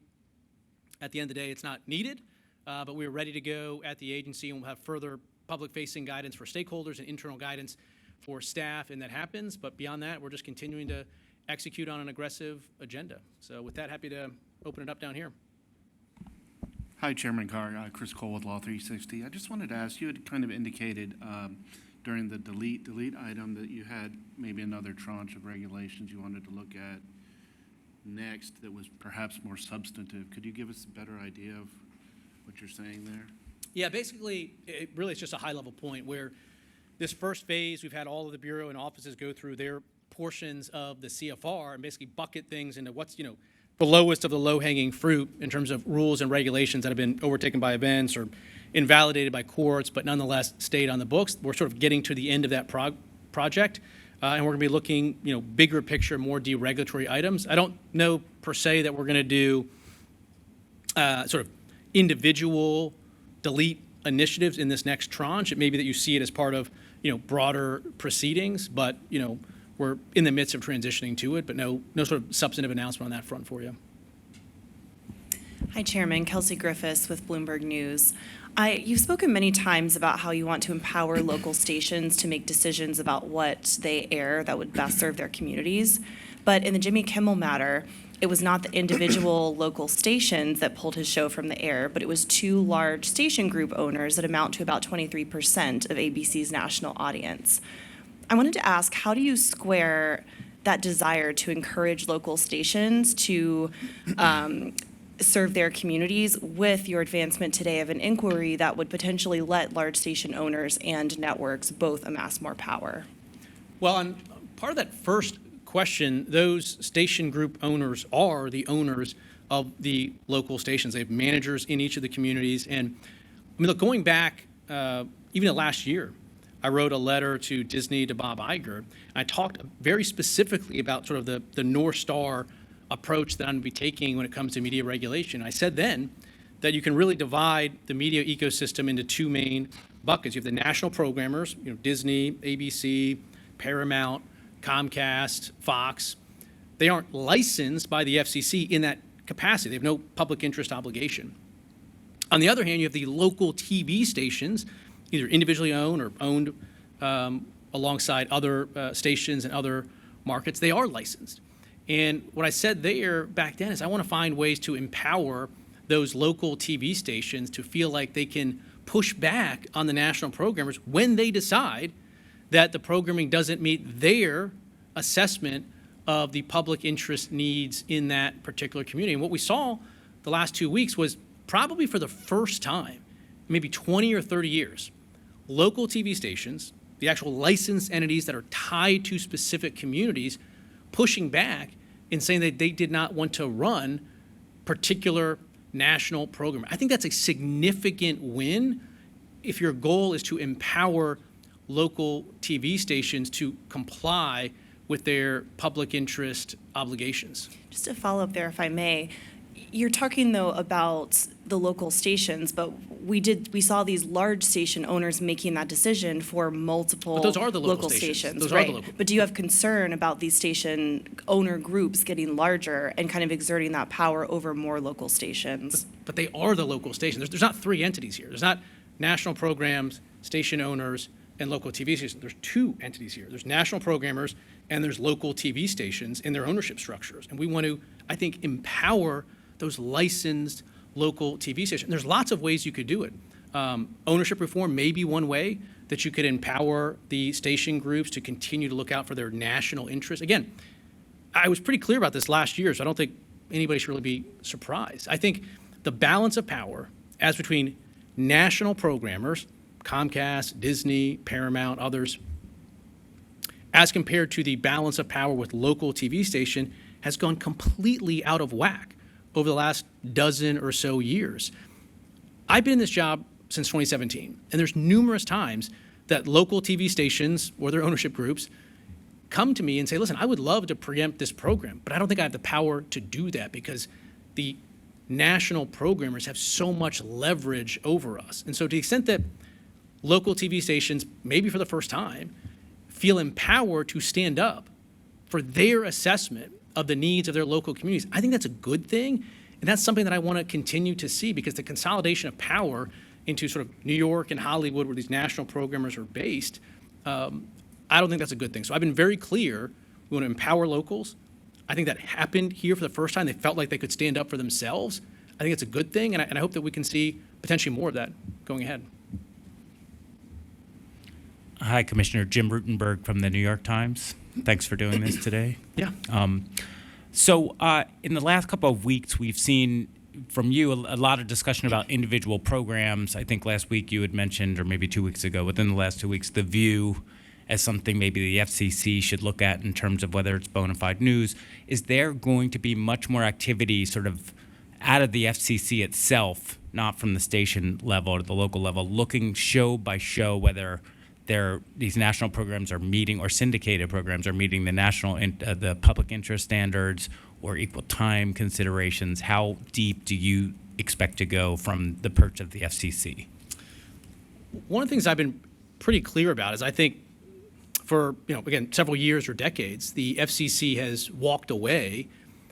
at the end of the day, it's not needed. But we are ready to go at the agency, and we'll have further public-facing guidance for stakeholders and internal guidance for staff, and that happens. But beyond that, we're just continuing to execute on an aggressive agenda. So with that, happy to open it up down here. Hi, Chairman Carr. Chris Cole with Law 360. I just wanted to ask, you had kind of indicated during the delete item that you had maybe another tranche of regulations you wanted to look at next that was perhaps more substantive. Could you give us a better idea of what you're saying there? Yeah, basically, it's just a high-level point where this first phase, we've had all of the Bureau and offices go through their portions of the CFR and basically bucket things into what's, the lowest of the low-hanging fruit in terms of rules and regulations that have been overtaken by events or invalidated by courts, but nonetheless stayed on the books. We're sort of getting to the end of that project, and we're going to be looking, bigger picture, more deregulatory items. I don't know per se that we're going to do sort of individual delete initiatives in this next tranche. It may be that you see it as part of, broader proceedings, but, we're in the midst of transitioning to it, but no sort of substantive announcement on that front for you. Hi, Chairman. Kelsey Griffiths with Bloomberg News. You've spoken many times about how you want to empower local stations to make decisions about what they air that would best serve their communities. But in the Jimmy Kimmel matter, it was not the individual local stations that pulled his show from the air, but it was two large station group owners that amount to about 23% of ABC's national audience. I wanted to ask, how do you square that desire to encourage local stations to serve their communities with your advancement today of an inquiry that would potentially let large station owners and networks both amass more power? Well, on part of that first question, those station group owners are the owners of the local stations. They have managers in each of the communities. And I mean, look, going back even to last year, I wrote a letter to Disney, to Bob Iger, and I talked very specifically about sort of the North Star approach that I'm going to be taking when it comes to media regulation. I said then that you can really divide the media ecosystem into two main buckets. You have the national programmers, Disney, ABC, Paramount, Comcast, Fox. They aren't licensed by the FCC in that capacity. They have no public interest obligation. On the other hand, you have the local TV stations, either individually owned or owned alongside other stations and other markets. They are licensed. And what I said there back then is I want to find ways to empower those local TV stations to feel like they can push back on the national programmers when they decide that the programming doesn't meet their assessment of the public interest needs in that particular community. And what we saw the last 2 weeks was probably for the first time, maybe 20 or 30 years, local TV stations, the actual licensed entities that are tied to specific communities, pushing back and saying that they did not want to run particular national programming. I think that's a significant win if your goal is to empower local TV stations to comply with their public interest obligations. Just to follow up there, if I may, you're talking though about the local stations, but we saw these large station owners making that decision for multiple But those are the local stations, Those are right? the local. But do you have concern about these station owner groups getting larger and kind of exerting that power over more local stations? But they are the local stations. There's not three entities here. There's not national programs, station owners, and local TV stations. There's two entities here. There's national programmers and there's local TV stations in their ownership structures. And we want to, I think, empower those licensed local TV stations. There's lots of ways you could do it. Ownership reform may be one way that you could empower the station groups to continue to look out for their national interests. Again, I was pretty clear about this last year, so I don't think anybody should really be surprised. I think the balance of power as between national programmers, Comcast, Disney, Paramount, others, as compared to the balance of power with local TV station has gone completely out of whack over the last dozen or so years. I've been in this job since 2017, and there's numerous times that local TV stations or their ownership groups come to me and say, listen, I would love to preempt this program, but I don't think I have the power to do that because the national programmers have so much leverage over us. And so to the extent that local TV stations, maybe for the first time, feel empowered to stand up for their assessment of the needs of their local communities, I think that's a good thing. And that's something that I want to continue to see because the consolidation of power into sort of New York and Hollywood where these national programmers are based, I don't think that's a good thing. So I've been very clear, we want to empower locals. I think that happened here for the first time. They felt like they could stand up for themselves. I think it's a good thing, and I hope that we can see potentially more of that going ahead. Hi, Commissioner. Jim Rutenberg from the New York Times. Thanks for doing this today. Yeah. So in the last couple of weeks, we've seen from you a lot of discussion about individual programs. I think last week you had mentioned, or maybe 2 weeks ago, within the last 2 weeks, The View as something maybe the FCC should look at in terms of whether it's bona fide news. Is there going to be much more activity sort of out of the FCC itself, not from the station level or the local level, looking show by show whether these national programs are meeting, or syndicated programs are meeting the the public interest standards or equal time considerations? How deep do you expect to go from the perch of the FCC? One of the things I've been pretty clear about is I think for, again, several years or decades, the FCC has walked away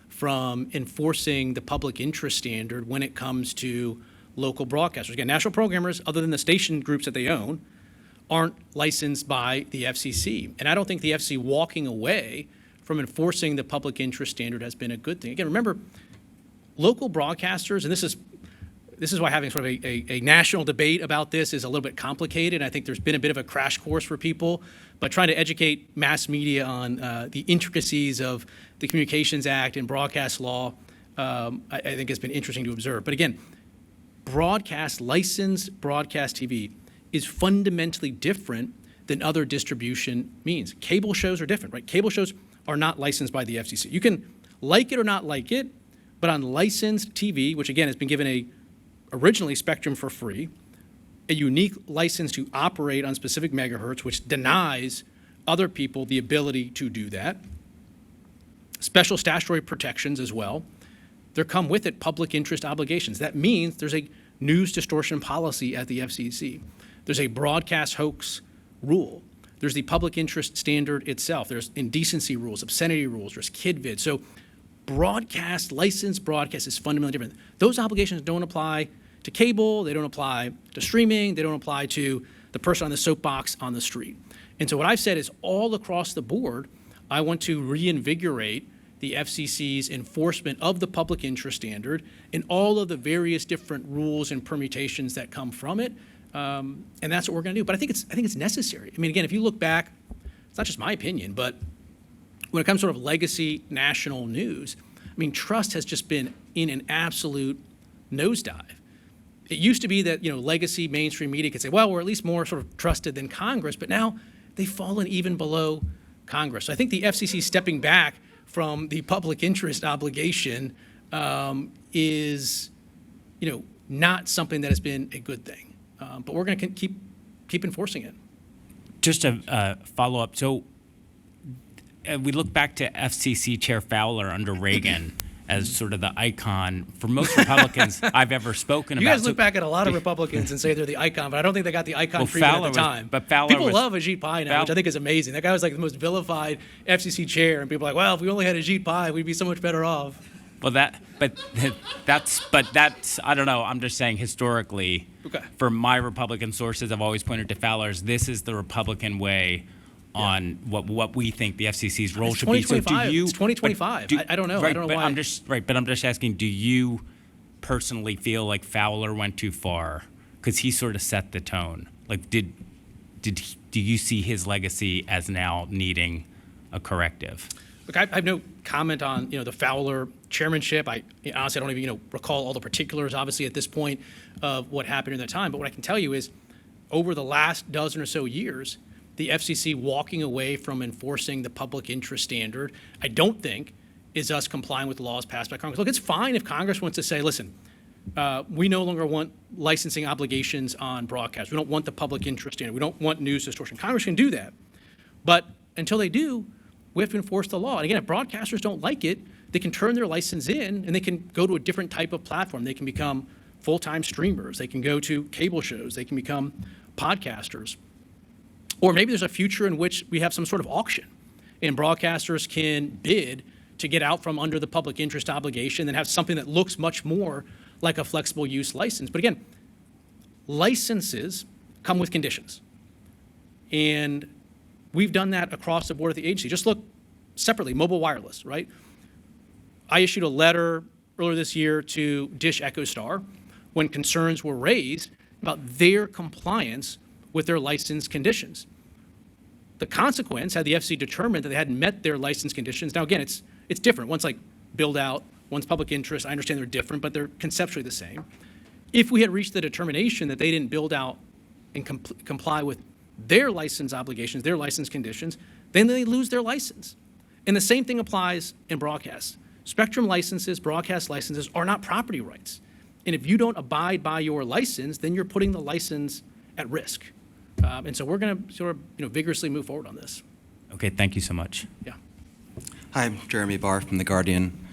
from enforcing the public interest standard when it comes to local broadcasters. Again, national programmers, other than the station groups that they own, aren't licensed by the FCC. And I don't think the FCC walking away from enforcing the public interest standard has been a good thing. Again, remember, local broadcasters, and this is why having sort of a national debate about this is a little bit complicated. I think there's been a bit of a crash course for people, but trying to educate mass media on the intricacies of the Communications Act and broadcast law, I think has been interesting to observe. But again, licensed broadcast TV is fundamentally different than other distribution means. Cable shows are different, right? Cable shows are not licensed by the FCC. You can like it or not like it, but on licensed TV, which again has been given originally spectrum for free, a unique license to operate on specific megahertz, which denies other people the ability to do that, special statutory protections as well. There come with it public interest obligations. That means there's a news distortion policy at the FCC. There's a broadcast hoax rule. There's the public interest standard itself. There's indecency rules, obscenity rules, there's kid vid. So broadcast, licensed broadcast is fundamentally different. Those obligations don't apply to cable, they don't apply to streaming, they don't apply to the person on the soapbox on the street. And so what I've said is all across the board, I want to reinvigorate the FCC's enforcement of the public interest standard and all of the various different rules and permutations that come from it. And that's what we're going to do. But I think it's necessary. I mean, again, if you look back, it's not just my opinion, but when it comes to sort of legacy national news, I mean, trust has just been in an absolute nosedive. It used to be that, legacy mainstream media could say, well, we're at least more sort of trusted than Congress, but now they've fallen even below Congress. So I think the FCC stepping back from the public interest obligation is, not something that has been a good thing. But we're going to keep enforcing it. Just a follow-up. So we look back to FCC Chair Fowler under Reagan as sort of the icon for most Republicans I've ever spoken about. You guys look back at a lot of Republicans and say they're the icon, but I don't think they got the icon treatment at the time. People love Ajit Pai now, which I think is amazing. That guy was like the most vilified FCC chair, and people are like, well, if we only had Ajit Pai, we'd be so much better off. Well, that's I don't know. I'm just saying historically, for my Republican sources, I've always pointed to Fowler's. This is the Republican way on what we think the FCC's role should be. So do you? It's 2025. I don't know. Right, I don't know why. I'm just asking. Do you personally feel like Fowler went too far because he sort of set the tone? Like, do you see his legacy as now needing a corrective? Look, I have no comment on the Fowler chairmanship. I honestly don't even recall all the particulars, obviously, at this point of what happened in that time. But what I can tell you is, over the last dozen or so years, the FCC walking away from enforcing the public interest standard, I don't think is us complying with the laws passed by Congress. Look, it's fine if Congress wants to say, listen, we no longer want licensing obligations on broadcast. We don't want the public interest standard. We don't want news distortion. Congress can do that. But until they do, we have to enforce the law. And again, if broadcasters don't like it, they can turn their license in and they can go to a different type of platform. They can become full-time streamers. They can go to cable shows. They can become podcasters. Or maybe there's a future in which we have some sort of auction and broadcasters can bid to get out from under the public interest obligation and have something that looks much more like a flexible use license. But again, licenses come with conditions. And we've done that across the board at the agency. Just look separately, mobile wireless, right? I issued a letter earlier this year to Dish EchoStar when concerns were raised about their compliance with their license conditions. The consequence, had the FCC determined that they hadn't met their license conditions, now again, it's different. One's like Buildout, one's public interest. I understand they're different, but they're conceptually the same. If we had reached the determination that they didn't build out and comply with their license obligations, their license conditions, then they lose their license. And the same thing applies in broadcast. Spectrum licenses, broadcast licenses are not property rights. And if you don't abide by your license, then you're putting the license at risk. And so we're going to sort of vigorously move forward on this. Okay, thank you so much. Yeah. Hi, I'm Jeremy Barr from The Guardian.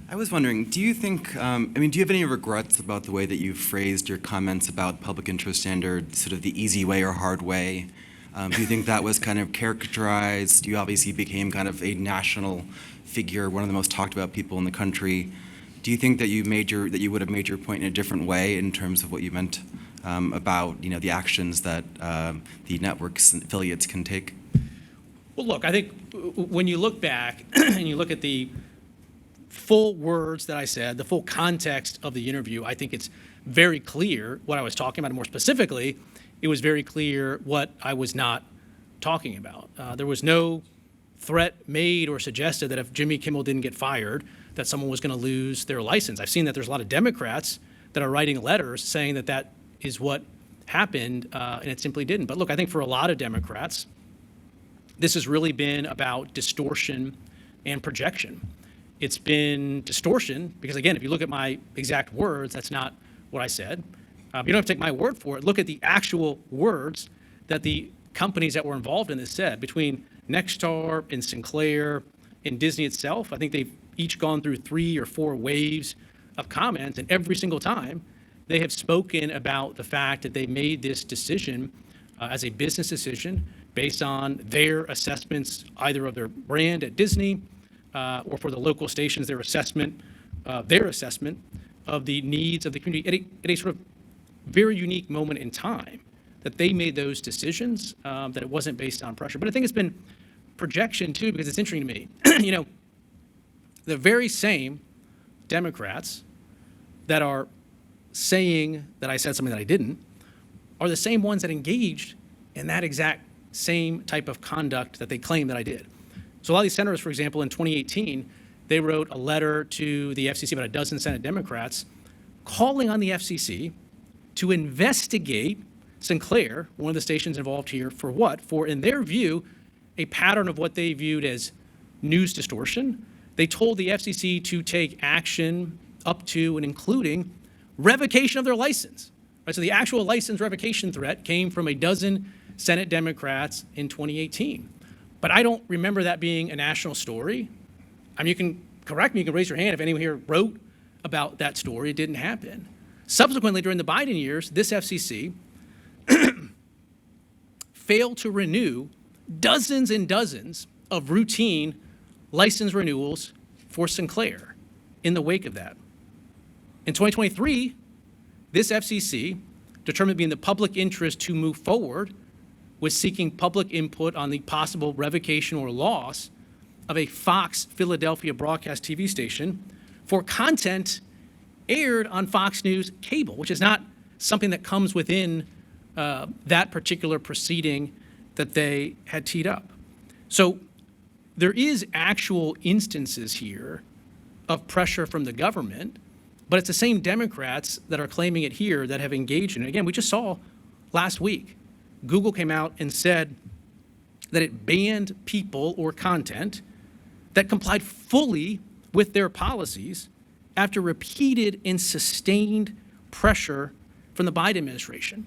I was wondering, do you think, do you have any regrets about the way that you phrased your comments about public interest standard, sort of the easy way or hard way? Do you think that was kind of characterized? You obviously became kind of a national figure, one of the most talked about people in the country. Do you think that you would have made your point in a different way in terms of what you meant about the actions that the networks and affiliates can take? Well, look, I think when you look back and you look at the full words that I said, the full context of the interview, I think it's very clear what I was talking about. And more specifically, it was very clear what I was not talking about. There was no threat made or suggested that if Jimmy Kimmel didn't get fired, that someone was going to lose their license. I've seen that there's a lot of Democrats that are writing letters saying that that is what happened, and it simply didn't. But look, I think for a lot of Democrats, this has really been about distortion and projection. It's been distortion because, again, if you look at my exact words, that's not what I said. You don't have to take my word for it. Look at the actual words that the companies that were involved in this said. Between Nexstar and Sinclair and Disney itself, I think they've each gone through 3 or 4 waves of comments, and every single time they have spoken about the fact that they made this decision as a business decision based on their assessments either of their brand at Disney or for the local stations, their assessment of the needs of the community at a sort of very unique moment in time that they made those decisions, that it wasn't based on pressure. But I think it's been projection too, because it's interesting to me. The very same Democrats that are saying that I said something that I didn't are the same ones that engaged in that exact same type of conduct that they claim that I did. So a lot of these senators, for example, in 2018, they wrote a letter to the FCC, about a dozen Senate Democrats, calling on the FCC to investigate Sinclair, one of the stations involved here, for what? For, in their view, a pattern of what they viewed as news distortion. They told the FCC to take action up to and including revocation of their license. Right, so the actual license revocation threat came from a dozen Senate Democrats in 2018. But I don't remember that being a national story. I mean, you can correct me, you can raise your hand if anyone here wrote about that story. It didn't happen. Subsequently, during the Biden years, this FCC failed to renew dozens and dozens of routine license renewals for Sinclair in the wake of that. In 2023, this FCC determined to be in the public interest to move forward with seeking public input on the possible revocation or loss of a Fox Philadelphia broadcast TV station for content aired on Fox News cable, which is not something that comes within that particular proceeding that they had teed up. So there is actual instances here of pressure from the government, but it's the same Democrats that are claiming it here that have engaged in it. Again, we just saw last week, Google came out and said that it banned people or content that complied fully with their policies after repeated and sustained pressure from the Biden administration.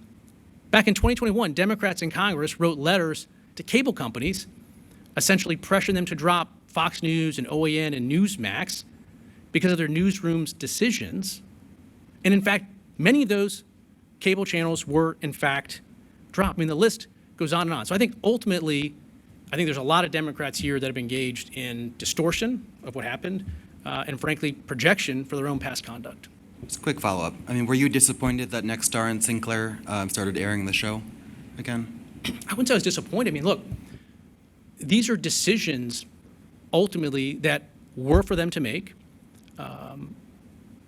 Back in 2021, Democrats in Congress wrote letters to cable companies, essentially pressuring them to drop Fox News and OAN and Newsmax because of their newsroom's decisions. And in fact, many of those cable channels were, in fact, dropped. I mean, the list goes on and on. So I think ultimately, there's a lot of Democrats here that have engaged in distortion of what happened, and frankly, projection for their own past conduct. Just a quick follow-up. I mean, were you disappointed that Nexstar and Sinclair started airing the show again? I wouldn't say I was disappointed. I mean, look, these are decisions ultimately that were for them to make,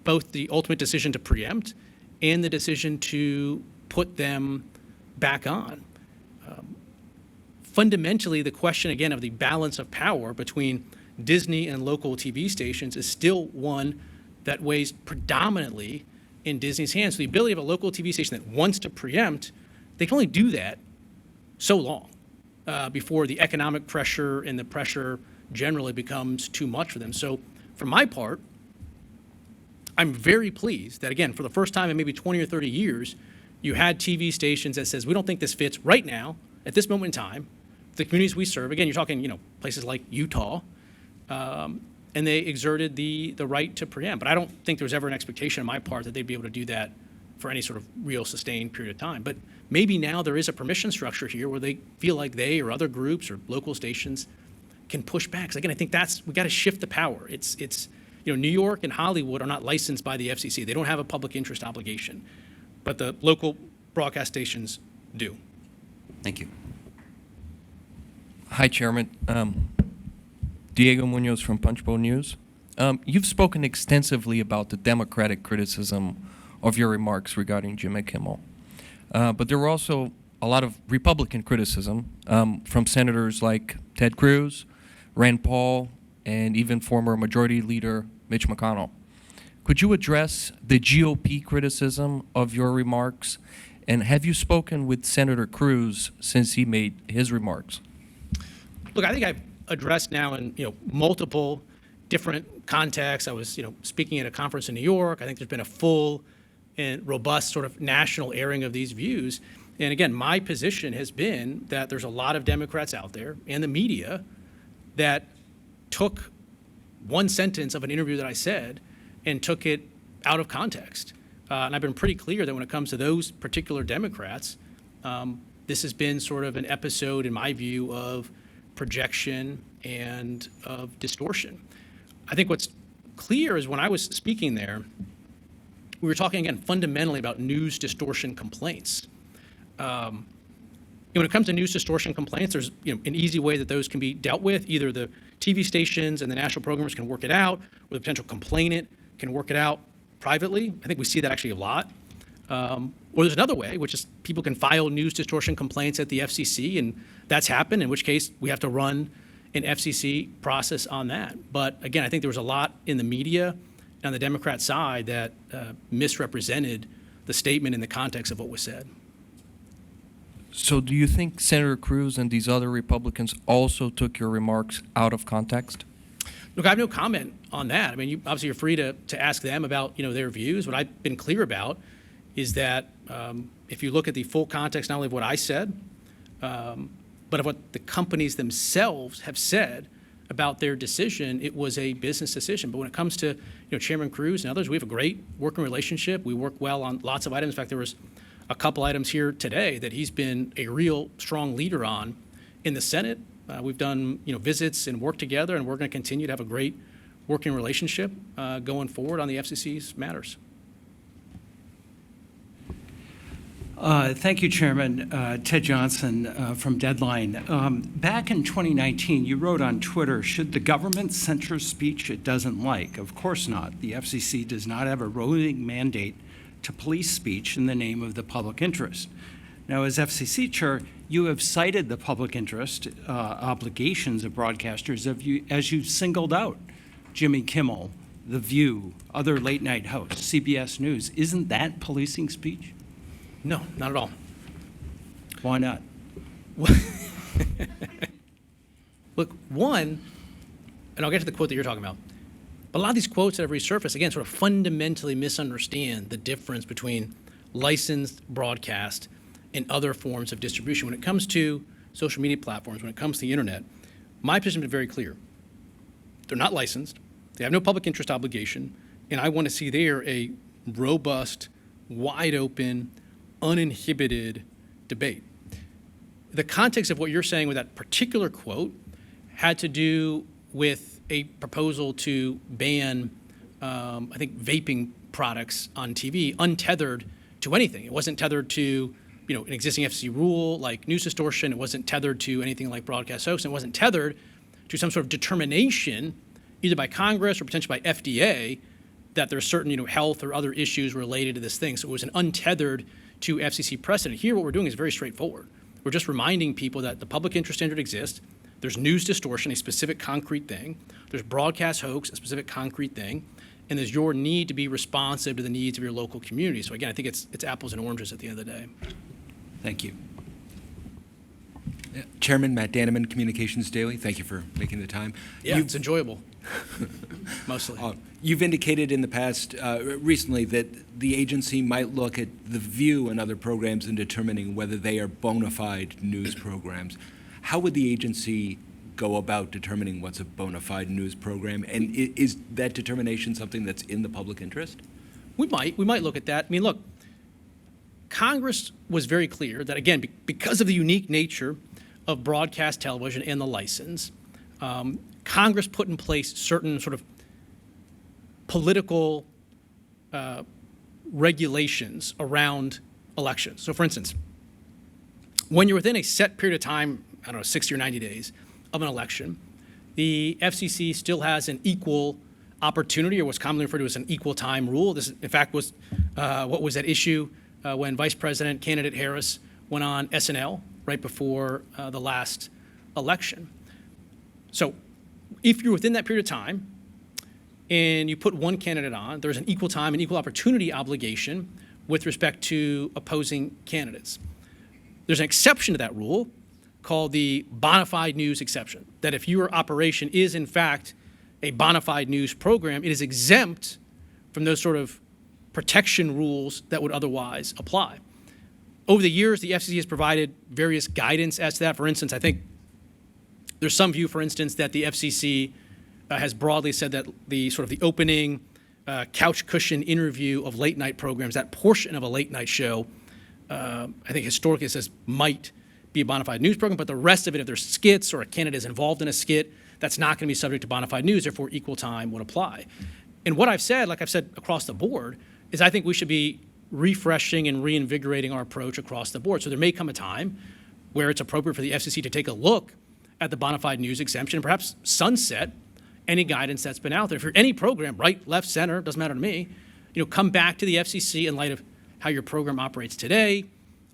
both the ultimate decision to preempt and the decision to put them back on. Fundamentally, the question, again, of the balance of power between Disney and local TV stations is still one that weighs predominantly in Disney's hands. So the ability of a local TV station that wants to preempt, they can only do that so long before the economic pressure and the pressure generally becomes too much for them. So for my part, I'm very pleased that, again, for the first time in maybe 20 or 30 years, you had TV stations that says, we don't think this fits right now, at this moment in time, the communities we serve. Again, you're talking, places like Utah, and they exerted the right to preempt. But I don't think there was ever an expectation on my part that they'd be able to do that for any sort of real sustained period of time. But maybe now there is a permission structure here where they feel like they or other groups or local stations can push back. So again, I think we got to shift the power. It's New York and Hollywood are not licensed by the FCC. They don't have a public interest obligation, but the local broadcast stations do. Thank you. Hi, Chairman. Diego Munoz from Punchbowl News. You've spoken extensively about the Democratic criticism of your remarks regarding Jimmy Kimmel. But there were also a lot of Republican criticism from senators like Ted Cruz, Rand Paul, and even former Majority Leader Mitch McConnell. Could you address the GOP criticism of your remarks? And have you spoken with Senator Cruz since he made his remarks? Look, I think I've addressed now in multiple different contexts. I was speaking at a conference in New York. I think there's been a full and robust sort of national airing of these views. And again, my position has been that there's a lot of Democrats out there and the media that took one sentence of an interview that I said and took it out of context. And I've been pretty clear that when it comes to those particular Democrats, this has been sort of an episode, in my view, of projection and of distortion. I think what's clear is when I was speaking there, we were talking again fundamentally about news distortion complaints. When it comes to news distortion complaints, there's an easy way that those can be dealt with. Either the TV stations and the national programmers can work it out, or the potential complainant can work it out privately. I think we see that actually a lot. Or there's another way, which is people can file news distortion complaints at the FCC, and that's happened, in which case we have to run an FCC process on that. But again, I think there was a lot in the media on the Democrat side that misrepresented the statement in the context of what was said. So do you think Senator Cruz and these other Republicans also took your remarks out of context? Look, I have no comment on that. I mean, obviously you're free to ask them about their views. What I've been clear about is that if you look at the full context, not only of what I said, but of what the companies themselves have said about their decision, it was a business decision. But when it comes to Chairman Cruz and others, we have a great working relationship. We work well on lots of items. In fact, there was a couple items here today that he's been a real strong leader on in the Senate. We've done visits and work together, and we're going to continue to have a great working relationship going forward on the FCC's matters. Thank you, Chairman. Ted Johnson from Deadline. Back in 2019, you wrote on Twitter, should the government censor speech it doesn't like? Of course not. The FCC does not have a roving mandate to police speech in the name of the public interest. Now, as FCC chair, you have cited the public interest obligations of broadcasters as you've singled out Jimmy Kimmel, The View, other late-night hosts, CBS News. Isn't that policing speech? No, not at all. Why not? Look, one, and I'll get to the quote that you're talking about, but a lot of these quotes that have resurfaced, again, sort of fundamentally misunderstand the difference between licensed broadcast and other forms of distribution. When it comes to social media platforms, when it comes to the internet, my position has been very clear. They're not licensed. They have no public interest obligation. And I want to see there a robust, wide open, uninhibited debate. The context of what you're saying with that particular quote had to do with a proposal to ban, I think, vaping products on TV, untethered to anything. It wasn't tethered to, an existing FCC rule like news distortion. It wasn't tethered to anything like broadcast hosts. It wasn't tethered to some sort of determination, either by Congress or potentially by FDA, that there's certain, health or other issues related to this thing. So it was an untethered to FCC precedent. Here, what we're doing is very straightforward. We're just reminding people that the public interest standard exists. There's news distortion, a specific concrete thing. There's broadcast hoax, a specific concrete thing. And there's your need to be responsive to the needs of your local community. So again, I think it's apples and oranges at the end of the day. Thank you. Chairman Matt Daneman, Communications Daily, thank you for making the time. Yeah, it's enjoyable, mostly. You've indicated in the past, recently, that the agency might look at The View and other programs in determining whether they are bona fide news programs. How would the agency go about determining what's a bona fide news program? And is that determination something that's in the public interest? We might look at that. I mean, look, Congress was very clear that, again, because of the unique nature of broadcast television and the license, Congress put in place certain sort of political regulations around elections. So, for instance, when you're within a set period of time, I don't know, 60 or 90 days of an election, the FCC still has an equal opportunity, or what's commonly referred to as an equal time rule. This, in fact, was what was at issue when Vice President candidate Harris went on SNL right before the last election. So if you're within that period of time and you put one candidate on, there's an equal time and equal opportunity obligation with respect to opposing candidates. There's an exception to that rule called the bona fide news exception, that if your operation is in fact a bona fide news program, it is exempt from those sort of protection rules that would otherwise apply. Over the years, the FCC has provided various guidance as to that. For instance, I think there's some view, for instance, that the FCC has broadly said that the sort of the opening couch cushion interview of late night programs, that portion of a late night show, I think historically it says might be a bona fide news program, but the rest of it, if there's skits or a candidate is involved in a skit, that's not going to be subject to bona fide news, therefore equal time would apply. And what I've said, like I've said across the board, is I think we should be refreshing and reinvigorating our approach across the board. So there may come a time where it's appropriate for the FCC to take a look at the bona fide news exemption and perhaps sunset any guidance that's been out there. For any program, right, left, center, doesn't matter to me, come back to the FCC in light of how your program operates today,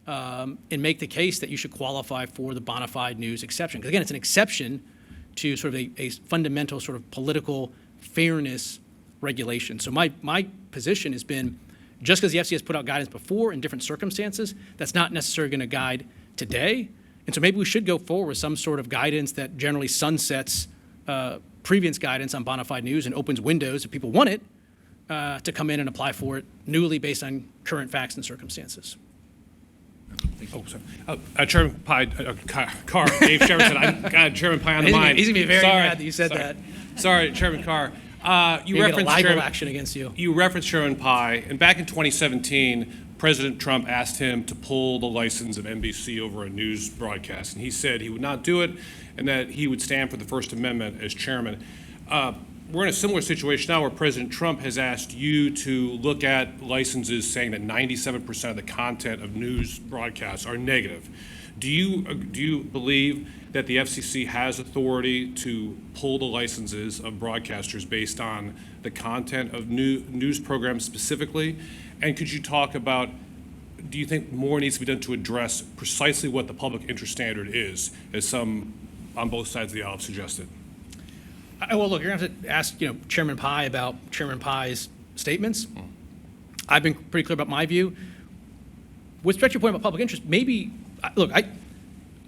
and make the case that you should qualify for the bona fide news exception. Because again, it's an exception to sort of a fundamental sort of political fairness regulation. So my position has been, just because the FCC has put out guidance before in different circumstances, that's not necessarily going to guide today. And so maybe we should go forward with some sort of guidance that generally sunsets previous guidance on bona fide news and opens windows if people want it to come in and apply for it newly based on current facts and circumstances. Oh, sorry. Chairman Pye, Carr, Dave Sheridan, I've got Chairman Pye on the line. He's going to be very mad that you said that. Sorry, Chairman Carr. You Maybe referenced libel action against you. You referenced Chairman Pye, and back in 2017, President Trump asked him to pull the license of NBC over a news broadcast, and he said he would not do it, and that he would stand for the First Amendment as chairman. We're in a similar situation now where President Trump has asked you to look at licenses saying that 97% of the content of news broadcasts are negative. Do you believe that the FCC has authority to pull the licenses of broadcasters based on the content of news programs specifically? And could you talk about, do you think more needs to be done to address precisely what the public interest standard is, as some on both sides of the aisle have suggested? Well, look, you're going to have to ask, Chairman Pye about Chairman Pye's statements. I've been pretty clear about my view. With respect to your point about public interest, maybe, look, I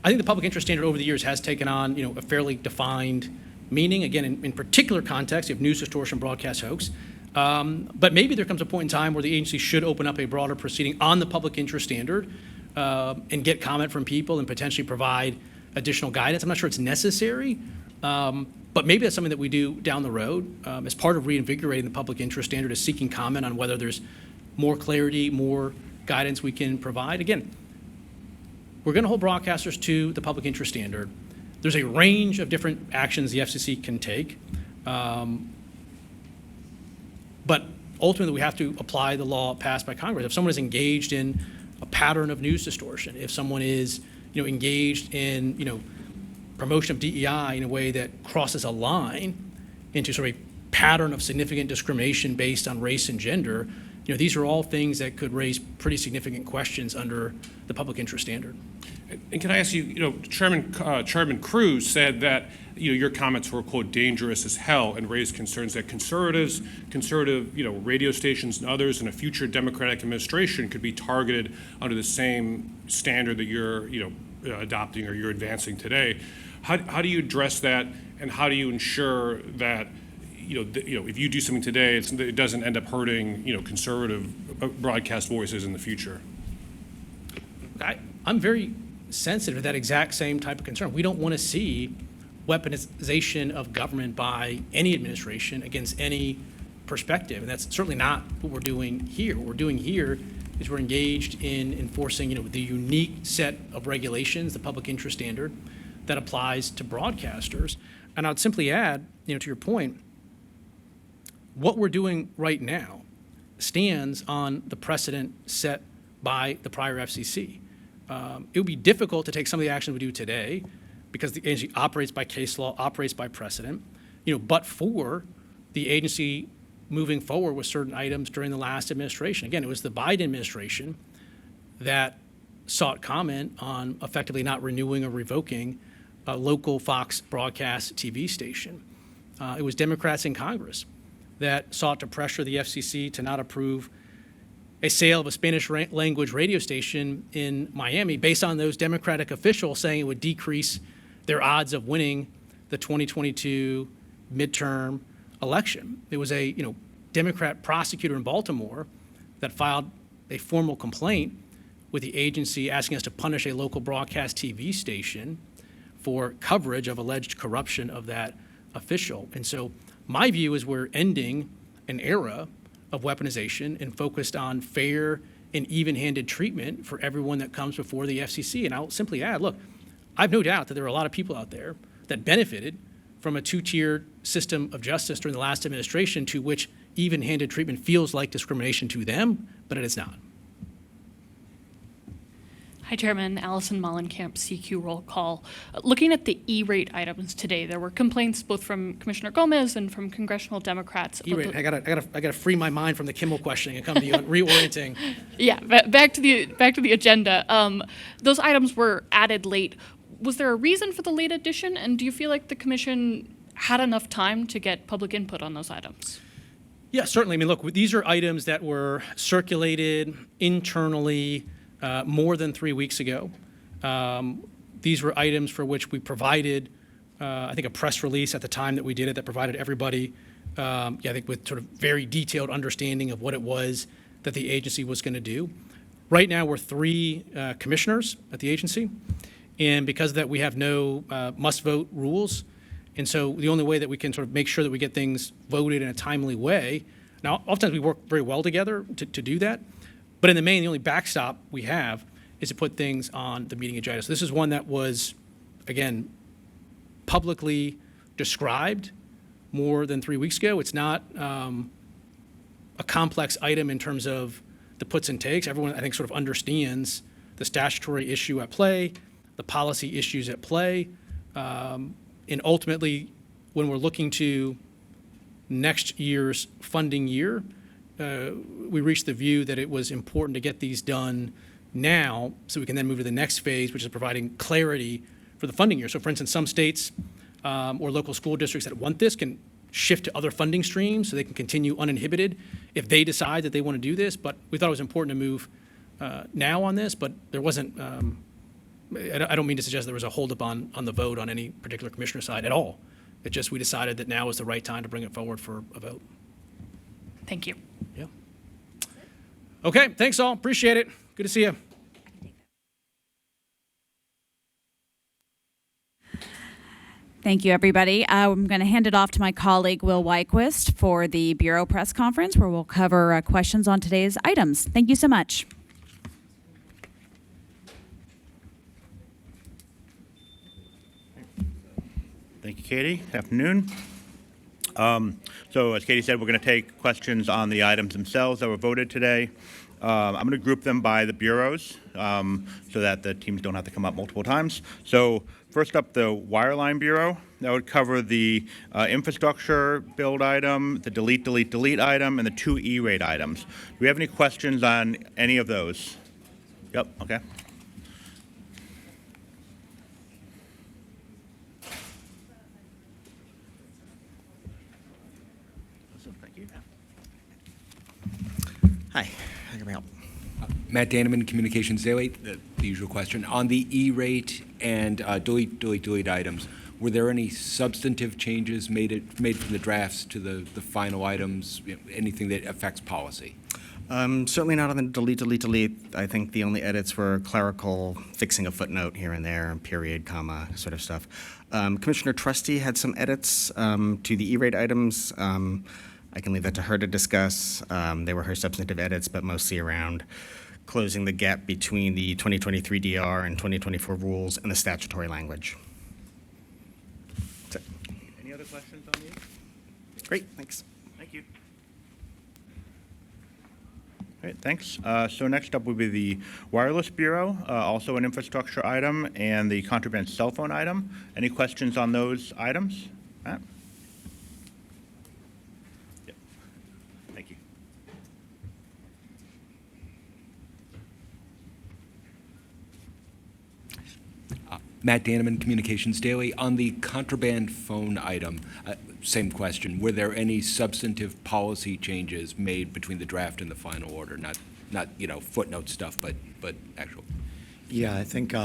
think the public interest standard over the years has taken on, a fairly defined meaning. Again, in particular context, you have news distortion, broadcast hoax. But maybe there comes a point in time where the agency should open up a broader proceeding on the public interest standard and get comment from people and potentially provide additional guidance. I'm not sure it's necessary. But maybe that's something that we do down the road as part of reinvigorating the public interest standard, is seeking comment on whether there's more clarity, more guidance we can provide. Again, we're going to hold broadcasters to the public interest standard. There's a range of different actions the FCC can take. But ultimately, we have to apply the law passed by Congress. If someone is engaged in a pattern of news distortion, if someone is engaged in promotion of DEI in a way that crosses a line into sort of a pattern of significant discrimination based on race and gender, these are all things that could raise pretty significant questions under the public interest standard. And can I ask you, Chairman Cruz said that your comments were, quote, dangerous as hell, and raised concerns that conservative radio stations and others in a future Democratic administration could be targeted under the same standard that you're adopting or you're advancing today. How do you address that, and how do you ensure that if you do something today, it doesn't end up hurting conservative broadcast voices in the future? I'm very sensitive to that exact same type of concern. We don't want to see weaponization of government by any administration against any perspective, and that's certainly not what we're doing here. What we're doing here is we're engaged in enforcing the unique set of regulations, the public interest standard, that applies to broadcasters. And I'd simply add, to your point, what we're doing right now stands on the precedent set by the prior FCC. It would be difficult to take some of the actions we do today because the agency operates by case law, operates by precedent, but for the agency moving forward with certain items during the last administration. Again, it was the Biden administration that sought comment on effectively not renewing or revoking a local Fox broadcast TV station. It was Democrats in Congress that sought to pressure the FCC to not approve a sale of a Spanish language radio station in Miami based on those Democratic officials saying it would decrease their odds of winning the 2022 midterm election. It was a Democrat prosecutor in Baltimore that filed a formal complaint with the agency asking us to punish a local broadcast TV station for coverage of alleged corruption of that official. And so my view is we're ending an era of weaponization and focused on fair and even-handed treatment for everyone that comes before the FCC. And I'll simply add, look, I have no doubt that there are a lot of people out there that benefited from a two-tier system of justice during the last administration to which even-handed treatment feels like discrimination to them, but it is not. Hi, Chairman. Allison Mollenkamp, CQ roll call. Looking at the E-rate items today, there were complaints both from Commissioner Gomez and from congressional Democrats. E-rate, I gotta free my mind from the Kimmel questioning and come to you on reorienting. Yeah, back to the agenda. Those items were added late. Was there a reason for the late addition, and do you feel like the commission had enough time to get public input on those items? Yeah, certainly. I mean, look, these are items that were circulated internally more than 3 weeks ago. These were items for which we provided, I think, a press release at the time that we did it that provided everybody, I think, with sort of very detailed understanding of what it was that the agency was going to do. Right now, we're 3 commissioners at the agency, and because of that, we have no must-vote rules. And so the only way that we can sort of make sure that we get things voted in a timely way, now, oftentimes we work very well together to do that, but in the main, the only backstop we have is to put things on the meeting agenda. So this is one that was, again, publicly described more than 3 weeks ago. It's not a complex item in terms of the puts and takes. Everyone, I think, sort of understands the statutory issue at play, the policy issues at play, and ultimately, when we're looking to next year's funding year, we reached the view that it was important to get these done now so we can then move to the next phase, which is providing clarity for the funding year. So for instance, some states or local school districts that want this can shift to other funding streams so they can continue uninhibited if they decide that they want to do this. But we thought it was important to move now on this, but there wasn't, I don't mean to suggest there was a holdup on the vote on any particular commissioner side at all. It's just we decided that now was the right time to bring it forward for a vote. Thank you. Yeah. Okay, thanks all. Appreciate it. Good to see you. Thank you, everybody. I'm going to hand it off to my colleague, Will Wyquist, for the Bureau press conference, where we'll cover questions on today's items. Thank you so much. Thank you, Katie. Good afternoon. So as Katie said, we're going to take questions on the items themselves that were voted today. I'm going to group them by the bureaus so that the teams don't have to come up multiple times. So first up, the Wireline Bureau. That would cover the infrastructure build item, the delete item, and the 2 E-rate items. Do we have any questions on any of those? Yep, okay. Hi, how can I help? Matt Daneman, Communications Daily. The usual question. On the E-rate and delete items, were there any substantive changes made from the drafts to the final items, anything that affects policy? Certainly not on the delete. I think the only edits were clerical, fixing a footnote here and there, period, comma, sort of stuff. Commissioner Trustee had some edits to the E-rate items. I can leave that to her to discuss. They were her substantive edits, but mostly around closing the gap between the 2023 DR and 2024 rules and the statutory language. That's it. Any other questions on these? Great, thanks. Thank you. Great, thanks. So next up would be the Wireless Bureau, also an infrastructure item, and the contraband cell phone item. Any questions on those items? Matt? Yep. Thank you. Matt Daneman, Communications Daily. On the contraband phone item, same question. Were there any substantive policy changes made between the draft and the final order? Not footnote stuff, but actual. Yeah, I think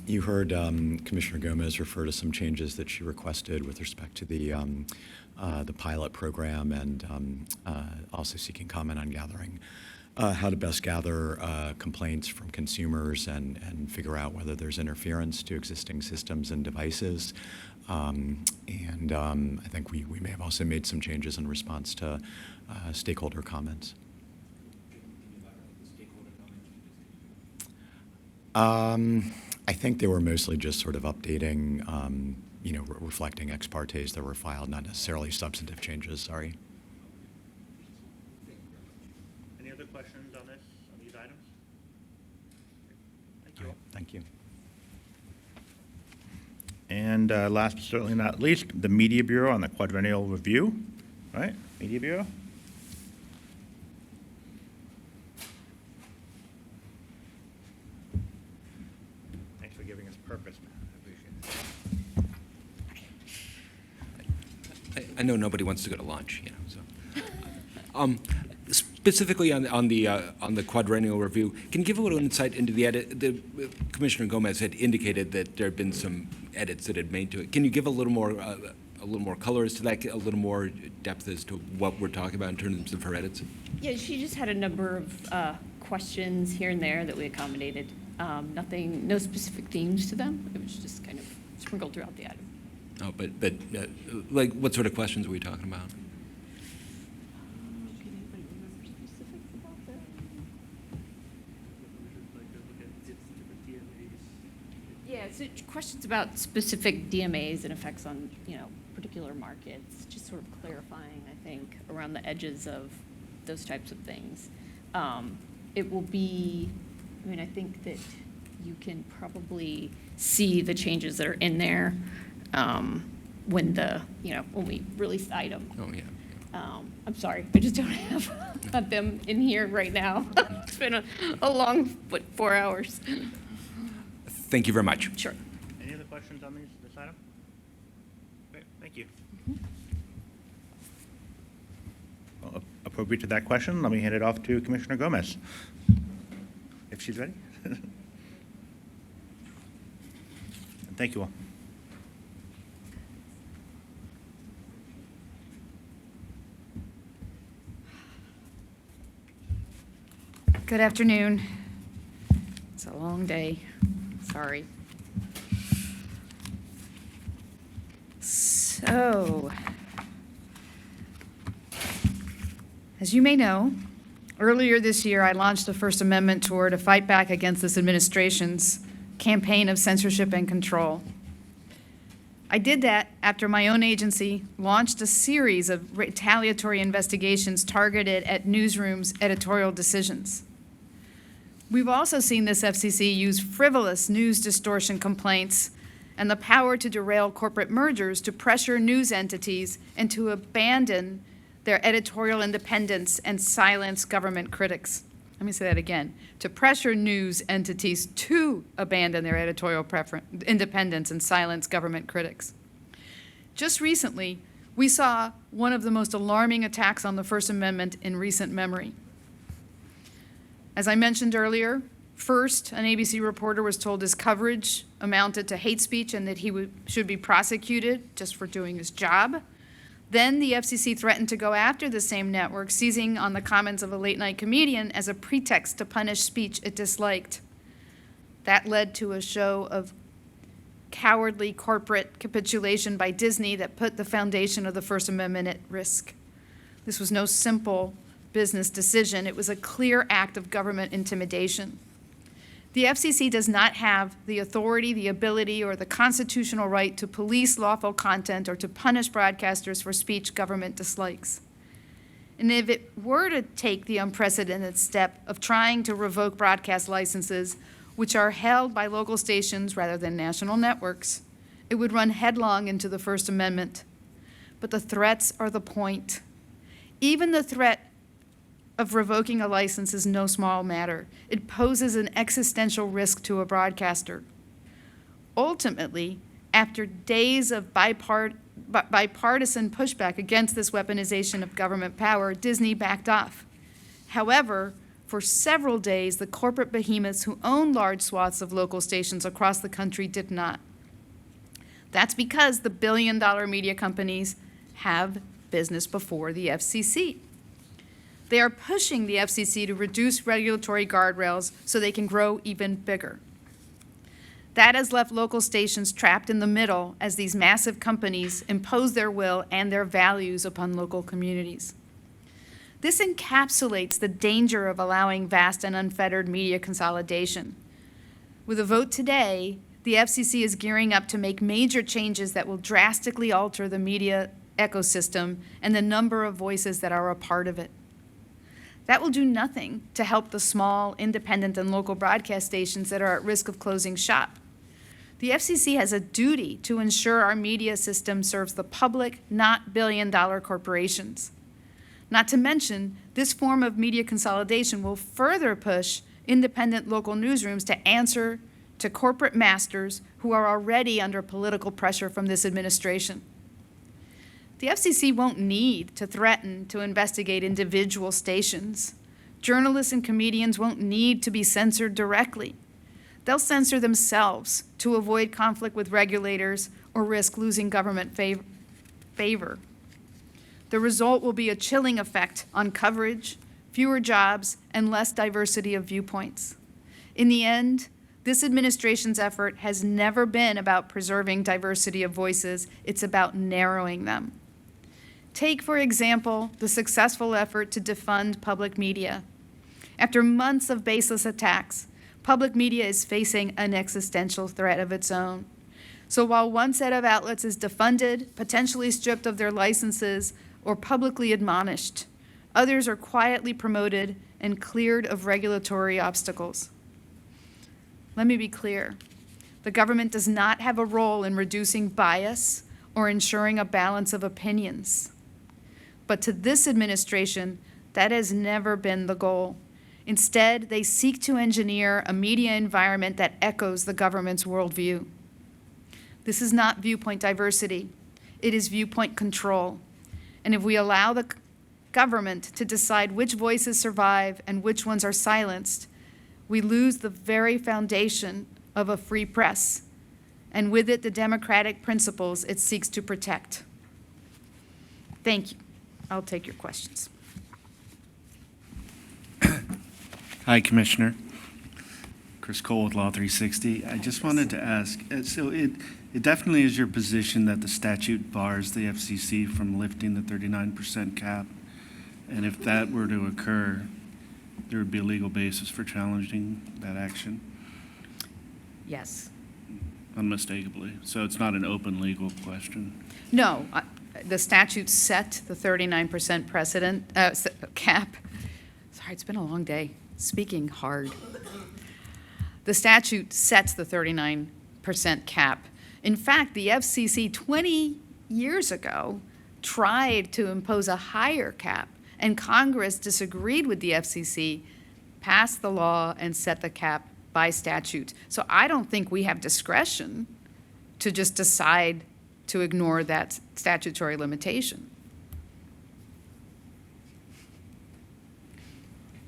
you heard Commissioner Gomez refer to some changes that she requested with respect to the pilot program, and also seeking comment on gathering how to best gather complaints from consumers and figure out whether there's interference to existing systems and devices. And I think we may have also made some changes in response to stakeholder comments. I think they were mostly just sort of updating reflecting ex partes that were filed, not necessarily substantive changes. Sorry. Any other questions on these items? Thank you. All right, thank you. And last but certainly not least, the Media Bureau on the quadrennial review. Right, Media Bureau. Thanks for giving us purpose, man. I appreciate it. I know nobody wants to go to lunch, so. Specifically on the quadrennial review, can you give a little insight into the edit? Commissioner Gomez had indicated that there had been some edits that had made to it. Can you give a little more color as to that, a little more depth as to what we're talking about in terms of her edits? Yeah, she just had a number of questions here and there that we accommodated. No specific themes to them. It was just kind of sprinkled throughout the item. Oh, but like what sort of questions are we talking about? Yeah, so questions about specific DMAs and effects on, particular markets, just sort of clarifying, I think, around the edges of those types of things. It will be, I think that you can probably see the changes that are in there when we release the item. Oh, yeah. I'm sorry, I just don't have them in here right now. It's been a long 4 hours. Thank you very much. Sure. Any other questions on this item? Great, thank you. Well, appropriate to that question, let me hand it off to Commissioner Gomez, if she's ready. And thank you all. Good afternoon. It's a long day. Sorry. So, as you may know, earlier this year I launched a First Amendment tour to fight back against this administration's campaign of censorship and control. I did that after my own agency launched a series of retaliatory investigations targeted at newsrooms' editorial decisions. We've also seen this FCC use frivolous news distortion complaints and the power to derail corporate mergers to pressure news entities and to abandon their editorial independence and silence government critics. Let me say that again. To pressure news entities to abandon their editorial independence and silence government critics. Just recently, we saw one of the most alarming attacks on the First Amendment in recent memory. As I mentioned earlier, first, an ABC reporter was told his coverage amounted to hate speech and that he should be prosecuted just for doing his job. Then the FCC threatened to go after the same network, seizing on the comments of a late-night comedian as a pretext to punish speech it disliked. That led to a show of cowardly corporate capitulation by Disney that put the foundation of the First Amendment at risk. This was no simple business decision. It was a clear act of government intimidation. The FCC does not have the authority, the ability, or the constitutional right to police lawful content or to punish broadcasters for speech government dislikes. And if it were to take the unprecedented step of trying to revoke broadcast licenses, which are held by local stations rather than national networks, it would run headlong into the First Amendment. But the threats are the point. Even the threat of revoking a license is no small matter. It poses an existential risk to a broadcaster. Ultimately, after days of bipartisan pushback against this weaponization of government power, Disney backed off. However, for several days, the corporate behemoths who own large swaths of local stations across the country did not. That's because the billion-dollar media companies have business before the FCC. They are pushing the FCC to reduce regulatory guardrails so they can grow even bigger. That has left local stations trapped in the middle as these massive companies impose their will and their values upon local communities. This encapsulates the danger of allowing vast and unfettered media consolidation. With a vote today, the FCC is gearing up to make major changes that will drastically alter the media ecosystem and the number of voices that are a part of it. That will do nothing to help the small, independent, and local broadcast stations that are at risk of closing shop. The FCC has a duty to ensure our media system serves the public, not billion-dollar corporations. Not to mention, this form of media consolidation will further push independent local newsrooms to answer to corporate masters who are already under political pressure from this administration. The FCC won't need to threaten to investigate individual stations. Journalists and comedians won't need to be censored directly. They'll censor themselves to avoid conflict with regulators or risk losing government favor. The result will be a chilling effect on coverage, fewer jobs, and less diversity of viewpoints. In the end, this administration's effort has never been about preserving diversity of voices. It's about narrowing them. Take, for example, the successful effort to defund public media. After months of baseless attacks, public media is facing an existential threat of its own. So while one set of outlets is defunded, potentially stripped of their licenses, or publicly admonished, others are quietly promoted and cleared of regulatory obstacles. Let me be clear. The government does not have a role in reducing bias or ensuring a balance of opinions. But to this administration, that has never been the goal. Instead, they seek to engineer a media environment that echoes the government's worldview. This is not viewpoint diversity. It is viewpoint control. And if we allow the government to decide which voices survive and which ones are silenced, we lose the very foundation of a free press, and with it, the democratic principles it seeks to protect. Thank you. I'll take your questions. Hi, Commissioner. Chris Cole with Law 360. I just wanted to ask, so it definitely is your position that the statute bars the FCC from lifting the 39% cap, and if that were to occur, there would be a legal basis for challenging that action? Yes. Unmistakably. So it's not an open legal question? No, the statute set the 39% precedent cap. Sorry, it's been a long day. Speaking hard. The statute sets the 39% cap. In fact, the FCC 20 years ago tried to impose a higher cap, and Congress disagreed with the FCC, passed the law, and set the cap by statute. So I don't think we have discretion to just decide to ignore that statutory limitation.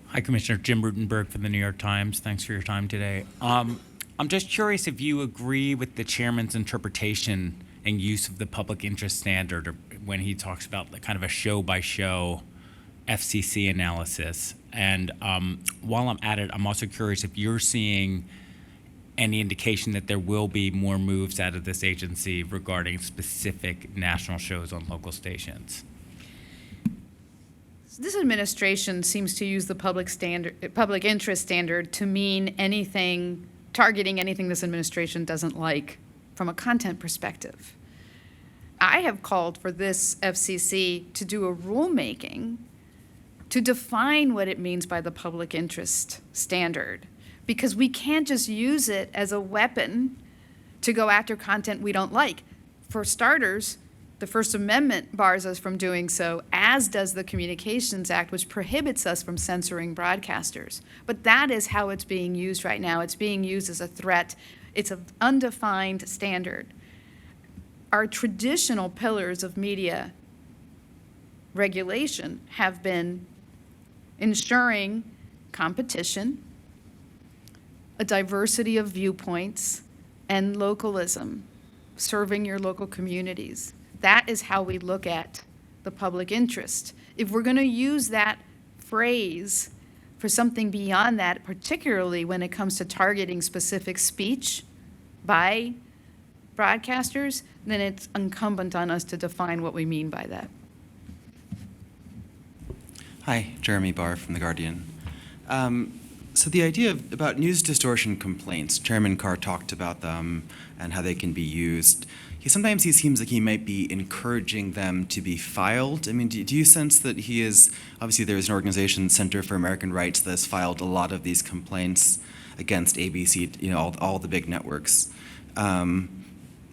Hi, Commissioner. Jim Rutenberg from the New York Times. Thanks for your time today. I'm just curious if you agree with the chairman's interpretation and use of the public interest standard when he talks about kind of a show-by-show FCC analysis. And while I'm at it, I'm also curious if you're seeing any indication that there will be more moves out of this agency regarding specific national shows on local stations. This administration seems to use the public interest standard to mean anything, targeting anything this administration doesn't like from a content perspective. I have called for this FCC to do a rulemaking to define what it means by the public interest standard, because we can't just use it as a weapon to go after content we don't like. For starters, the First Amendment bars us from doing so, as does the Communications Act, which prohibits us from censoring broadcasters. But that is how it's being used right now. It's being used as a threat. It's an undefined standard. Our traditional pillars of media regulation have been ensuring competition, a diversity of viewpoints, and localism, serving your local communities. That is how we look at the public interest. If we're going to use that phrase for something beyond that, particularly when it comes to targeting specific speech by broadcasters, then it's incumbent on us to define what we mean by that. Hi, Jeremy Barr from The Guardian. So the idea about news distortion complaints, Chairman Carr talked about them and how they can be used. Sometimes he seems like he might be encouraging them to be filed. I mean, do you sense that he is, obviously there's an organization, Center for American Rights, that has filed a lot of these complaints against ABC, all the big networks.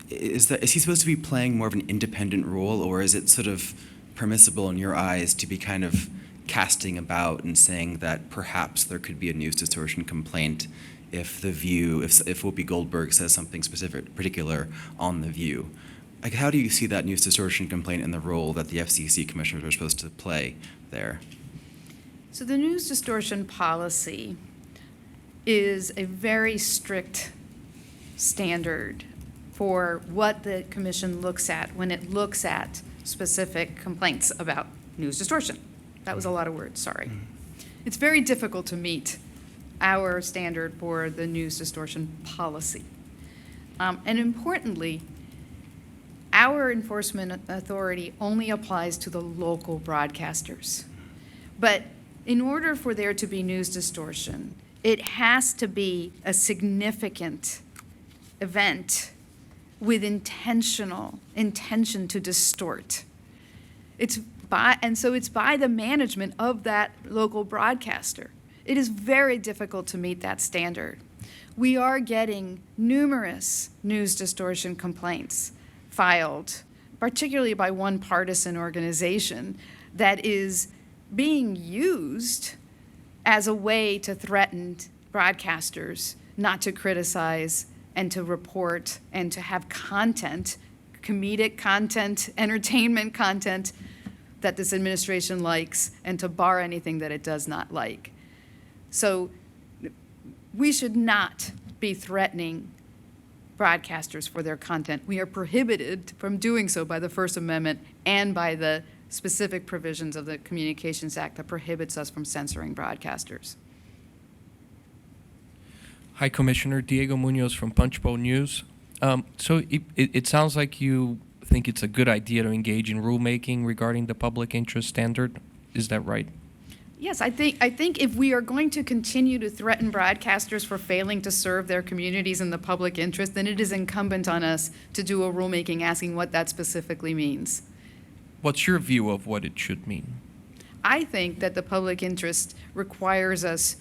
Is he supposed to be playing more of an independent role, or is it sort of permissible in your eyes to be kind of casting about and saying that perhaps there could be a news distortion complaint if The View, if Whoopi Goldberg says something particular on The View? Like, how do you see that news distortion complaint and the role that the FCC commissioners are supposed to play there? So the news distortion policy is a very strict standard for what the commission looks at when it looks at specific complaints about news distortion. That was a lot of words, sorry. It's very difficult to meet our standard for the news distortion policy. And importantly, our enforcement authority only applies to the local broadcasters. But in order for there to be news distortion, it has to be a significant event with intention to distort. So it's by the management of that local broadcaster. It is very difficult to meet that standard. We are getting numerous news distortion complaints filed, particularly by one partisan organization that is being used as a way to threaten broadcasters not to criticize and to report and to have content, comedic content, entertainment content that this administration likes, and to bar anything that it does not like. So we should not be threatening broadcasters for their content. We are prohibited from doing so by the First Amendment and by the specific provisions of the Communications Act that prohibits us from censoring broadcasters. Hi, Commissioner. Diego Munoz from Punchbowl News. So it sounds like you think it's a good idea to engage in rulemaking regarding the public interest standard. Is that right? Yes, I think if we are going to continue to threaten broadcasters for failing to serve their communities in the public interest, then it is incumbent on us to do a rulemaking asking what that specifically means. What's your view of what it should mean? I think that the public interest requires us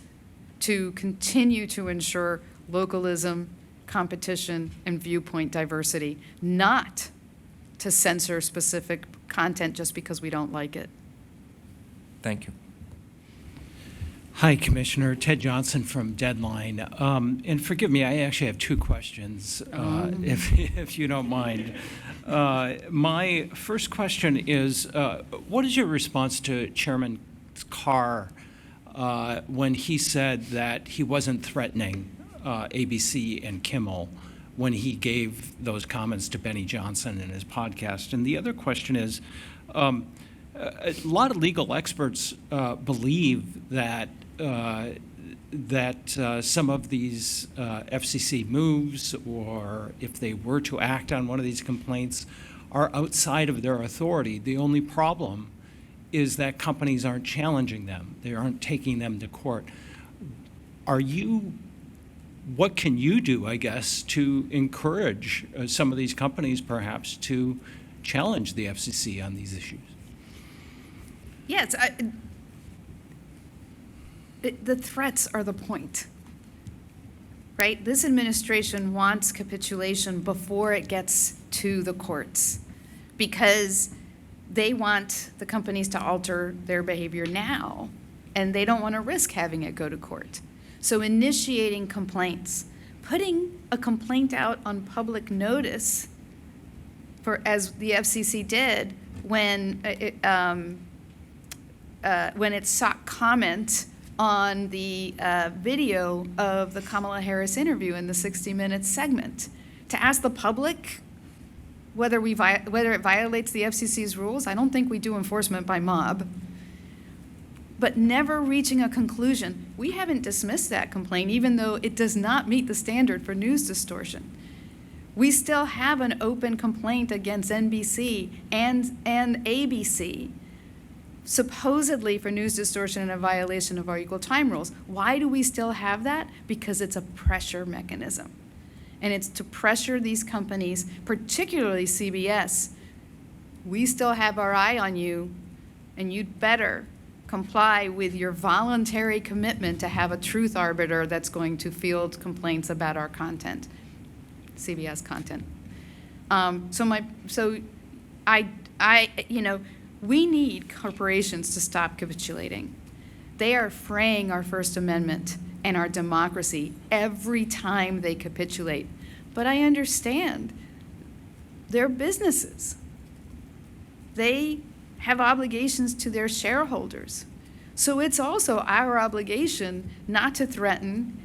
to continue to ensure localism, competition, and viewpoint diversity, not to censor specific content just because we don't like it. Thank you. Hi, Commissioner. Ted Johnson from Deadline. And forgive me, I actually have two questions, if you don't mind. My first question is, what is your response to Chairman Carr when he said that he wasn't threatening ABC and Kimmel when he gave those comments to Benny Johnson in his podcast? And the other question is, a lot of legal experts believe that some of these FCC moves, or if they were to act on one of these complaints, are outside of their authority. The only problem is that companies aren't challenging them. They aren't taking them to court. What can you do, I guess, to encourage some of these companies perhaps to challenge the FCC on these issues? Yes, the threats are the point, right? This administration wants capitulation before it gets to the courts because they want the companies to alter their behavior now, and they don't want to risk having it go to court. So initiating complaints, putting a complaint out on public notice, as the FCC did when it sought comment on the video of the Kamala Harris interview in the 60 Minutes segment, to ask the public whether it violates the FCC's rules. I don't think we do enforcement by mob, but never reaching a conclusion. We haven't dismissed that complaint, even though it does not meet the standard for news distortion. We still have an open complaint against NBC and ABC supposedly for news distortion and a violation of our equal time rules. Why do we still have that? Because it's a pressure mechanism. And it's to pressure these companies, particularly CBS. We still have our eye on you, and you'd better comply with your voluntary commitment to have a truth arbiter that's going to field complaints about our content, CBS content. We need corporations to stop capitulating. They are fraying our First Amendment and our democracy every time they capitulate. But I understand they're businesses. They have obligations to their shareholders. So it's also our obligation not to threaten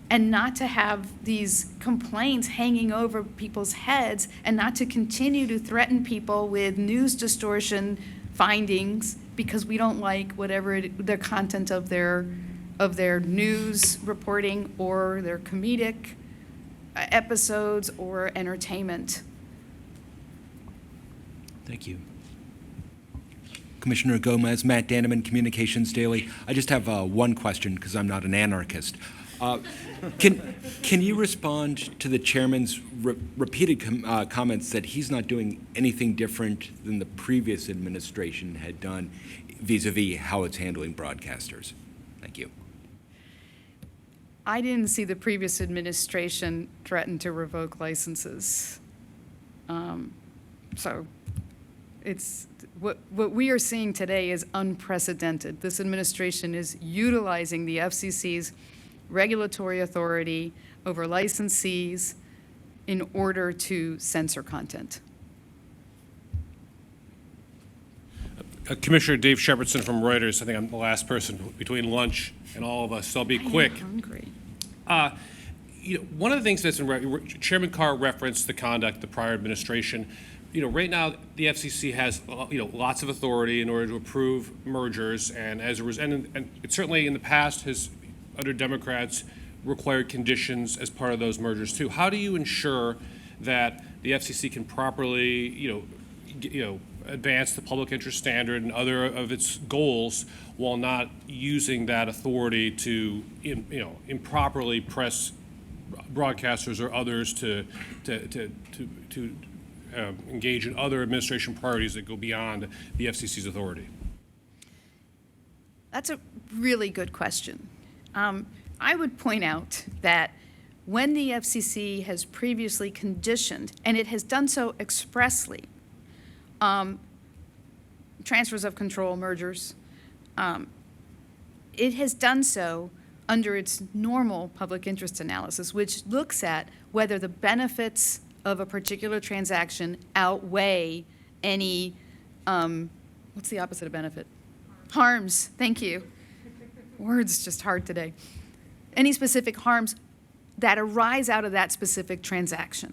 and not to have these complaints hanging over people's heads and not to continue to threaten people with news distortion findings because we don't like whatever the content of their news reporting or their comedic episodes or entertainment. Thank you. Commissioner Gomez, Matt Daneman, Communications Daily. I just have one question because I'm not an anarchist. Can you respond to the chairman's repeated comments that he's not doing anything different than the previous administration had done vis-a-vis how it's handling broadcasters? Thank you. I didn't see the previous administration threaten to revoke licenses. So it's what we are seeing today is unprecedented. This administration is utilizing the FCC's regulatory authority over licensees in order to censor content. Commissioner Dave Shepardson from Reuters. I think I'm the last person between lunch and all of us, so I'll be quick. I'm hungry. One of the things that's Chairman Carr referenced the conduct of the prior administration. Right now the FCC has lots of authority in order to approve mergers, and as a result, and it certainly in the past has, under Democrats, required conditions as part of those mergers too. How do you ensure that the FCC can properly, advance the public interest standard and other of its goals while not using that authority to, improperly press broadcasters or others to engage in other administration priorities that go beyond the FCC's authority? That's a really good question. I would point out that when the FCC has previously conditioned, and it has done so expressly, transfers of control, mergers, it has done so under its normal public interest analysis, which looks at whether the benefits of a particular transaction outweigh any, what's the opposite of benefit? Harms, thank you. Words just hard today. Any specific harms that arise out of that specific transaction.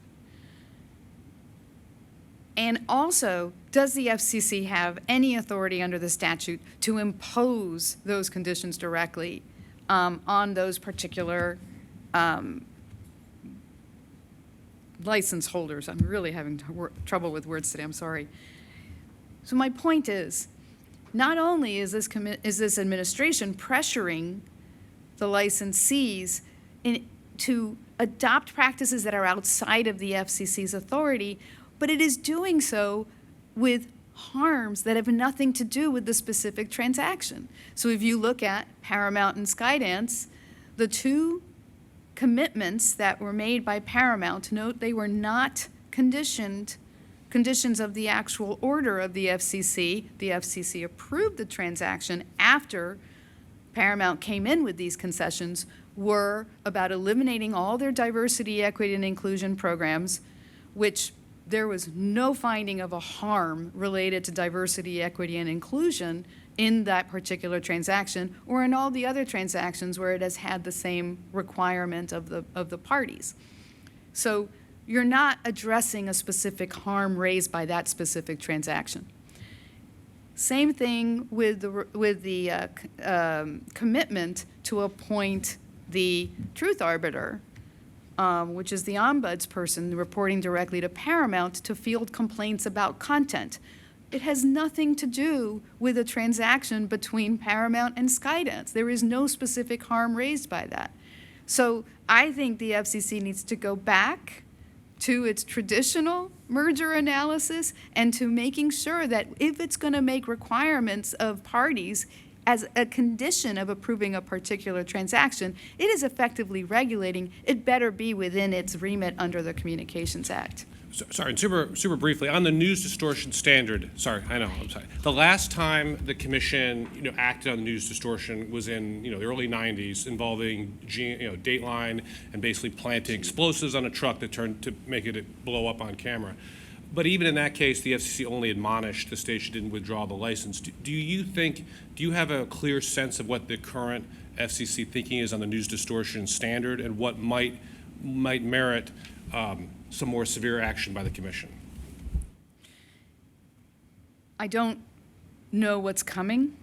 And also, does the FCC have any authority under the statute to impose those conditions directly on those particular license holders? I'm really having trouble with words today, I'm sorry. So my point is, not only is this administration pressuring the licensees to adopt practices that are outside of the FCC's authority, but it is doing so with harms that have nothing to do with the specific transaction. So if you look at Paramount and Skydance, the two commitments that were made by Paramount, note they were not conditions of the actual order of the FCC. The FCC approved the transaction after Paramount came in with these concessions, were about eliminating all their diversity, equity, and inclusion programs, which there was no finding of a harm related to diversity, equity, and inclusion in that particular transaction or in all the other transactions where it has had the same requirement of the parties. So you're not addressing a specific harm raised by that specific transaction. Same thing with the commitment to appoint the truth arbiter, which is the ombudsperson reporting directly to Paramount to field complaints about content. It has nothing to do with a transaction between Paramount and Skydance. There is no specific harm raised by that. So I think the FCC needs to go back to its traditional merger analysis and to making sure that if it's going to make requirements of parties as a condition of approving a particular transaction, it is effectively regulating. It better be within its remit under the Communications Act. Sorry, and super briefly, on the news distortion standard, sorry, I know, I'm sorry. The last time the commission, acted on news distortion was in, the early 90s involving, Dateline and basically planting explosives on a truck that turned to make it blow up on camera. But even in that case, the FCC only admonished the station didn't withdraw the license. Do you have a clear sense of what the current FCC thinking is on the news distortion standard and what might merit some more severe action by the commission? I don't know what's coming,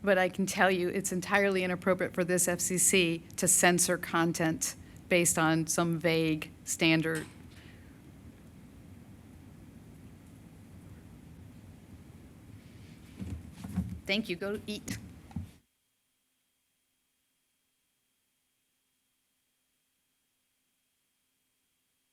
but I can tell you it's entirely inappropriate for this FCC to censor content based on some vague standard. Thank you. Go eat.